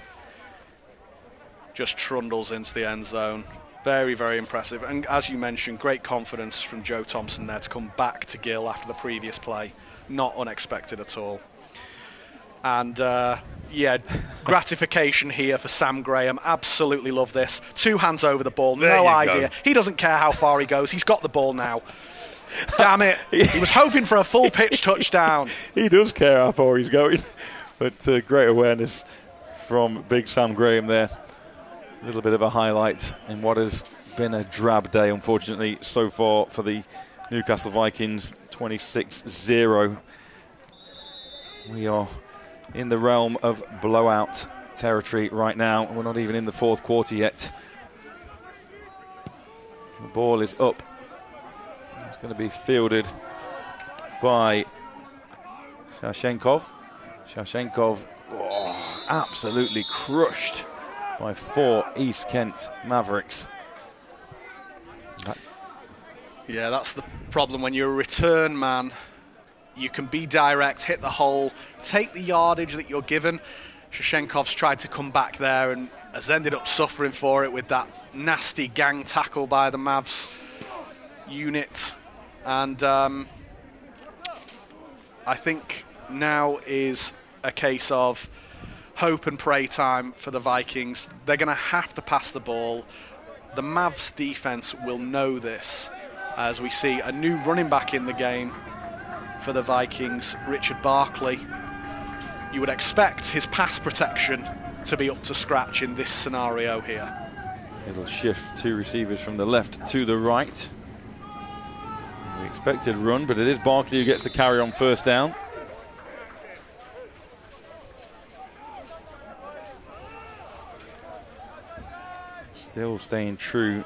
just trundles into the end zone. Very, very impressive. And as you mentioned, great confidence from Joe Thompson there to come back to Gill after the previous play. Not unexpected at all. And gratification here for Sam Graham. Absolutely love this. Two hands over the ball, no idea. He doesn't care how far he goes. He's got the ball now. Damn it. He was hoping for a full pitch touchdown. He does care how far he's going. But great awareness from big Sam Graham there. A little bit of a highlight in what has been a drab day, unfortunately, so far for the Newcastle Vikings. 26-0. We are in the realm of blowout territory right now. We're not even in the fourth quarter yet. The ball is up. It's going to be fielded by Shashenkov. Shashenkov absolutely crushed by 4 East Kent Mavericks. That's the problem when you're a return man. You can be direct, hit the hole, take the yardage that you're given. Shashenkov's tried to come back there and has ended up suffering for it with that nasty gang tackle by the Mavs unit. And I think now is a case of hope and pray time for the Vikings. They're going to have to pass the ball. The Mavs defense will know this as we see a new running back in the game for the Vikings, Richard Barkley. You would expect his pass protection to be up to scratch in this scenario here. It'll shift 2 receivers from the left to the right. The expected run, but it is Barkley who gets the carry on first down. Still staying true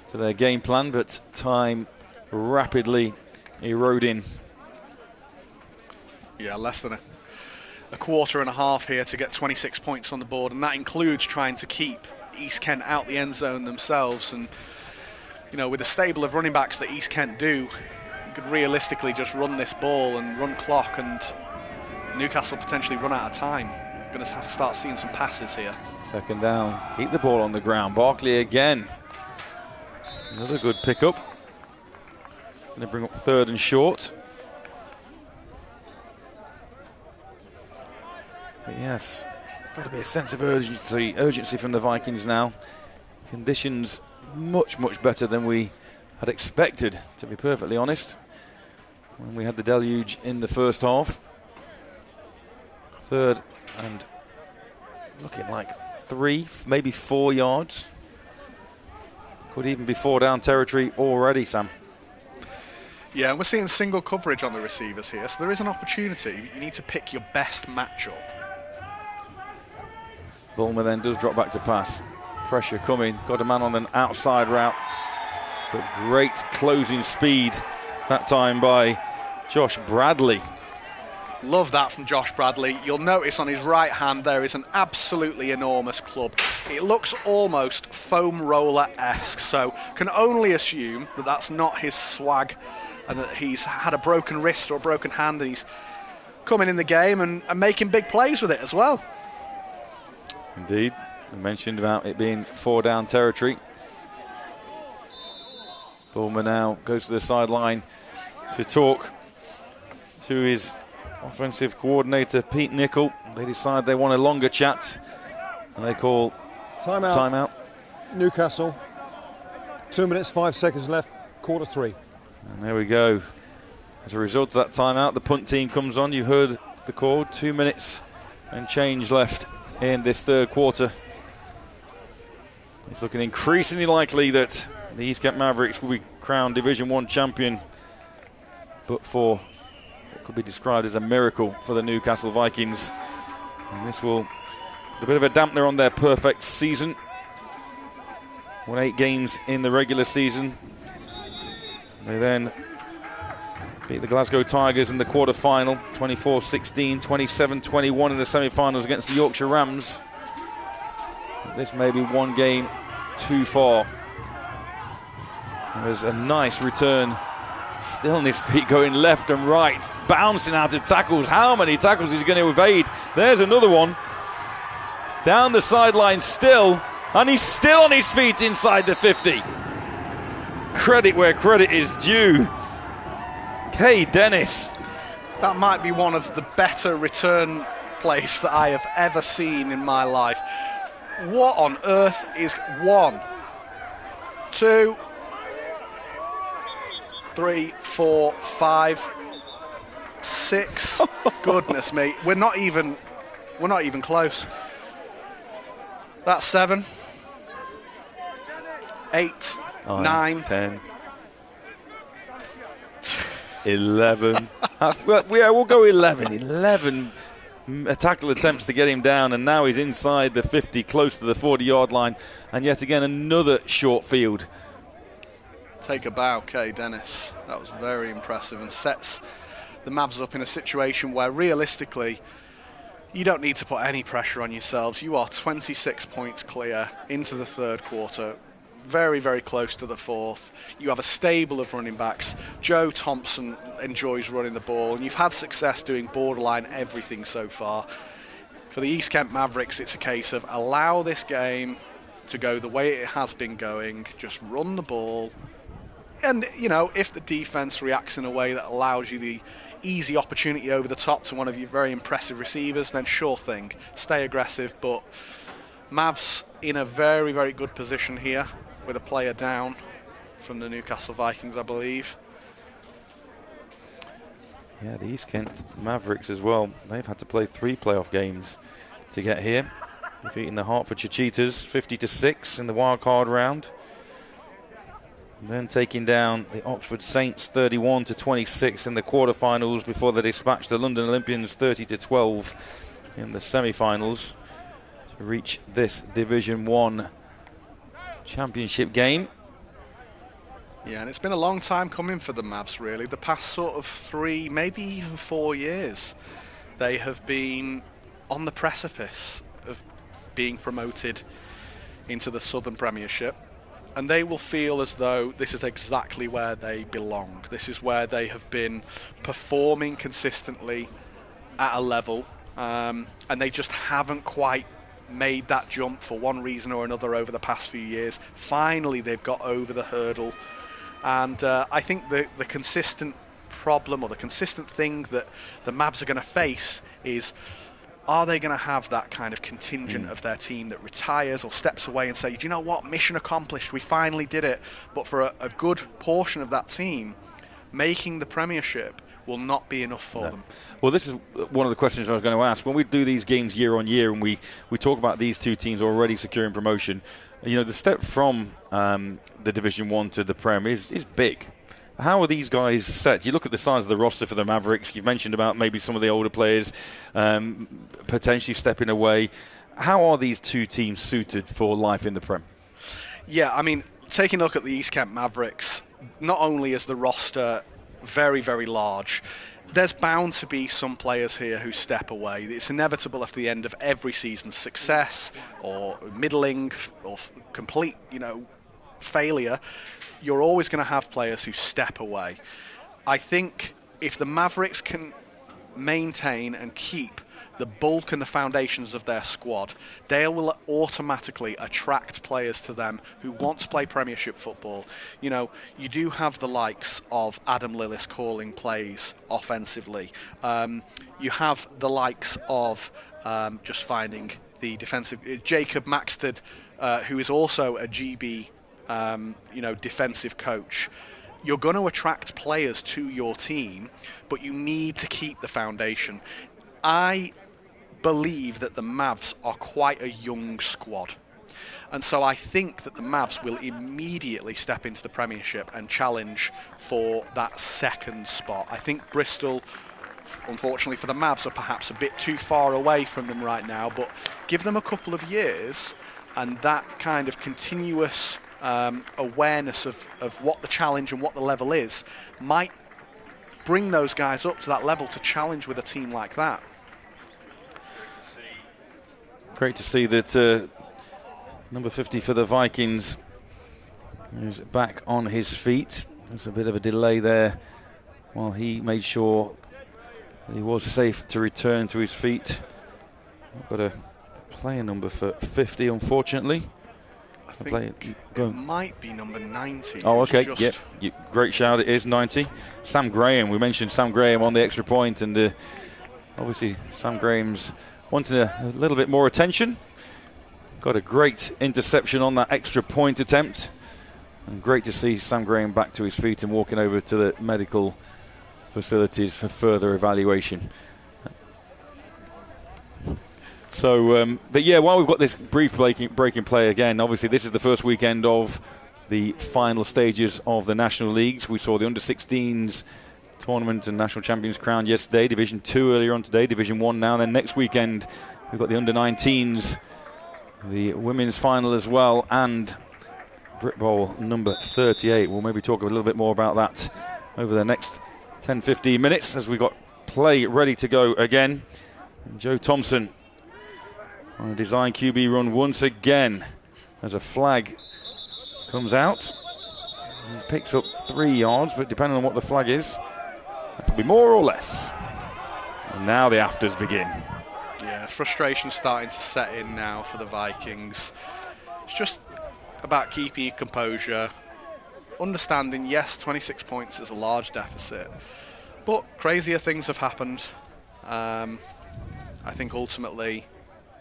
to their game plan, but time rapidly eroding. Less than a quarter and a half here to get 26 points on the board, and that includes trying to keep East Kent out the end zone themselves. And with a stable of running backs that East Kent do, you could realistically just run this ball and run clock, and Newcastle potentially run out of time. Going to have to start seeing some passes here. Second down, keep the ball on the ground. Barkley again, another good pickup. Going to bring up 3rd and short. But yes, got to be a sense of urgency from the Vikings now. Conditions much better than we had expected, to be perfectly honest, when we had the deluge in the first half. 3rd and looking like 3, maybe 4 yards. Could even be 4 down territory already, Sam. Yeah, and we're seeing single coverage on the receivers here, so there is an opportunity. You need to pick your best matchup. Bulmer then does drop back to pass. Pressure coming. Got a man on an outside route. But great closing speed that time by Josh Bradley. Love that from Josh Bradley. You'll notice on his right hand there is an absolutely enormous club. It looks almost foam roller-esque, so can only assume that that's not his swag and that he's had a broken wrist or a broken hand and he's coming in the game and making big plays with it as well. Indeed. I mentioned about it being 4 down territory. Bulmer now goes to the sideline to talk to his offensive coordinator, Pete Nicol. They decide they want a longer chat and they call timeout. Newcastle, 2 minutes, 5 seconds left, quarter 3. And there we go. As a result of that timeout, the punt team comes on. You heard the call, 2 minutes and change left in this third quarter. It's looking increasingly likely that the East Kent Mavericks will be crowned Division 1 champion, but for what could be described as a miracle for the Newcastle Vikings. And this will put a bit of a dampener on their perfect season. Won 8 games in the regular season. They then beat the Glasgow Tigers in the quarter-final, 24-16, 27-21 in the semi-finals against the Yorkshire Rams. But this may be one game too far. There's a nice return. Still on his feet, going left and right, bouncing out of tackles. How many tackles is he going to evade? There's another one. Down the sideline still, and he's still on his feet inside the 50. Credit where credit is due. Hey, Dennis. That might be one of the better return plays that I have ever seen in my life. What on earth is 1, 2, 3, 4, 5, 6. Goodness me, we're not even close. That's 7, 8, 9, 10, 11. We'll go 11. 11 tackle attempts to get him down, and now he's inside the 50, close to the 40-yard line, and yet again another short field. Take a bow, Kay Dennis. That was very impressive and sets the Mavs up in a situation where realistically you don't need to put any pressure on yourselves. You are 26 points clear into the third quarter, very, very close to the fourth. You have a stable of running backs. Joe Thompson enjoys running the ball, and you've had success doing borderline everything so far. For the East Kent Mavericks, it's a case of allow this game to go the way it has been going. Just run the ball. And, you know, if the defense reacts in a way that allows you the easy opportunity over the top to one of your very impressive receivers, then sure thing, stay aggressive. But Mavs in a very, very good position here with a player down from the Newcastle Vikings, I believe. Yeah, the East Kent Mavericks as well. They've had to play 3 playoff games to get here, defeating the Hertfordshire Cheetahs 50-6 in the wildcard round. And then taking down the Oxford Saints 31-26 in the quarterfinals before they dispatched the London Olympians 30-12 in the semi-finals to reach this Division 1 championship game. Yeah, and it's been a long time coming for the Mavs, really. The past sort of 3, maybe even 4 years, they have been on the precipice of being promoted into the Southern Premiership. And they will feel as though this is exactly where they belong. This is where they have been performing consistently at a level, and they just haven't quite made that jump for one reason or another over the past few years. Finally, they've got over the hurdle, and I think the consistent problem or the consistent thing that the Mavs are going to face is, are they going to have that kind of contingent of their team that retires or steps away and say, do you know what, mission accomplished, we finally did it? But for a good portion of that team, making the Premiership will not be enough for them. Well, this is one of the questions I was going to ask. When we do these games year on year and we talk about these two teams already securing promotion, the step from the Division 1 to the Prem is big. How are these guys set? You look at the size of the roster for the Mavericks. You've mentioned about maybe some of the older players potentially stepping away. How are these two teams suited for life in the Prem? Yeah, I mean, taking a look at the East Kent Mavericks, not only is the roster very, very large, there's bound to be some players here who step away. It's inevitable at the end of every season's success or middling or complete, failure. You're always going to have players who step away. I think if the Mavericks can maintain and keep the bulk and the foundations of their squad, they will automatically attract players to them who want to play Premiership football. You do have the likes of Adam Lillis calling plays offensively. You have the likes of just finding the defensive Jacob Maxted, who is also a GB defensive coach. You're going to attract players to your team, but you need to keep the foundation. I believe that the Mavs are quite a young squad, and so I think that the Mavs will immediately step into the Premiership and challenge for that second spot. I think Bristol, unfortunately for the Mavs, are perhaps a bit too far away from them right now, but give them a couple of years and that kind of continuous awareness of what the challenge and what the level is might bring those guys up to that level to challenge with a team like that. Great to see that number 50 for the Vikings is back on his feet. There's a bit of a delay there while he made sure he was safe to return to his feet. I've got a player number for 50, unfortunately. I think it might be number 90. Oh, okay. Yep. Great shout. It is 90. Sam Graham. We mentioned Sam Graham on the extra point, and obviously Sam Graham's wanting a little bit more attention. Got a great interception on that extra point attempt. And great to see Sam Graham back to his feet and walking over to the medical facilities for further evaluation. So, but yeah, while we've got this brief breaking play again, obviously this is the first weekend of the final stages of the National Leagues. We saw the Under-16s tournament and national champions crowned yesterday, Division 2 earlier on today, Division 1 now. Then next weekend we've got the Under-19s, the women's final as well, and Brit Bowl number 38. We'll maybe talk a little bit more about that over the next 10-15 minutes as we've got play ready to go again. And Joe Thompson on a design QB run once again as a flag comes out. He picks up 3 yards, but depending on what the flag is, it could be more or less. And now the afters begin. Yeah, frustration starting to set in now for the Vikings. It's just about keeping your composure, understanding, yes, 26 points is a large deficit, but crazier things have happened. I think ultimately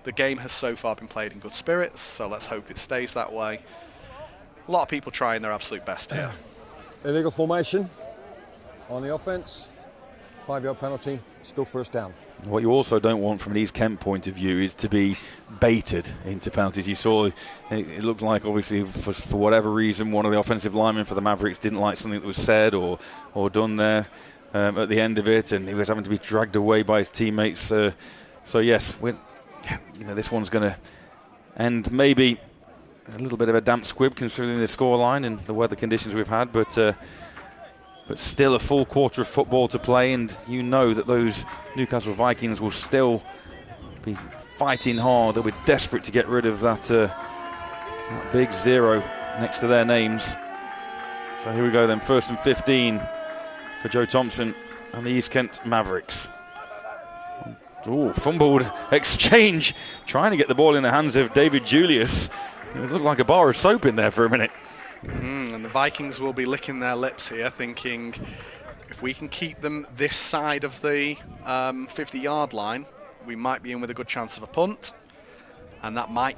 the game has so far been played in good spirits, so let's hope it stays that way. A lot of people trying their absolute best here. Illegal formation on the offense, 5-yard penalty, still first down. What you also don't want from an East Kent point of view is to be baited into penalties. You saw it looked like, obviously, for whatever reason, one of the offensive linemen for the Mavericks didn't like something that was said or done there at the end of it, and he was having to be dragged away by his teammates. So yes, this one's going to end maybe a little bit of a damp squib considering the scoreline and the weather conditions we've had, but still a full quarter of football to play, and you know that those Newcastle Vikings will still be fighting hard. They'll be desperate to get rid of that big 0 next to their names. So here we go then, 1st and 15 for Joe Thompson and the East Kent Mavericks. Oh, fumbled exchange, trying to get the ball in the hands of David Julius. It looked like a bar of soap in there for a minute. And the Vikings will be licking their lips here, thinking if we can keep them this side of the 50-yard line, we might be in with a good chance of a punt, and that might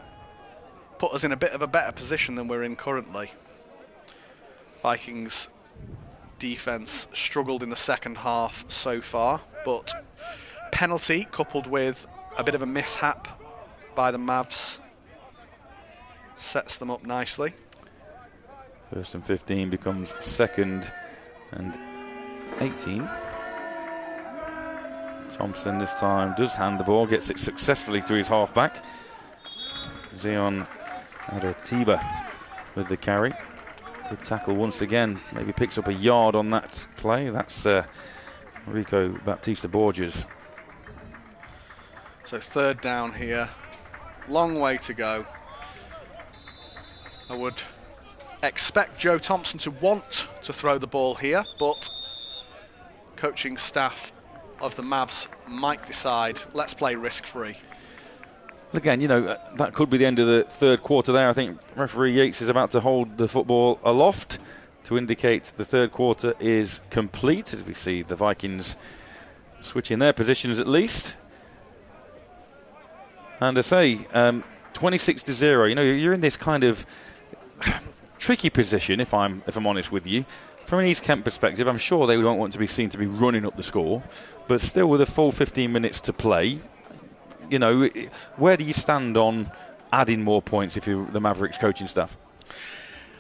put us in a bit of a better position than we're in currently. Vikings defence struggled in the second half so far, but penalty coupled with a bit of a mishap by the Mavs sets them up nicely. 1st and 15 becomes 2nd and 18. Thompson this time does hand the ball, gets it successfully to his halfback. Zion Adetiba with the carry. Good tackle once again. Maybe picks up a yard on that play. That's Rico Baptista Borges. So 3rd down here. Long way to go. I would expect Joe Thompson to want to throw the ball here, but coaching staff of the Mavs might decide, let's play risk-free. Again, that could be the end of the 3rd quarter there. I think referee Yates is about to hold the football aloft to indicate the 3rd quarter is complete, as we see the Vikings switching their positions at least. And I say, 26-0, you're in this kind of tricky position, if I'm honest with you. From an East Kent perspective, I'm sure they don't want to be seen to be running up the score, but still with a full 15 minutes to play, where do you stand on adding more points if you're the Mavericks coaching staff?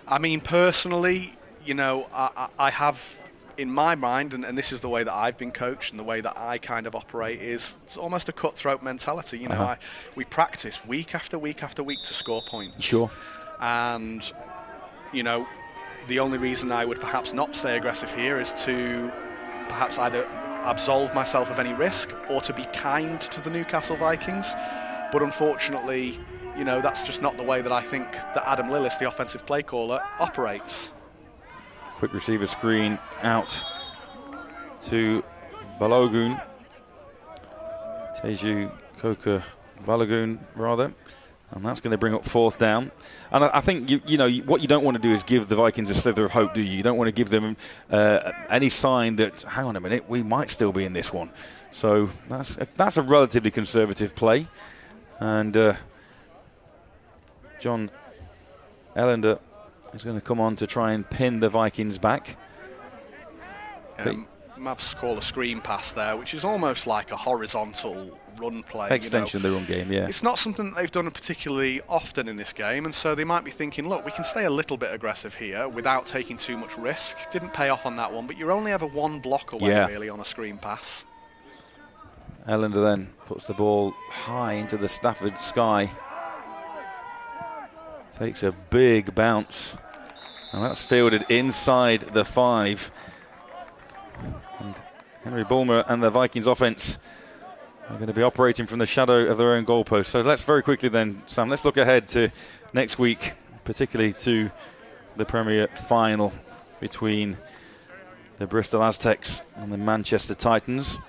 I mean, personally, I have in my mind, and this is the way that I've been coached and the way that I kind of operate, is it's almost a cutthroat mentality. We practice week after week after week to score points. Sure. And, the only reason I would perhaps not stay aggressive here is to perhaps either absolve myself of any risk or to be kind to the Newcastle Vikings. But unfortunately, that's just not the way that I think that Adam Lillis, the offensive play caller, operates. Quick receiver screen out to Balogun. Teju Coca Balogun, rather. And that's going to bring up 4th down. And I think, what you don't want to do is give the Vikings a slither of hope, do you? You don't want to give them any sign that, hang on a minute, we might still be in this one. So that's a relatively conservative play. And John Ellender is going to come on to try and pin the Vikings back. Mavs call a screen pass there, which is almost like a horizontal run play. Extension of the run game, yeah. It's not something that they've done particularly often in this game, and so they might be thinking, look, we can stay a little bit aggressive here without taking too much risk. Didn't pay off on that one, but you're only ever one block away, really, on a screen pass. Ellender then puts the ball high into the Stafford sky. Takes a big bounce. And that's fielded inside the 5. And Henry Bulmer and the Vikings offense are going to be operating from the shadow of their own goalpost. So let's very quickly then, Sam, let's look ahead to next week, particularly to the Premier final between the Bristol Aztecs and the Manchester Titans.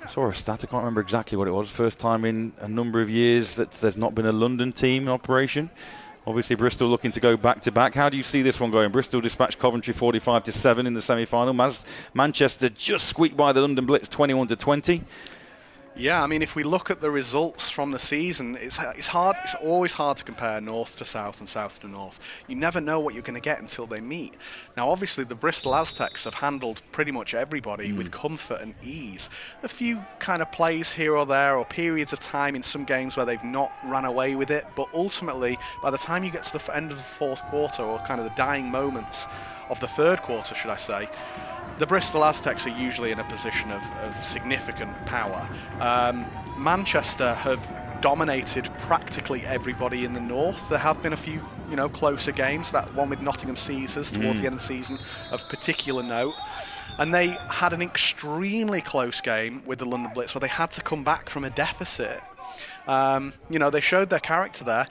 I saw a stat, I can't remember exactly what it was. First time in a number of years that there's not been a London team in operation. Obviously, Bristol looking to go back-to-back. How do you see this one going? Bristol dispatched Coventry 45-7 in the semi-final. Manchester just squeaked by the London Blitz 21-20. Yeah, I mean, if we look at the results from the season, it's hard. It's always hard to compare north to south and south to north. You never know what you're going to get until they meet. Now, obviously, the Bristol Aztecs have handled pretty much everybody with comfort and ease. A few kind of plays here or there, or periods of time in some games where they've not run away with it. But ultimately, by the time you get to the end of the 4th quarter, or kind of the dying moments of the 3rd quarter, should I say, the Bristol Aztecs are usually in a position of significant power. Manchester have dominated practically everybody in the north. There have been a few, closer games. That one with Nottingham Caesars towards the end of the season of particular note. And they had an extremely close game with the London Blitz where they had to come back from a deficit. They showed their character there.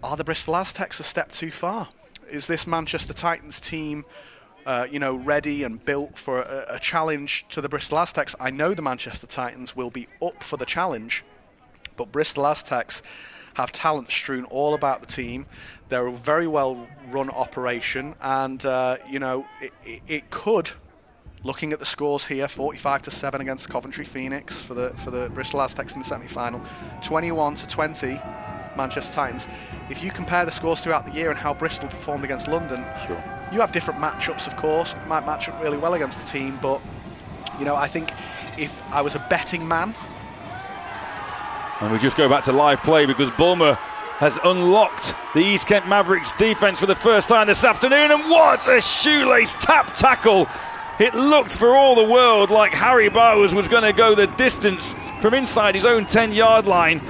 Are the Bristol Aztecs a step too far? Is this Manchester Titans team ready and built for a challenge to the Bristol Aztecs? I know the Manchester Titans will be up for the challenge, but Bristol Aztecs have talent strewn all about the team. They're a very well-run operation, and it could, looking at the scores here, 45-7 against Coventry Phoenix for the Bristol Aztecs in the semi-final, 21-20 Manchester Titans. If you compare the scores throughout the year and how Bristol performed against London, sure, You have different matchups, of course. Might match up really well against the team, but I think if I was a betting man. And we just go back to live play because Bulmer has unlocked the East Kent Mavericks defence for the first time this afternoon, and what a shoelace tap tackle. It looked for all the world like Harry Bowers was going to go the distance from inside his own 10-yard line,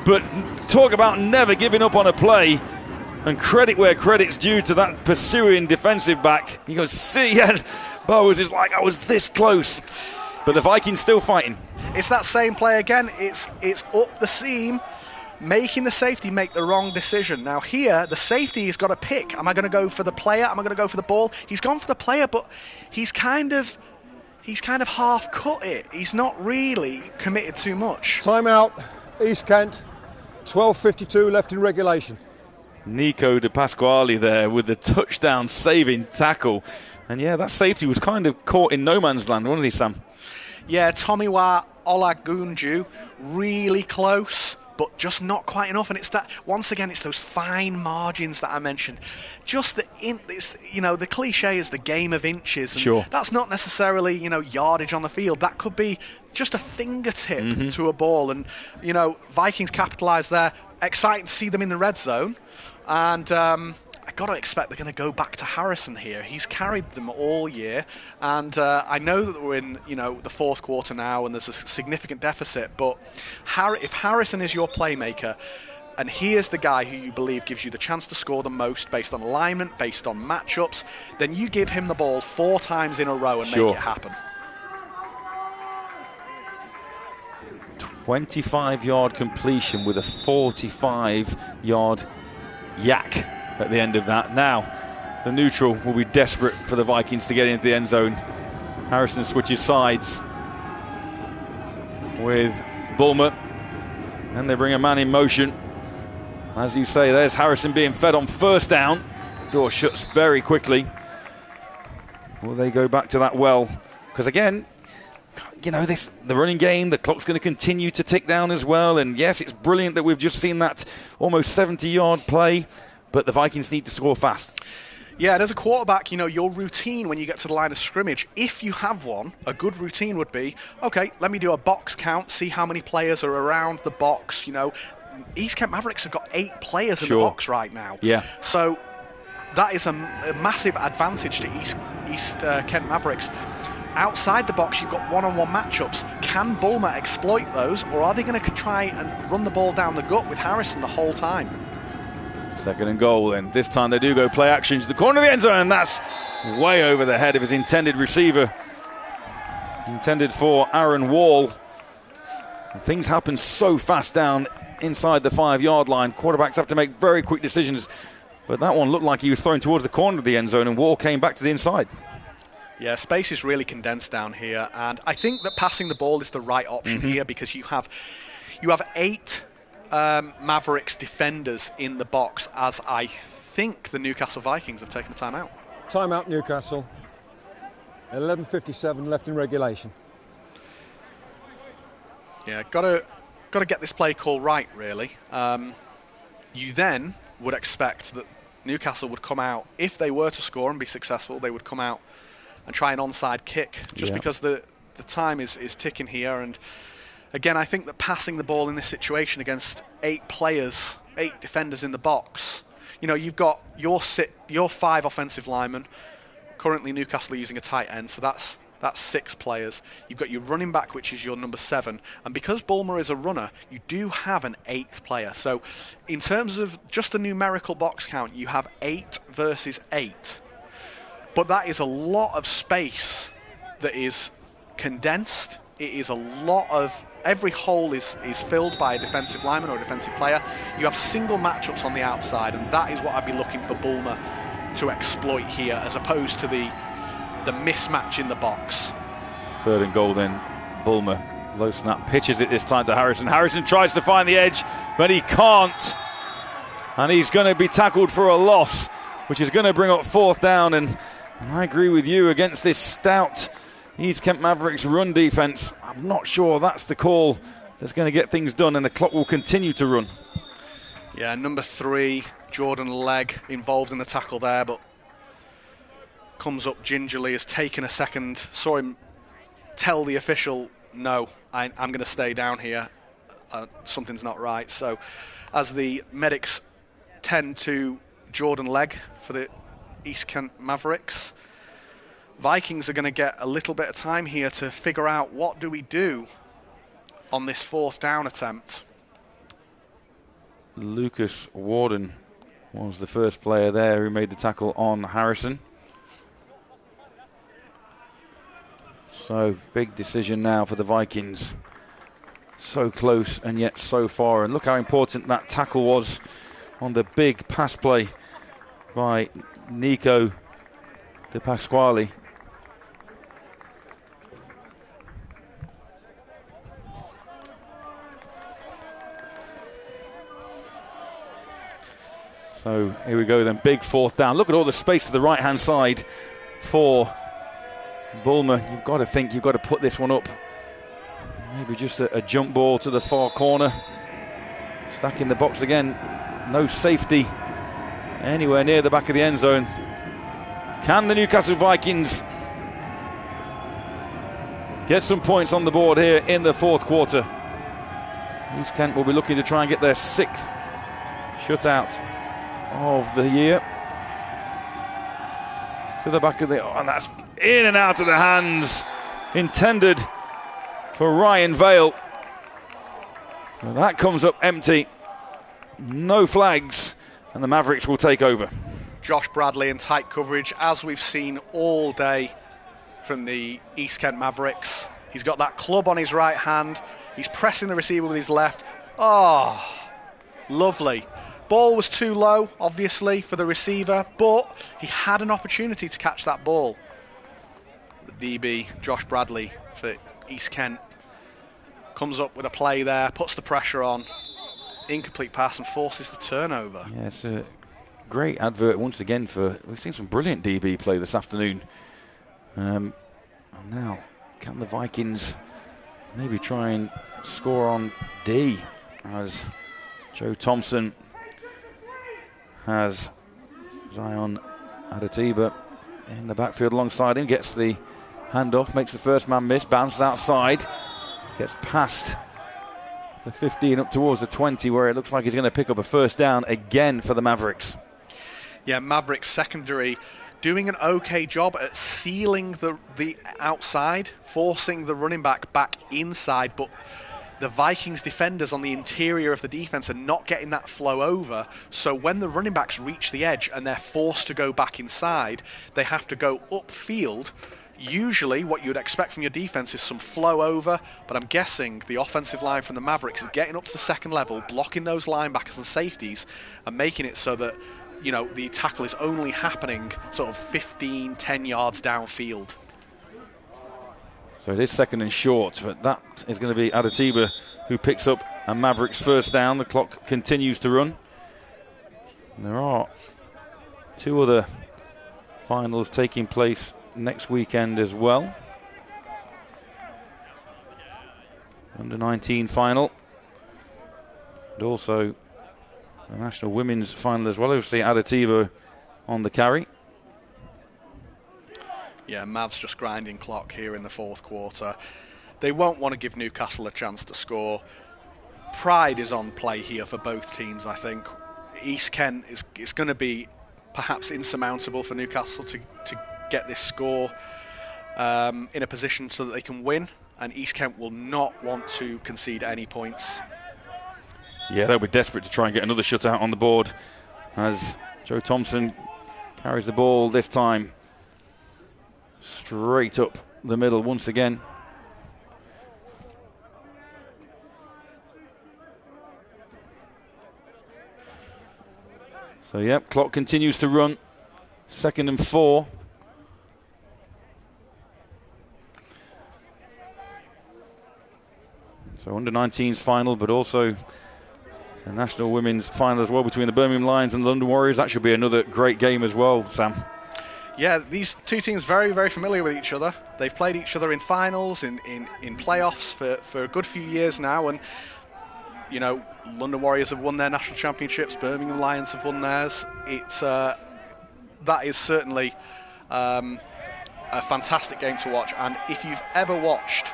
but talk about never giving up on a play. And credit where credit's due to that pursuing defensive back. You can see, Bowers is like, I was this close. But the Vikings still fighting. It's that same play again. It's up the seam, making the safety make the wrong decision. Now here, the safety has got to pick. Am I going to go for the player? Am I going to go for the ball? He's gone for the player, but he's kind of half cut it. He's not really committed too much. Timeout, East Kent, 12:52 left in regulation. Nico De Pasquale there with the touchdown saving tackle. And that safety was kind of caught in no man's land, wasn't he, Sam? Yeah, Tomiwa Olagunju, really close, but just not quite enough. And it's that, once again, it's those fine margins that I mentioned. Just the cliche is the game of inches. And sure. That's not necessarily, yardage on the field. That could be just a fingertip to a ball. And, Vikings capitalised there. Exciting to see them in the red zone. And I got to expect they're going to go back to Harrison here. He's carried them all year, and I know that we're in the fourth quarter now, and there's a significant deficit. But if Harrison is your playmaker, and he is the guy who you believe gives you the chance to score the most based on alignment, based on matchups, then you give him the ball 4 times in a row and make it happen. 25-yard completion with a 45-yard yak at the end of that. Now, the neutral will be desperate for the Vikings to get into the end zone. Harrison switches sides with Bulmer, and they bring a man in motion. As you say, there's Harrison being fed on first down. The door shuts very quickly. Will they go back to that well? Because again, the running game, the clock's going to continue to tick down as well. And yes, it's brilliant that we've just seen that almost 70-yard play, but the Vikings need to score fast. Yeah, and as a quarterback, your routine when you get to the line of scrimmage, if you have one, a good routine would be, okay, let me do a box count, see how many players are around the box. East Kent Mavericks have got 8 players in the box right now. Yeah. So that is a massive advantage to East Kent Mavericks. Outside the box, you've got one-on-one matchups. Can Bulmer exploit those, or are they going to try and run the ball down the gut with Harrison the whole time? 2nd and goal, and this time they do go play action to the corner of the end zone, and that's way over the head of his intended receiver. Intended for Aaron Wall. And things happen so fast down inside the 5-yard line. Quarterbacks have to make very quick decisions, but that one looked like he was thrown towards the corner of the end zone, and Wall came back to the inside. Yeah, space is really condensed down here, and I think that passing the ball is the right option here because you have 8 Mavericks defenders in the box, as I think the Newcastle Vikings have taken a timeout. Timeout, Newcastle. 11:57 left in regulation. Yeah, got to get this play call right, really. You then would expect that Newcastle would come out, if they were to score and be successful, they would come out and try an onside kick, just because the time is ticking here. And again, I think that passing the ball in this situation against 8 players, 8 defenders in the box, you've got your 5 offensive linemen. Currently, Newcastle are using a tight end, so that's 6 players. You've got your running back, which is your number 7. And because Bulmer is a runner, you do have an 8th player. So in terms of just the numerical box count, you have 8 versus 8. But that is a lot of space that is condensed. It is a lot of... Every hole is filled by a defensive lineman or a defensive player. You have single matchups on the outside, and that is what I'd be looking for Bulmer to exploit here, as opposed to the mismatch in the box. 3rd and goal then. Bulmer, low snap, pitches it this time to Harrison. Harrison tries to find the edge, but he can't. And he's going to be tackled for a loss, which is going to bring up 4th down. And I agree with you, against this stout East Kent Mavericks run defence, I'm not sure that's the call that's going to get things done, and the clock will continue to run. Yeah, number 3, Jordan Legg, involved in the tackle there, but comes up gingerly, has taken a second, saw him tell the official, no, I'm going to stay down here, something's not right. So as the medics tend to Jordan leg for the East Kent Mavericks, Vikings are going to get a little bit of time here to figure out what do we do on this 4th down attempt. Lucas Warden was the first player there who made the tackle on Harrison. So big decision now for the Vikings. So close and yet so far. And look how important that tackle was on the big pass play by Nico De Pasquale. So here we go then, big 4th down. Look at all the space to the right-hand side for Bulmer. You've got to think you've got to put this one up. Maybe just a jump ball to the far corner. Stacking the box again. No safety anywhere near the back of the end zone. Can the Newcastle Vikings get some points on the board here in the 4th quarter? East Kent will be looking to try and get their 6th shutout of the year. To the back of the... and that's in and out of the hands. Intended for Ryan Vale. Well, that comes up empty. No flags. And the Mavericks will take over. Josh Bradley in tight coverage, as we've seen all day from the East Kent Mavericks. He's got that club on his right hand. He's pressing the receiver with his left. Oh, lovely. Ball was too low, obviously, for the receiver, but he had an opportunity to catch that ball. The DB, Josh Bradley, for East Kent, comes up with a play there, puts the pressure on, incomplete pass, and forces the turnover. Yeah, it's a great advert once again for... we've seen some brilliant DB play this afternoon. And now, can the Vikings maybe try and score on D, as Joe Thompson has Zion Adetiba in the backfield alongside him, gets the handoff, makes the first man miss, bounces outside, gets past the 15 up towards the 20, where it looks like he's going to pick up a 1st down again for the Mavericks. Yeah, Mavericks secondary doing an okay job at sealing the outside, forcing the running back inside, but the Vikings defenders on the interior of the defense are not getting that flow over. So when the running backs reach the edge and they're forced to go back inside, they have to go upfield. Usually what you'd expect from your defense is some flow over, but I'm guessing the offensive line from the Mavericks is getting up to the 2nd level, blocking those linebackers and safeties, and making it so that, you know, the tackle is only happening sort of 15, 10 yards downfield. So it is 2nd and short, but that is going to be Adetiba who picks up a Mavericks 1st down. The clock continues to run. And there are 2 other finals taking place next weekend as well. Under-19 final. And also the National Women's final as well. Obviously Adetiba on the carry. Yeah, Mavs just grinding clock here in the 4th quarter. They won't want to give Newcastle a chance to score. Pride is on play here for both teams, I think. East Kent is going to be perhaps insurmountable for Newcastle to get this score in a position so that they can win, and East Kent will not want to concede any points. Yeah, they'll be desperate to try and get another shutout on the board as Joe Thompson carries the ball this time straight up the middle once again. So, yep, clock continues to run. 2nd and 4. So, under-19s final, but also the National Women's final as well between the Birmingham Lions and the London Warriors. That should be another great game as well, Sam. Yeah, these two teams very, very familiar with each other. They've played each other in finals, in playoffs for a good few years now. And, you know, London Warriors have won their national championships. Birmingham Lions have won theirs. That is certainly A fantastic game to watch, and if you've ever watched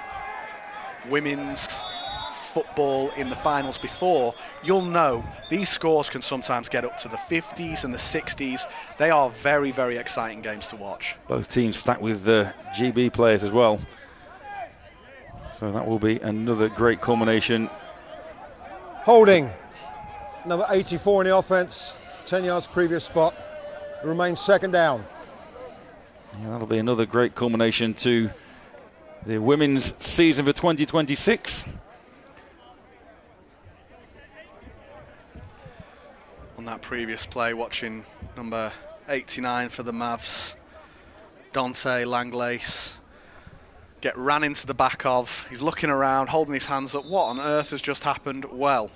women's football in the finals before, you'll know these scores can sometimes get up to the 50s and the 60s. They are very, very exciting games to watch. Both teams stacked with GB players as well. So that will be another great culmination. Holding, number 84 in the offence, 10 yards previous spot, remains second down. Yeah, that'll be another great culmination to the women's season for 2026. On that previous play, watching number 89 for the Mavs, Dante Langlace, get ran into the back of. He's looking around, holding his hands up. What on earth has just happened? Well,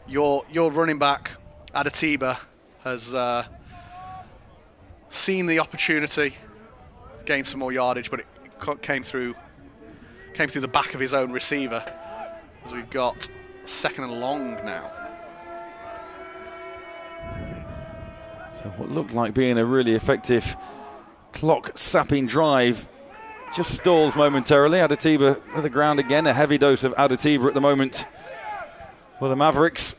your running back, Adetiba, has seen the opportunity, gained some more yardage, but it came through the back of his own receiver, as we've got second and long now. So what looked like being a really effective clock-sapping drive just stalls momentarily. Adetiba to the ground again. A heavy dose of Adetiba at the moment for the Mavericks.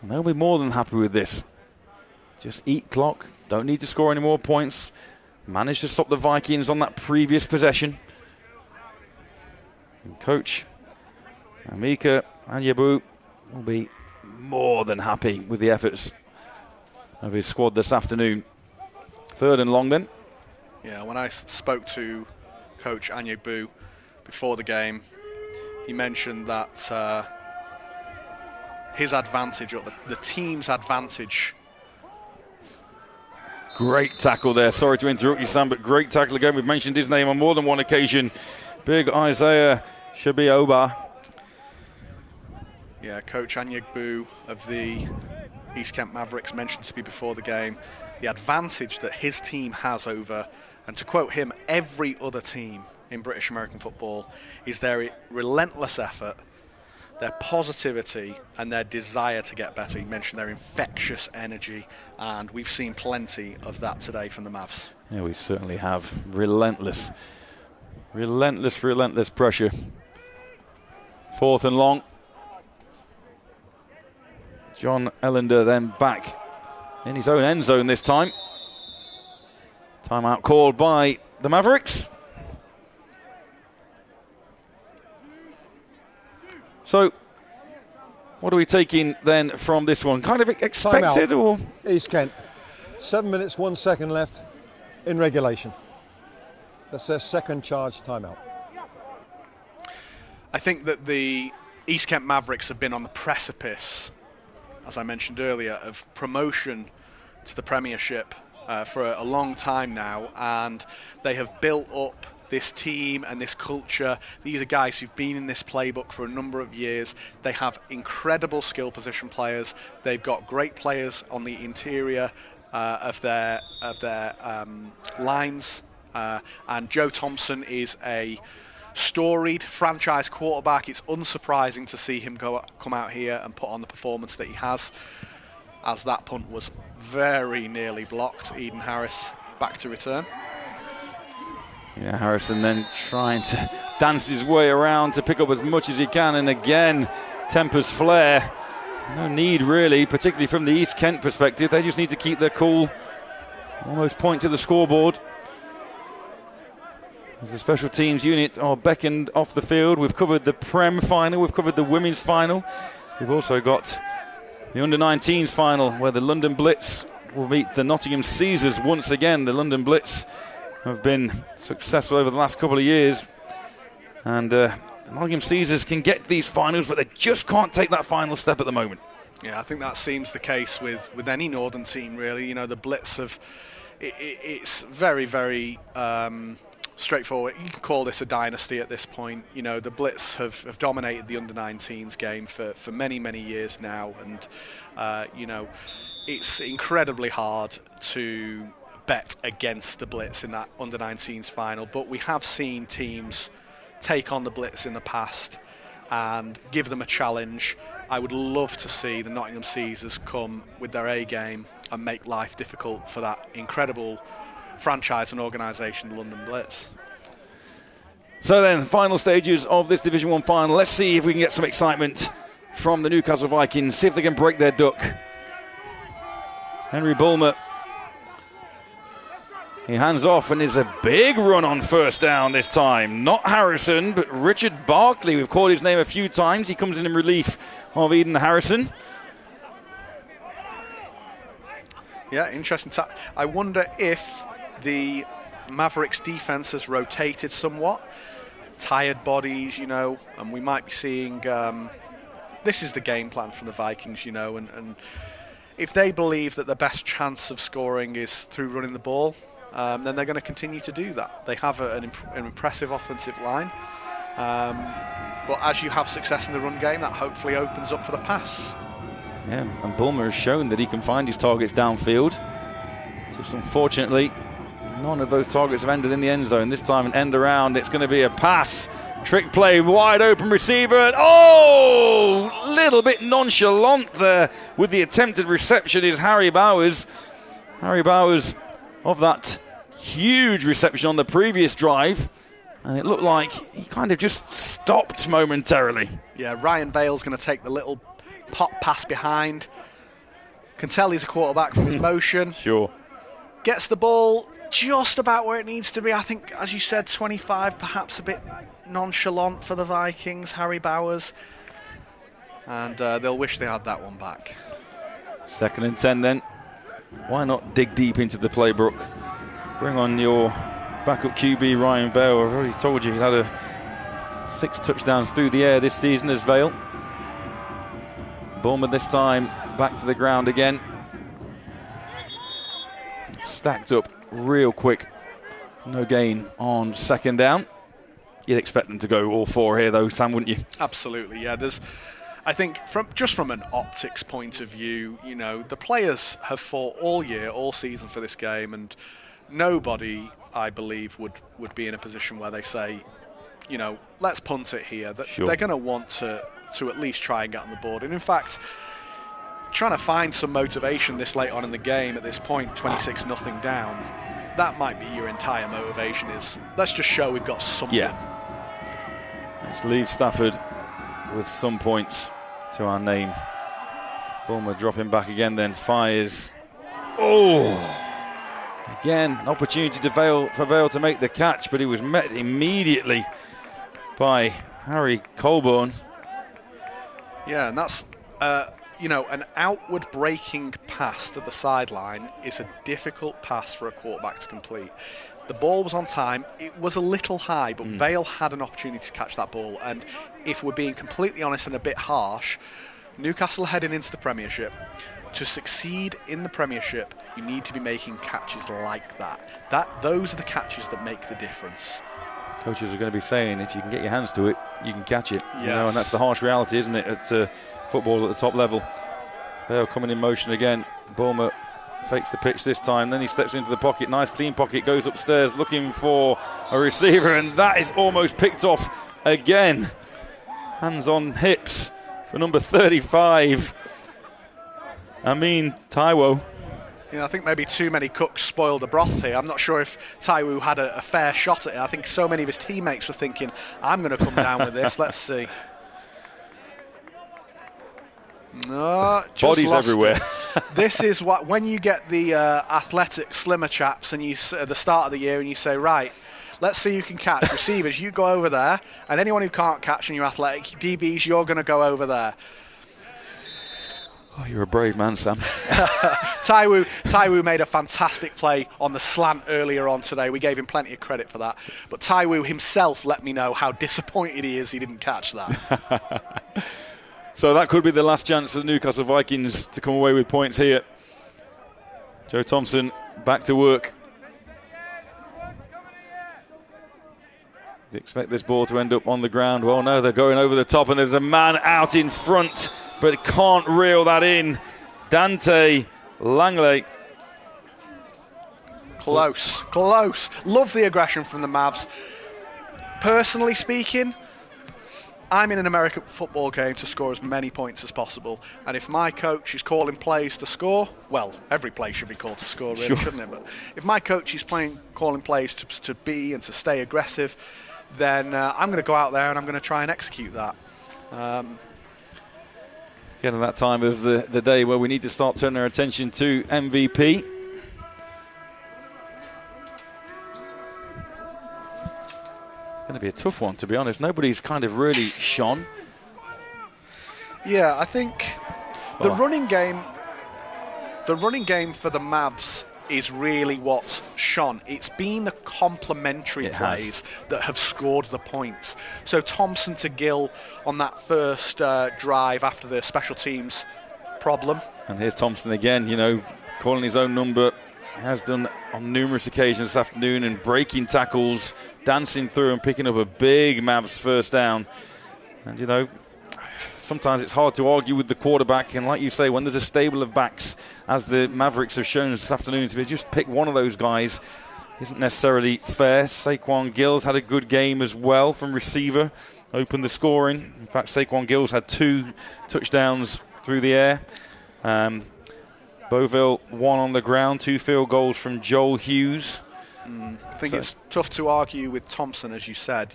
And they'll be more than happy with this. Just eat clock. Don't need to score any more points. Managed to stop the Vikings on that previous possession. And Coach Amika Anyabu will be more than happy with the efforts of his squad this afternoon. Third and long then. Yeah, when I spoke to Coach Anyabu before the game, he mentioned that his advantage, or the team's advantage. Great tackle there. Sorry to interrupt you, Sam, but great tackle again. We've mentioned his name on more than one occasion. Big Isaiah Shabioba. Yeah, Coach Anyabu of the East Kent Mavericks mentioned to me before the game the advantage that his team has over, and to quote him, every other team in British American football, is their relentless effort, their positivity, and their desire to get better. He mentioned their infectious energy, and we've seen plenty of that today from the Mavs. Yeah, we certainly have. Relentless pressure. Fourth and long. John Ellender then back in his own end zone this time. Timeout called by the Mavericks. So, what are we taking then from this one? Kind of expected, or? East Kent, 7 minutes, 1 second left in regulation. That's their second charge timeout. I think that the East Kent Mavericks have been on the precipice, as I mentioned earlier, of promotion to the Premiership for a long time now, and they have built up this team and this culture. These are guys who've been in this playbook for a number of years. They have incredible skill position players. They've got great players on the interior of their lines, and Joe Thompson is a storied franchise quarterback. It's unsurprising to see him come out here and put on the performance that he has, as that punt was very nearly blocked. Eden Harris back to return. Yeah, Harrison then trying to dance his way around to pick up as much as he can, and again tempers flare. No need really, particularly from the East Kent perspective. They just need to keep their cool, almost point to the scoreboard. As the special teams unit are beckoned off the field. We've covered the Prem final, we've covered the women's final. We've also got the under-19s final, where the London Blitz will meet the Nottingham Caesars once again. The London Blitz have been successful over the last couple of years, and the Nottingham Caesars can get these finals, but they just can't take that final step at the moment. Yeah, I think that seems the case with any Northern team, really. You know, the Blitz have... It's very, very... straightforward. You can call this a dynasty at this point. You know, the Blitz have dominated the under-19s game for many, many years now, and you know, it's incredibly hard to bet against the Blitz in that under-19s final, but we have seen teams take on the Blitz in the past and give them a challenge. I would love to see the Nottingham Caesars come with their A game make life difficult for that incredible franchise and organisation, the London Blitz. So then, final stages of this Division 1 final. Let's see if we can get some excitement from the Newcastle Vikings, see if they can break their duck. Henry Bulmer, he hands off and is a big run on first down this time. Not Harrison, but Richard Barkley. We've called his name a few times. He comes in relief of Eden Harrison. Yeah, interesting. I wonder if the Mavericks defense has rotated somewhat. Tired bodies, and we might be seeing... this is the game plan from the Vikings, and if they believe that the best chance of scoring is through running the ball, then they're going to continue to do that. They have an impressive offensive line, but as you have success in the run game, that hopefully opens up for the pass. Yeah, and Bulmer has shown that he can find his targets downfield. Just unfortunately, none of those targets have ended in the end zone. This time an end around, it's going to be a pass. Trick play, wide open receiver. And little bit nonchalant there with the attempted reception is Harry Bowers. Harry Bowers of that huge reception on the previous drive. And it looked like he kind of just stopped momentarily. Yeah, Ryan Vale's going to take the little pop pass behind. Can tell he's a quarterback from his motion. Sure. Gets the ball just about where it needs to be. I think, as you said, 25, perhaps a bit nonchalant for the Vikings, Harry Bowers. And they'll wish they had that one back. 2nd and 10 then. Why not dig deep into the playbook? Bring on your backup QB, Ryan Vale. I've already told you he's had 6 touchdowns through the air this season as Vale. Bulmer this time back to the ground again. Stacked up real quick. No gain on 2nd down. You'd expect them to go all 4 here though, Sam, wouldn't you? Absolutely, yeah. I think from an optics point of view, the players have fought all year, all season for this game, and nobody, I believe, would be in a position where they say, let's punt it here. Sure. They're going to want to at least try and get on the board. And in fact, trying to find some motivation this late on in the game at this point, 26-0 down, that might be your entire motivation is, let's just show we've got something. Yeah. Let's leave Stafford with some points to our name. Bulmer dropping back again, then fires. Again, an opportunity for Vale to make the catch, but he was met immediately by Harry Colburn. Yeah, and that's, an outward breaking pass to the sideline is a difficult pass for a quarterback to complete. The ball was on time. It was a little high, but Vale had an opportunity to catch that ball. And if we're being completely honest and a bit harsh, Newcastle heading into the Premiership, to succeed in the Premiership, you need to be making catches like that. Those are the catches that make the difference. Coaches are going to be saying, if you can get your hands to it, you can catch it. Yes. And that's the harsh reality, isn't it, at football at the top level. Vale coming in motion again. Bulmer fakes the pitch this time, then he steps into the pocket, nice clean pocket, goes upstairs looking for a receiver, and that is almost picked off again. Hands on hips for number 35, Amin Taiwo. I think maybe too many cooks spoiled the broth here. I'm not sure if Taiwo had a fair shot at it. I think so many of his teammates were thinking, I'm going to come down with this. Let's see. No, bodies everywhere. This is what, when you get the athletic, slimmer chaps and you at the start of the year and you say, right, let's see who can catch. Receivers, you go over there, and anyone who can't catch and you're athletic, DBs, you're going to go over there. Oh, you're a brave man, Sam. Taiwo made a fantastic play on the slant earlier on today. We gave him plenty of credit for that. But Taiwo himself let me know how disappointed he is he didn't catch that. So that could be the last chance for the Newcastle Vikings to come away with points here. Joe Thompson back to work. You'd expect this ball to end up on the ground. Well, no, they're going over the top, and there's a man out in front, but can't reel that in. Dante Langley. Close. Love the aggression from the Mavs. Personally speaking, I'm in an American football game to score as many points as possible, and if my coach is calling plays to score, well, every play should be called to score, really, Sure. shouldn't it? But if my coach is calling plays to be and to stay aggressive, then I'm going to go out there and I'm going to try and execute that. Getting that time of the day where we need to start turning our attention to MVP. Going to be a tough one, to be honest. Nobody's kind of really shone. Yeah, I think the running game for the Mavs is really what's shone. It's been the complementary plays that have scored the points. So Thompson to Gill on that first drive after the special teams problem. And here's Thompson again, calling his own number. Has done on numerous occasions this afternoon, and breaking tackles, dancing through and picking up a big Mavs first down. And sometimes it's hard to argue with the quarterback, and like you say, when there's a stable of backs, as the Mavericks have shown this afternoon, to be just pick one of those guys isn't necessarily fair. Saquon Gills had a good game as well from receiver, opened the scoring. In fact, Saquon Gills had 2 touchdowns through the air. Beauville 1 on the ground, 2 field goals from Joel Hughes. I think it's tough to argue with Thompson, as you said.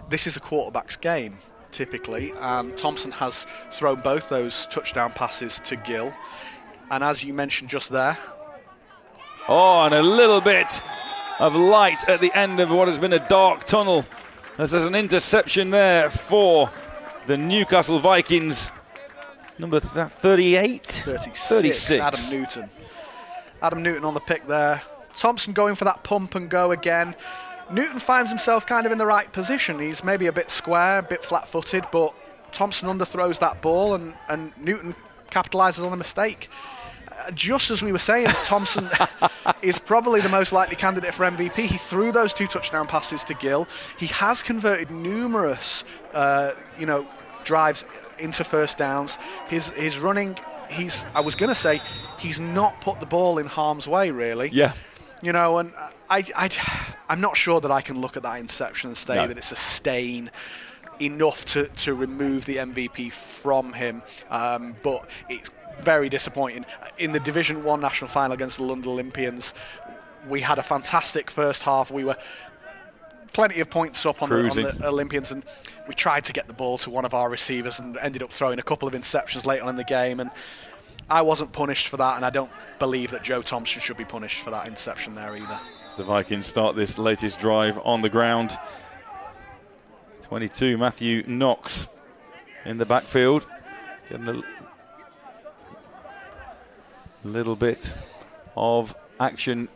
This is a quarterback's game, typically, and Thompson has thrown both those touchdown passes to Gill. And as you mentioned just there... and a little bit of light at the end of what has been a dark tunnel, as there's an interception there for the Newcastle Vikings. Number 38? 36. Adam Newton on the pick there. Thompson going for that pump and go again. Newton finds himself kind of in the right position. He's maybe a bit square, a bit flat-footed, but Thompson underthrows that ball and Newton capitalises on a mistake. Just as we were saying, Thompson is probably the most likely candidate for MVP. He threw those 2 touchdown passes to Gill. He has converted numerous, drives into first downs. His running, I was going to say, he's not put the ball in harm's way, really. Yeah. And I'm not sure that I can look at that interception and say that it's a stain enough to remove the MVP from him. But it's very disappointing. In the Division 1 national final against the London Olympians, we had a fantastic first half. We were plenty of points up on the Olympians, and we tried to get the ball to one of our receivers and ended up throwing a couple of interceptions late on in the game, and I wasn't punished for that, and I don't believe that Joe Thompson should be punished for that interception there either. As the Vikings start this latest drive on the ground, 22, Matthew Knox in the backfield, getting a little bit of action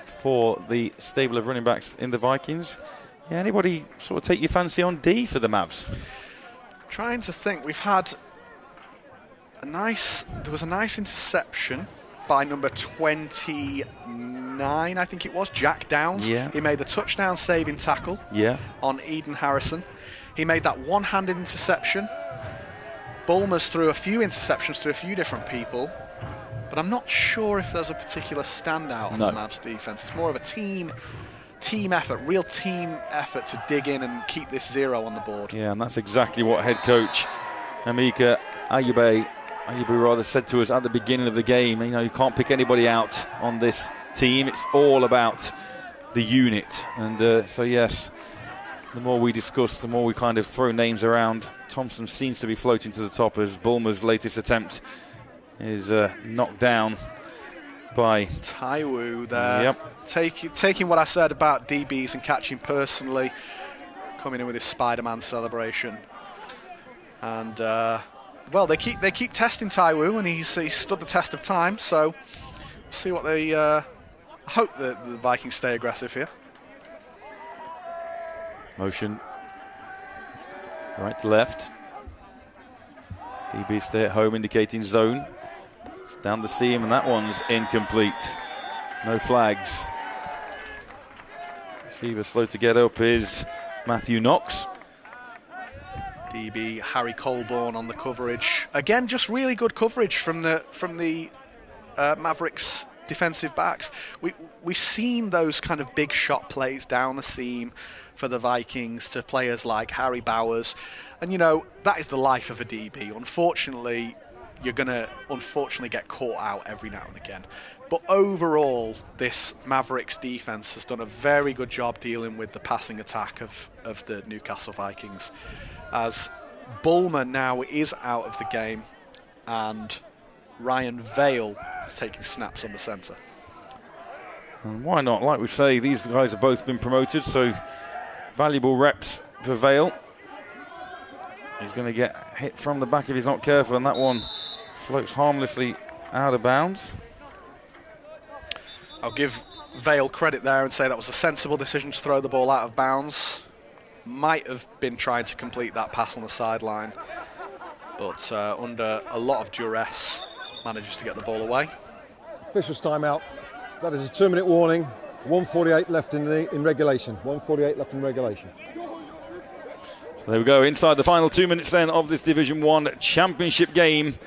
for the stable of running backs in the Vikings. Yeah, anybody sort of take your fancy on D for the Mavs? Trying to think. We've had there was a nice interception by number 29, I think it was, Jack Downs. Yeah. He made the touchdown saving tackle on Eden Harrison. He made that one-handed interception. Bulmer's threw a few interceptions to a few different people, but I'm not sure if there's a particular standout on the Mavs defense. It's more of a team effort, real team effort to dig in and keep this 0 on the board. Yeah, and that's exactly what head coach Emeka Ayube said to us at the beginning of the game. You can't pick anybody out on this team. It's all about the unit. And so, yes, the more we discuss, the more we kind of throw names around. Thompson seems to be floating to the top as Bulmer's latest attempt is knocked down by Taiwo there. Yep. Taking what I said about DBs and catching personally, coming in with his Spider-Man celebration. And they keep testing Taiwo, and he's stood the test of time. So we'll see what they. I hope that the Vikings stay aggressive here. Motion right to left. DB stay at home, indicating zone. It's down the seam, and that one's incomplete. No flags. Receiver slow to get up is Matthew Knox. DB Harry Colborne on the coverage. Again, just really good coverage from the Mavericks defensive backs. we've seen those kind of big shot plays down the seam for the Vikings to players like Harry Bowers. And, that is the life of a DB. Unfortunately, you're going to get caught out every now and again. But overall, this Mavericks defense has done a very good job dealing with the passing attack of the Newcastle Vikings, as Bulmer now is out of the game and Ryan Vale is taking snaps on the centre. And why not? Like we say, these guys have both been promoted, so valuable reps for Vale. He's going to get hit from the back if he's not careful, and that one floats harmlessly out of bounds. I'll give Vale credit there and say that was a sensible decision to throw the ball out of bounds. Might have been trying to complete that pass on the sideline, but under a lot of duress, manages to get the ball away. Officials timeout. That is a 2-minute warning. 1:48 left in regulation. 1:48 left in regulation. So there we go. Inside the final 2 minutes then of this Division 1 Championship game.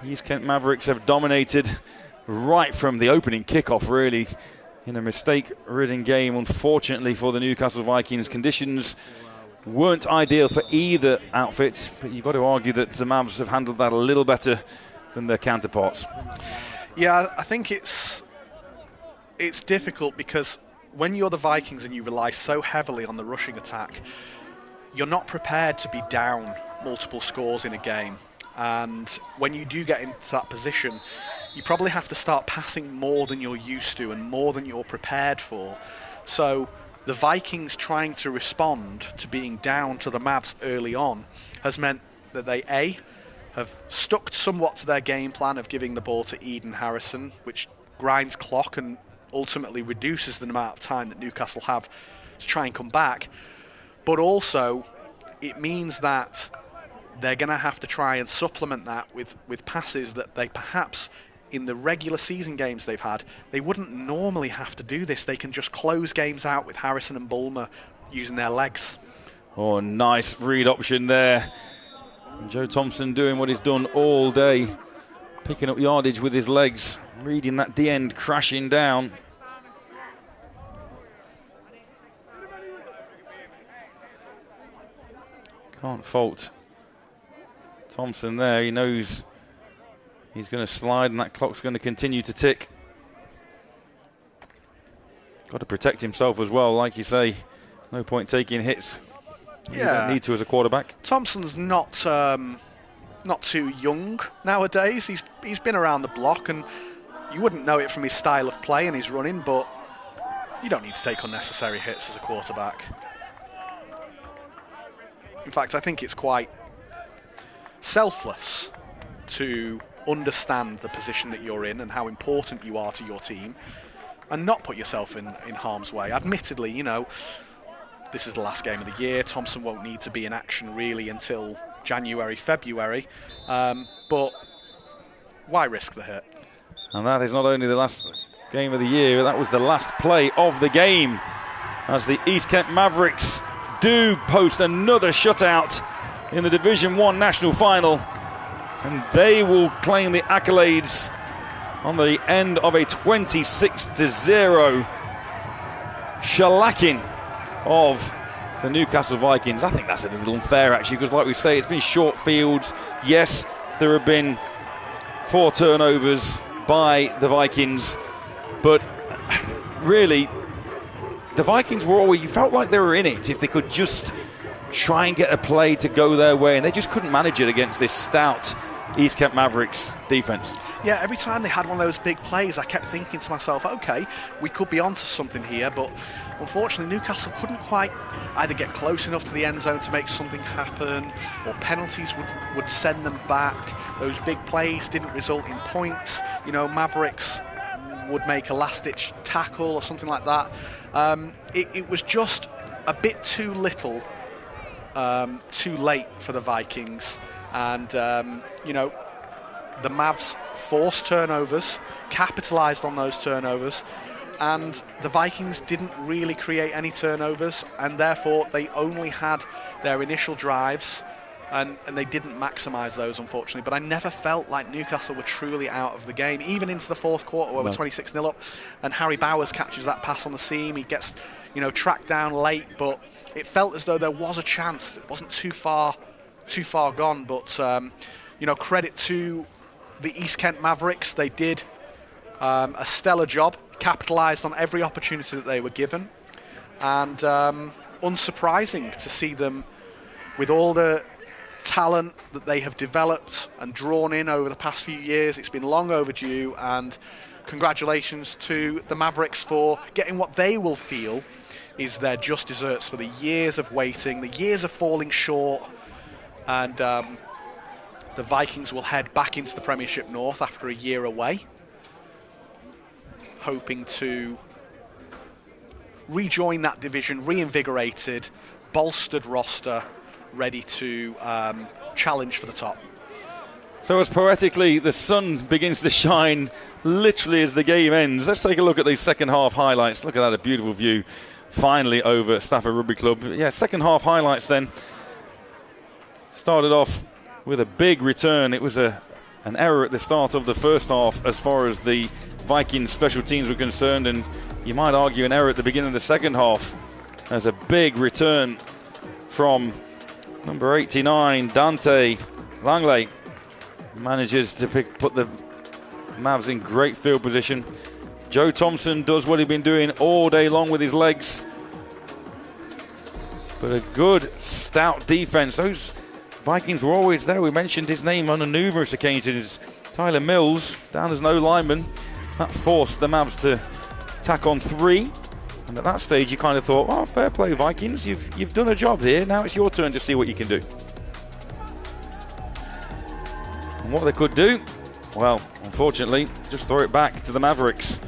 East Kent Mavericks have dominated right from the opening kickoff, really, in a mistake-ridden game. Unfortunately for the Newcastle Vikings, conditions weren't ideal for either outfit, but you've got to argue that the Mavs have handled that a little better than their counterparts. Yeah, I think it's difficult because when you're the Vikings and you rely so heavily on the rushing attack, you're not prepared to be down multiple scores in a game. And when you do get into that position, you probably have to start passing more than you're used to and more than you're prepared for. So the Vikings trying to respond to being down to the Mavs early on has meant that they, A, have stuck somewhat to their game plan of giving the ball to Eden Harrison, which grinds clock and ultimately reduces the amount of time that Newcastle have to try and come back. But also, it means that they're going to have to try and supplement that with passes that they perhaps, in the regular season games they've had, they wouldn't normally have to do this. They can just close games out with Harrison and Bulmer using their legs. Oh, nice read option there. And Joe Thompson doing what he's done all day, picking up yardage with his legs, reading that D-end crashing down. Can't fault Thompson there. He knows he's going to slide and that clock's going to continue to tick. Got to protect himself as well, like you say. No point taking hits. You don't need to as a quarterback. Thompson's not too young nowadays. He's been around the block, and you wouldn't know it from his style of play and his running, but you don't need to take unnecessary hits as a quarterback. In fact, I think it's quite selfless to understand the position that you're in and how important you are to your team and not put yourself in harm's way. Admittedly, this is the last game of the year. Thompson won't need to be in action really until January, February. But why risk the hit? And that is not only the last game of the year, but that was the last play of the game, as the East Kent Mavericks do post another shutout in the Division 1 National Final, and they will claim the accolades on the end of a 26-0 shellacking of the Newcastle Vikings. I think that's a little unfair, actually, because like we say, it's been short fields. Yes, there have been 4 turnovers by the Vikings, but really, the Vikings were always, you felt like they were in it if they could just try and get a play to go their way, and they just couldn't manage it against this stout East Kent Mavericks defense. Yeah, every time they had one of those big plays, I kept thinking to myself, okay, we could be onto something here, but unfortunately Newcastle couldn't quite either get close enough to the end zone to make something happen, or penalties would send them back. Those big plays didn't result in points. Mavericks would make a last-ditch tackle or something like that. It was just a bit too little, too late for the Vikings. And, the Mavs forced turnovers, capitalised on those turnovers, and the Vikings didn't really create any turnovers, and therefore they only had their initial drives and they didn't maximise those, unfortunately. But I never felt like Newcastle were truly out of the game, even into the fourth quarter where we're 26-0 up, and Harry Bowers catches that pass on the seam. He gets, tracked down late, but it felt as though there was a chance. It wasn't too far gone. But credit to the East Kent Mavericks. They did a stellar job, capitalised on every opportunity that they were given, and unsurprising to see them with all the talent that they have developed and drawn in over the past few years. It's been long overdue, and congratulations to the Mavericks for getting what they will feel is their just desserts for the years of waiting, the years of falling short, and the Vikings will head back into the Premiership North after a year away, hoping to rejoin that division, reinvigorated, bolstered roster, ready to challenge for the top. So as poetically the sun begins to shine literally as the game ends, let's take a look at these second half highlights. Look at that, a beautiful view finally over Stafford Rugby Club. Yeah, second half highlights then. Started off with a big return. It was an error at the start of the first half as far as the Vikings special teams were concerned, and you might argue an error at the beginning of the second half. There's a big return from number 89, Dante Langley. Manages to put the Mavs in great field position. Joe Thompson does what he's been doing all day long with his legs. But a good, stout defense. Those Vikings were always there. We mentioned his name on numerous occasions. Tyler Mills, down as no lineman. That forced the Mavs to tack on 3. And at that stage, you kind of thought, oh, fair play, Vikings. You've done a job here. Now it's your turn to see what you can do. And what they could do, well, unfortunately, just throw it back to the Mavericks.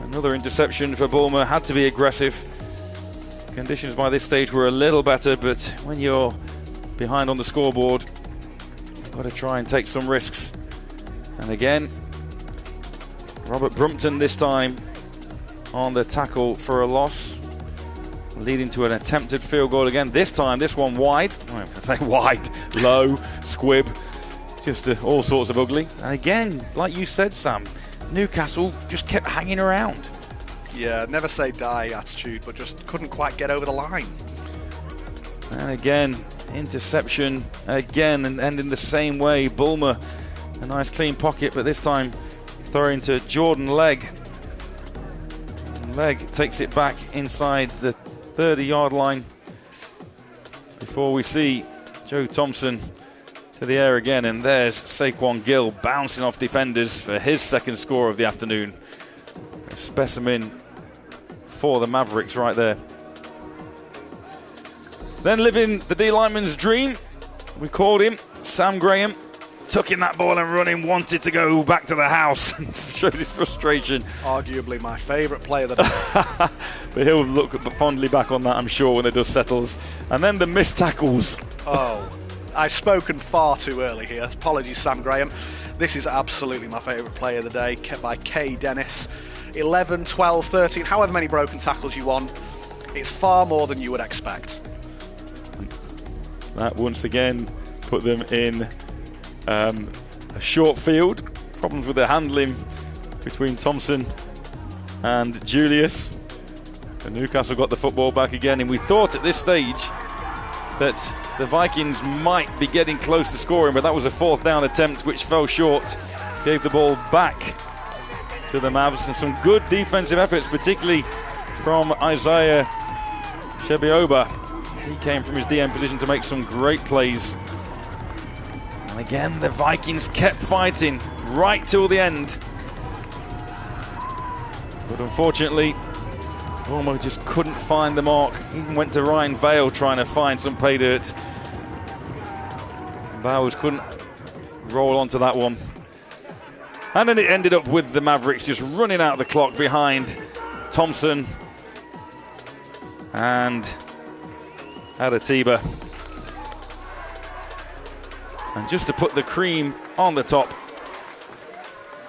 Another interception for Bulmer. Had to be aggressive. Conditions by this stage were a little better, but when you're behind on the scoreboard, you've got to try and take some risks. And again, Robert Brumpton this time on the tackle for a loss, leading to an attempted field goal again. This time, this one wide. I say wide, low, squib. Just all sorts of ugly. And again, like you said, Sam, Newcastle just kept hanging around. Yeah, never say die attitude, but just couldn't quite get over the line. And again, interception again, and ending the same way. Bulmer, a nice clean pocket, but this time throwing to Jordan Legg. Legg takes it back inside the 30-yard line before we see Joe Thompson to the air again, and there's Saquon Gill bouncing off defenders for his second score of the afternoon. A specimen for the Mavericks right there. Then living the D lineman's dream, we called him Sam Graham. Took in that ball and running, wanted to go back to the house, showed his frustration. Arguably my favourite player of the day. But he'll look fondly back on that, I'm sure, when the dust settles. And then the missed tackles. Oh, I've spoken far too early here. Apologies, Sam Graham. This is absolutely my favourite player of the day, kept by Kay Dennis. 11, 12, 13, however many broken tackles you want. It's far more than you would expect. That once again put them in a short field. Problems with the handling between Thompson and Julius. So Newcastle got the football back again, and we thought at this stage that the Vikings might be getting close to scoring, but that was a fourth down attempt which fell short. Gave the ball back to the Mavs, and some good defensive efforts, particularly from Isaiah Shebioba. He came from his DM position to make some great plays. And again, the Vikings kept fighting right till the end. But unfortunately, Bulmer just couldn't find the mark. Even went to Ryan Vale trying to find some pay dirt. Bowers couldn't roll onto that one. And then it ended up with the Mavericks just running out the clock behind Thompson and Adetiba. And just to put the cream on the top,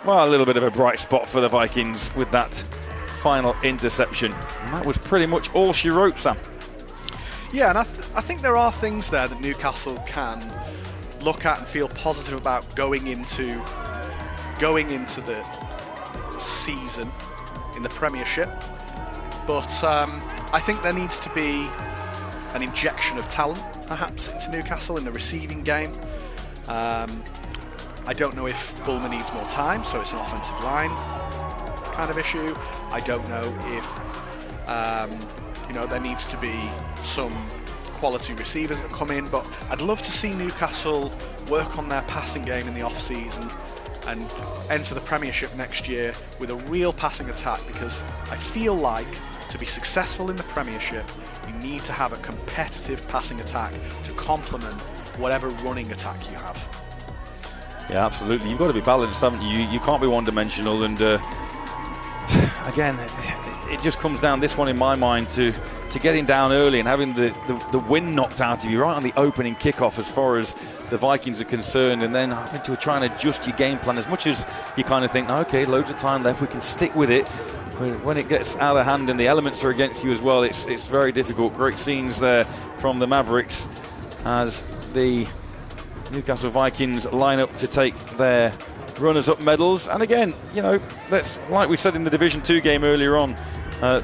well, a little bit of a bright spot for the Vikings with that final interception. And that was pretty much all she wrote, Sam. Yeah, and I think there are things there that Newcastle can look at and feel positive about going into the season in the Premiership. But I think there needs to be an injection of talent, perhaps, into Newcastle in the receiving game. I don't know if Bulmer needs more time, so it's an offensive line kind of issue. I don't know if there needs to be some quality receivers that come in, but I'd love to see Newcastle work on their passing game in the off-season and enter the Premiership next year with a real passing attack, because I feel like to be successful in the Premiership, you need to have a competitive passing attack to complement whatever running attack you have. Yeah, absolutely. You've got to be balanced, haven't you? You can't be one-dimensional, and again, it just comes down, this one in my mind, to getting down early and having the wind knocked out of you right on the opening kickoff as far as the Vikings are concerned, and then having to try and adjust your game plan as much as you kind of think, okay, loads of time left, we can stick with it. But when it gets out of hand and the elements are against you as well, it's very difficult. Great scenes there from the Mavericks as the Newcastle Vikings line up to take their runners-up medals. And again, that's like we said in the Division 2 game earlier on,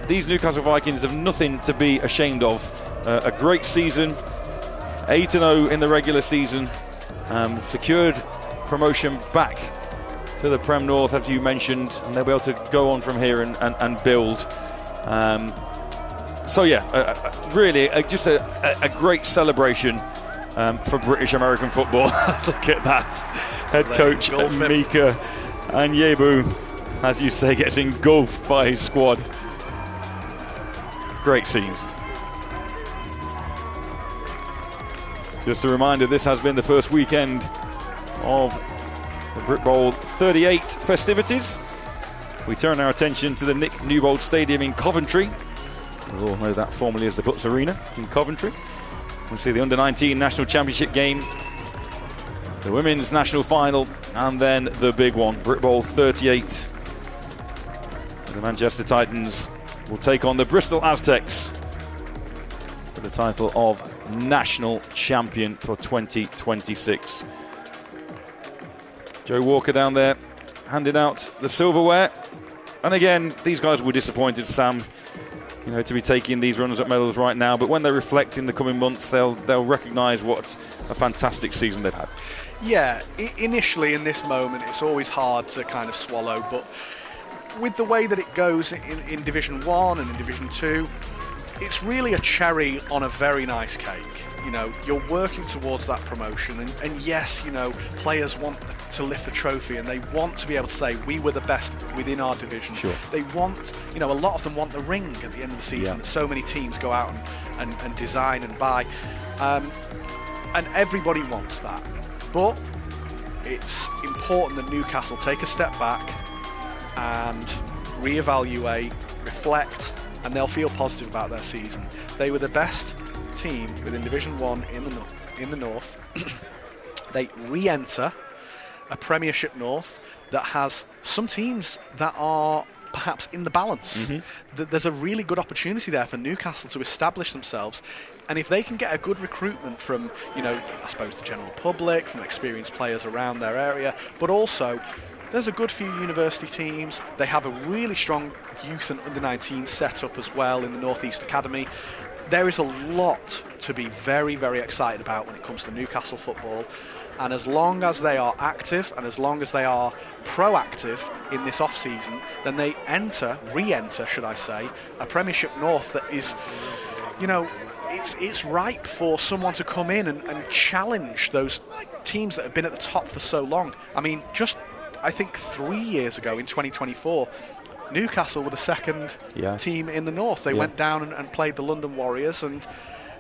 these Newcastle Vikings have nothing to be ashamed of. A great season, 8-0 in the regular season, secured promotion back to the Prem North, as you mentioned, and they'll be able to go on from here and build. Really, just a great celebration for British American football. Look at that. Head coach Mika Anyebu, as you say, gets engulfed by his squad. Great scenes. Just a reminder, this has been the first weekend of the Brit Bowl 38 festivities. We turn our attention to the Nick Newbold Stadium in Coventry. We all know that formerly as the Butts Arena in Coventry. We'll see the Under-19 National Championship game, the Women's National Final, and then the big one, Brit Bowl 38. The Manchester Titans will take on the Bristol Aztecs for the title of National Champion for 2026. Joe Walker down there handing out the silverware. And again, these guys were disappointed, Sam, to be taking these runners-up medals right now. But when they reflect in the coming months, they'll recognise what a fantastic season they've had. Yeah, initially in this moment, it's always hard to kind of swallow. But with the way that it goes in Division 1 and in Division 2, it's really a cherry on a very nice cake. You're working towards that promotion, and yes, players want to lift the trophy, and they want to be able to say we were the best within our division. Sure. They want, a lot of them want the ring at the end of the season that so many teams go out and design and buy, and everybody wants that. But it's important that Newcastle take a step back and reevaluate, reflect, and they'll feel positive about their season. They were the best team within Division 1 in the North. They re-enter a Premiership North that has some teams that are perhaps in the balance. Mm-hmm. There's a really good opportunity there for Newcastle to establish themselves, and if they can get a good recruitment from, I suppose the general public, from experienced players around their area, but also there's a good few university teams. They have a really strong youth and under-19 setup as well in the North East Academy. There is a lot to be very, very excited about when it comes to Newcastle football. And as long as they are active and as long as they are proactive in this off-season, then they re-enter, should I say, a Premiership North that is, it's ripe for someone to come in and challenge those teams that have been at the top for so long. I mean, I think 3 years ago in 2024, Newcastle were the second team in the North. They went down and played the London Warriors, and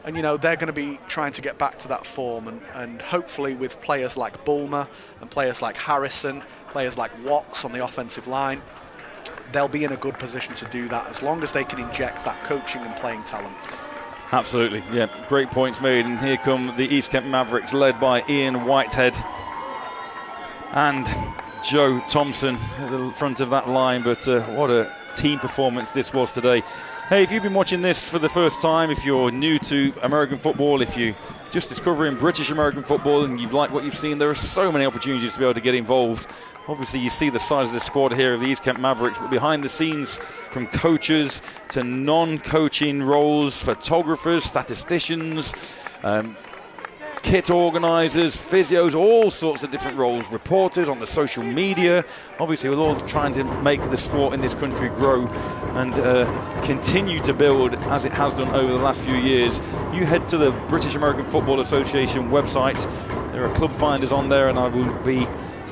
they're going to be trying to get back to that form, and hopefully with players like Bulmer and players like Harrison, players like Watts on the offensive line, they'll be in a good position to do that as long as they can inject that coaching and playing talent. Absolutely, yeah, great points made. And here come the East Kent Mavericks, led by Ian Whitehead and Joe Thompson at the front of that line. But what a team performance this was today. Hey, if you've been watching this for the first time, if you're new to American football, if you're just discovering British American football and you've liked what you've seen, there are so many opportunities to be able to get involved. Obviously, you see the size of the squad here of the East Kent Mavericks, but behind the scenes, from coaches to non-coaching roles, photographers, statisticians, kit organisers, physios, all sorts of different roles, reporters on the social media. Obviously, we're all trying to make the sport in this country grow and continue to build as it has done over the last few years. You head to the British American Football Association website. There are club finders on there, and I will be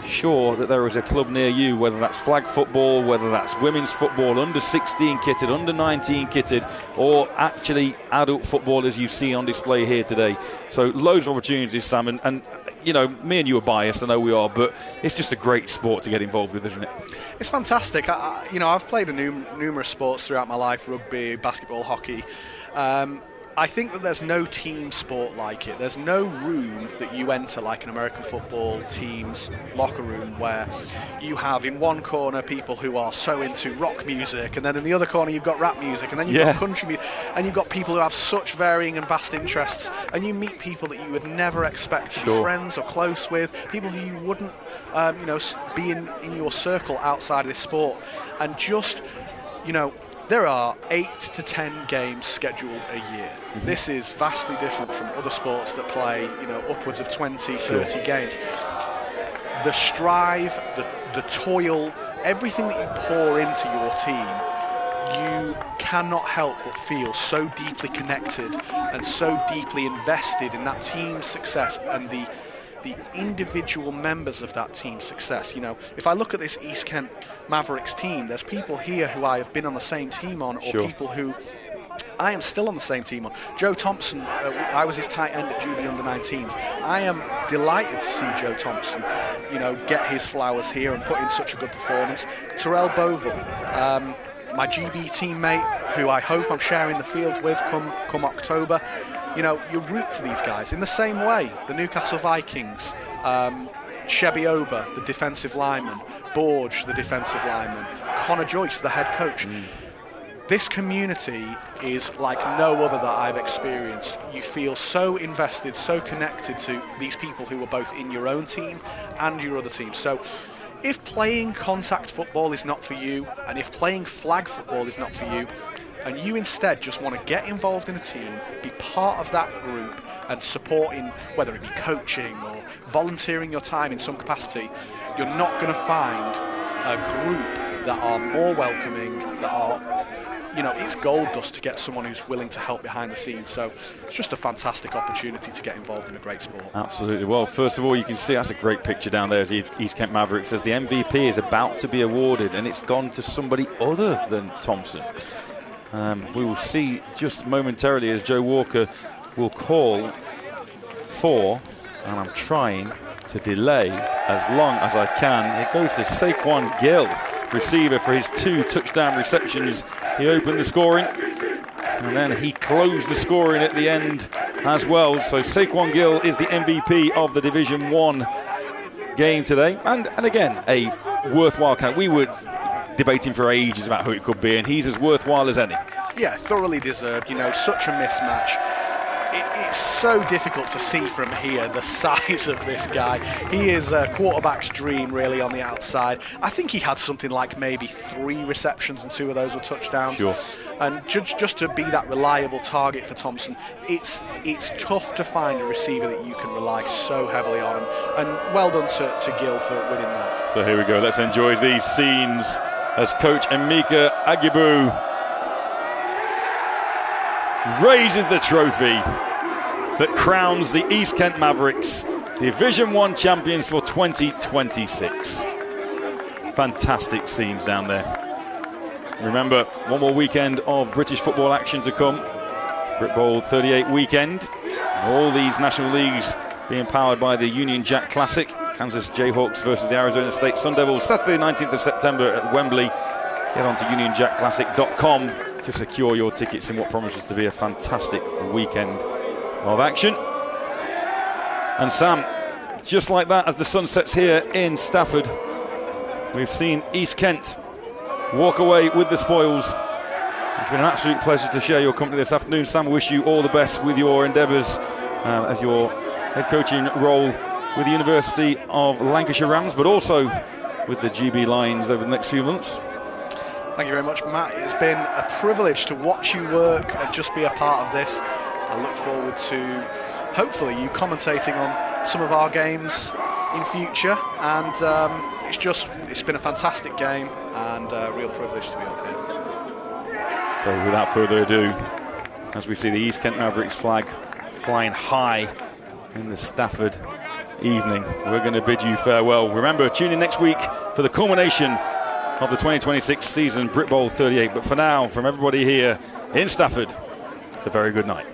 sure that there is a club near you, whether that's flag football, whether that's women's football, under 16 kitted, under 19 kitted, or actually adult football as you see on display here today. So loads of opportunities, Sam, and you know, me and you are biased, I know we are, but it's just a great sport to get involved with, isn't it? It's fantastic. I've played numerous sports throughout my life: rugby, basketball, hockey. I think that there's no team sport like it. There's no room that you enter like an American football team's locker room where you have in one corner people who are so into rock music, and then in the other corner you've got rap music, and then you've got country music, and you've got people who have such varying and vast interests, and you meet people that you would never expect to be friends or close with, people who you wouldn't be in your circle outside of this sport. And just, there are 8 to 10 games scheduled a year. Mm-hmm. This is vastly different from other sports that play, upwards of 20, 30 games. The strive, the toil, everything that you pour into your team, you cannot help but feel so deeply connected and so deeply invested in that team's success and the individual members of that team's success. If I look at this East Kent Mavericks team, there's people here who I have been on the same team on, or people who I am still on the same team on. Joe Thompson, I was his tight end at GB Under-19s. I am delighted to see Joe Thompson, get his flowers here and put in such a good performance. Terrell Bovell, my GB teammate, who I hope I'm sharing the field with come October. You root for these guys in the same way. The Newcastle Vikings, Shebby Oba, the defensive lineman, Borge, the defensive lineman, Connor Joyce, the head coach. This community is like no other that I've experienced. You feel so invested, so connected to these people who are both in your own team and your other team. So if playing contact football is not for you, and if playing flag football is not for you, and you instead just want to get involved in a team, be part of that group and supporting, whether it be coaching or volunteering your time in some capacity, you're not going to find a group that are more welcoming, that are, it's gold dust to get someone who's willing to help behind the scenes. So it's just a fantastic opportunity to get involved in a great sport. Absolutely. Well, first of all, you can see that's a great picture down there as East Kent Mavericks as the MVP is about to be awarded, and it's gone to somebody other than Thompson. We will see just momentarily as Joe Walker will call for, and I'm trying to delay as long as I can. It goes to Saquon Gill, receiver, for his 2 touchdown receptions. He opened the scoring, and then he closed the scoring at the end as well. So Saquon Gill is the MVP of the Division 1 game today. And again, a worthwhile count. We would debating for ages about who it could be, and he's as worthwhile as any. Yeah, thoroughly deserved. Such a mismatch. It's so difficult to see from here the size of this guy. He is a quarterback's dream, really, on the outside. I think he had something like maybe 3 receptions, and 2 of those were touchdowns. Sure. And just to be that reliable target for Thompson, it's tough to find a receiver that you can rely so heavily on. And well done to Gill for winning that. So here we go. Let's enjoy these scenes as Coach Emeka Agibu raises the trophy that crowns the East Kent Mavericks Division 1 champions for 2026. Fantastic scenes down there. Remember, one more weekend of British football action to come. Brit Bowl 38 weekend. And all these national leagues being powered by the Union Jack Classic. Kansas Jayhawks versus the Arizona State Sun Devils, Saturday 19th of September at Wembley. Get on to unionjackclassic.com to secure your tickets in what promises to be a fantastic weekend of action. And Sam, just like that, as the sun sets here in Stafford, we've seen East Kent walk away with the spoils. It's been an absolute pleasure to share your company this afternoon, Sam. I wish you all the best with your endeavours as your head coaching role with the University of Lancashire Rams, but also with the GB Lions over the next few months. Thank you very much, Matt. It's been a privilege to watch you work and just be a part of this. I look forward to hopefully you commentating on some of our games in future, and it's been a fantastic game and a real privilege to be up here. So without further ado, as we see the East Kent Mavericks flag flying high in the Stafford evening, we're going to bid you farewell. Remember, tune in next week for the culmination of the 2026 season, Brit Bowl 38. But for now, from everybody here in Stafford, it's a very good night.